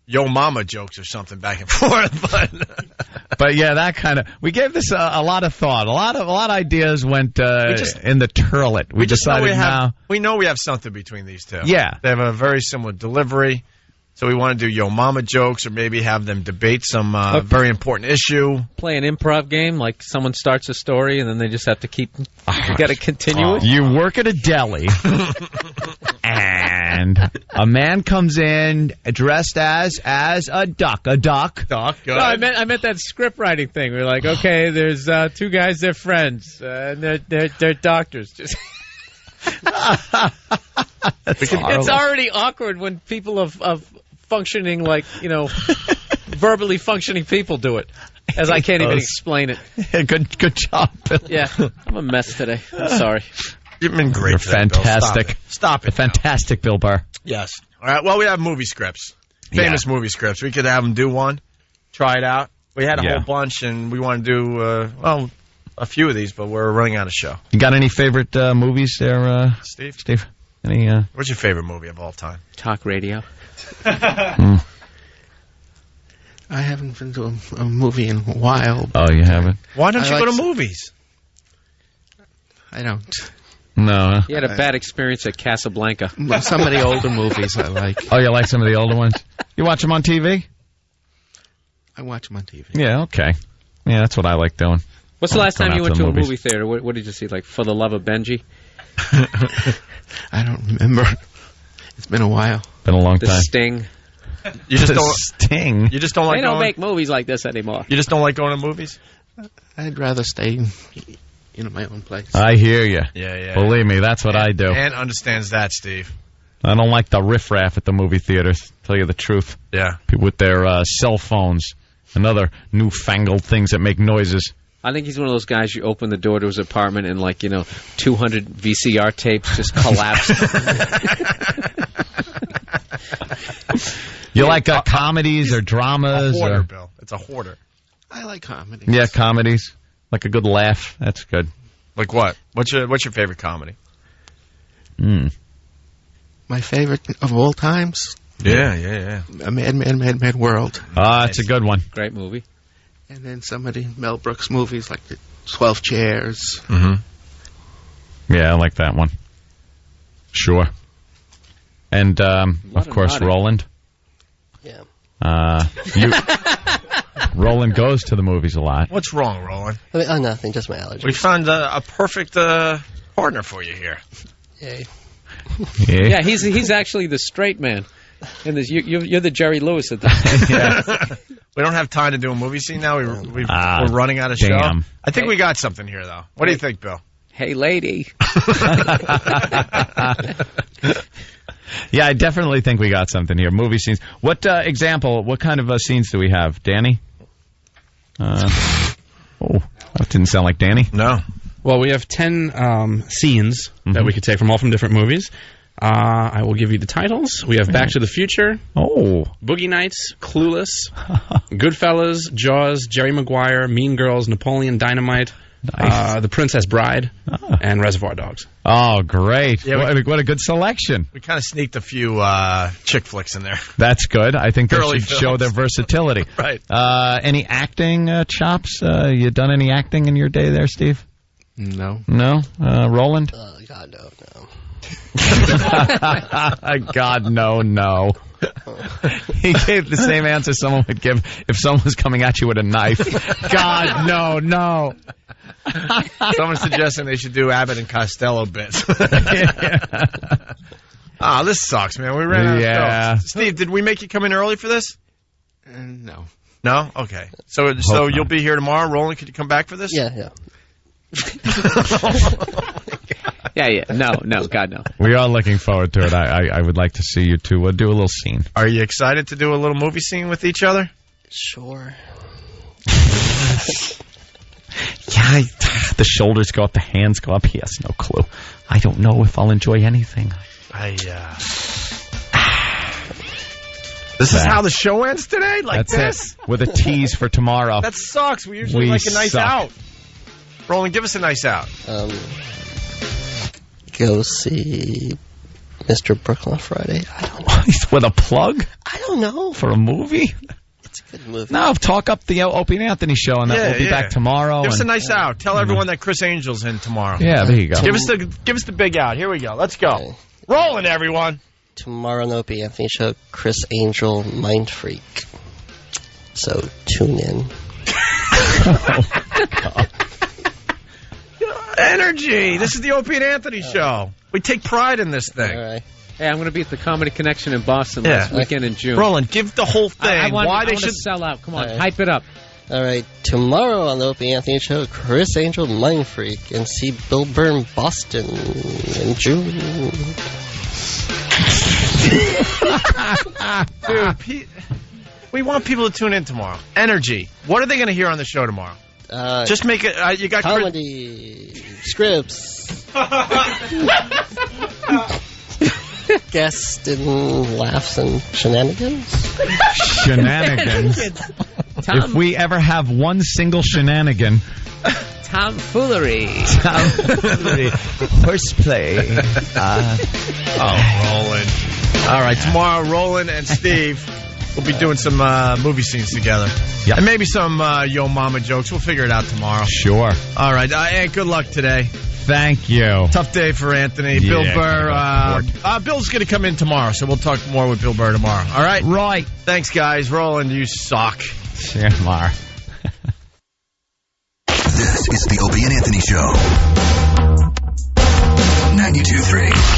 Yo Mama jokes or something back and forth, but yeah, that kind of. We gave this a lot of thought. A lot of ideas went in the turlet. We decided now. We know we have something between these two. Yeah. They have a very similar delivery. So we want to do Yo Mama jokes or maybe have them debate some very important issue. Play an improv game, like someone starts a story and then they just have to keep... You got to continue it. You work at a deli and a man comes in dressed as a duck. A duck. Go no, I meant that script writing thing. We're like, okay, there's 2 guys, they're friends, and they're doctors. Just... It's already awkward when people of functioning like, verbally functioning people do it. As I can't even explain it. Good job, Bill. Yeah, I'm a mess today. I'm sorry. You've been great. You're today, fantastic. Bill. Stop it. Fantastic, Bill Burr. Yes. All right. Well, we have movie scripts. Famous movie scripts. We could have them do one. Try it out. We had a whole bunch, and we want to do. a few of these, but we're running out of show. You got any favorite movies there, Steve? Any? What's your favorite movie of all time? Talk radio. I haven't been to a movie in a while. Oh, you haven't? Why don't you go to movies? I don't. No. You had a bad experience at Casablanca. Some of the older movies I like. Oh, you like some of the older ones? You watch them on TV? I watch them on TV. Yeah, okay. Yeah, that's what I like doing. What's the last time you went to a movie theater? What did you see? Like For the Love of Benji? I don't remember. It's been a while. Been a long The time. Sting. You just don't Sting. You just don't like. They don't make movies like this anymore. You just don't like going to movies. I'd rather stay in my own place. I hear you. Yeah. Believe me, that's what I do. And understands that, Steve. I don't like the riffraff at the movie theaters. Tell you the truth. Yeah. People with their cell phones and other newfangled things that make noises. I think he's one of those guys, you open the door to his apartment and 200 VCR tapes just collapse. You like comedies or dramas? A hoarder, Bill. It's a hoarder. I like comedies. Yeah, comedies. Like a good laugh. That's good. Like what? What's your favorite comedy? My favorite of all times? Yeah. Mad World. That's a good one. Great movie. And then some of the Mel Brooks movies like the 12 Chairs. Mm-hmm. Yeah, I like that one. Sure. And, of course, nodding. Roland. Yeah. Roland goes to the movies a lot. What's wrong, Roland? Nothing, just my allergies. We found a perfect partner for you here. Yay. Yeah, he's actually the straight man. And you're the Jerry Lewis at this. Yeah. We don't have time to do a movie scene now. We're running out of show. I think we got something here, though. What do you think, Bill? Hey, lady. Yeah, I definitely think we got something here. Movie scenes. What what kind of scenes do we have? Danny? That didn't sound like Danny. No. Well, we have 10 scenes that we could take from different movies. I will give you the titles. We have Back to the Future. Boogie Nights, Clueless, Goodfellas, Jaws, Jerry Maguire, Mean Girls, Napoleon Dynamite, The Princess Bride, and Reservoir Dogs. Oh, great. Yeah, what a good selection. We kind of sneaked a few chick flicks in there. That's good. I think they Girly should show their versatility. Right. Any acting chops? You done any acting in your day there, Steve? No. No? Roland? God, no. God, no. He gave the same answer someone would give if someone was coming at you with a knife. God, no. Someone's suggesting they should do Abbott and Costello bits. This sucks, man. We ran out of show. Steve, did we make you come in early for this? No. No? Okay. So you'll be here tomorrow. Roland, could you come back for this? Yeah. Yeah. No, God, no. We are looking forward to it. I would like to see you two. We'll do a little scene. Are you excited to do a little movie scene with each other? Sure. Yeah, the shoulders go up, the hands go up. He has no clue. I don't know if I'll enjoy anything. This is how the show ends today? Like That's this? It. With a tease for tomorrow. That sucks. We usually like a nice out. Roland, give us a nice out. Go see Mr. Brooklyn on Friday. I don't know. With a plug? I don't know. For a movie? It's a good movie. No, talk up the Opie and Anthony show, and we'll be back tomorrow. Give us a nice out. Tell everyone that Chris Angel's in tomorrow. Yeah, there you go. Give us the big out. Here we go. Let's go. Okay. Rolling, everyone. Tomorrow on the Opie and Anthony show, Chris Angel, Mind Freak. So tune in. Energy. This is the Opie and Anthony show. We take pride in this thing. All right. Hey, I'm going to be at the Comedy Connection in Boston last weekend in June. Roland, give the whole thing. I want they to should sell out. Come on, hype it up. All right. Tomorrow on the Opie and Anthony show, Chris Angel, Mind Freak, and see Bill Burr in Boston in June. Dude, we want people to tune in tomorrow. Energy. What are they going to hear on the show tomorrow? Just make it. You got comedy scripts. Guest and laughs and shenanigans. If we ever have one single shenanigan, tomfoolery. Horseplay. Roland. All right, tomorrow, Roland and Steve will be doing some movie scenes together. Yep. And maybe some Yo Mama jokes. We'll figure it out tomorrow. Sure. All right, and good luck today. Thank you. Tough day for Anthony. Yeah, Bill Burr. Bill's going to come in tomorrow, so we'll talk more with Bill Burr tomorrow. All right? Right. Thanks, guys. Roland, you suck. See you tomorrow. This is the Opie and Anthony Show. 92.3.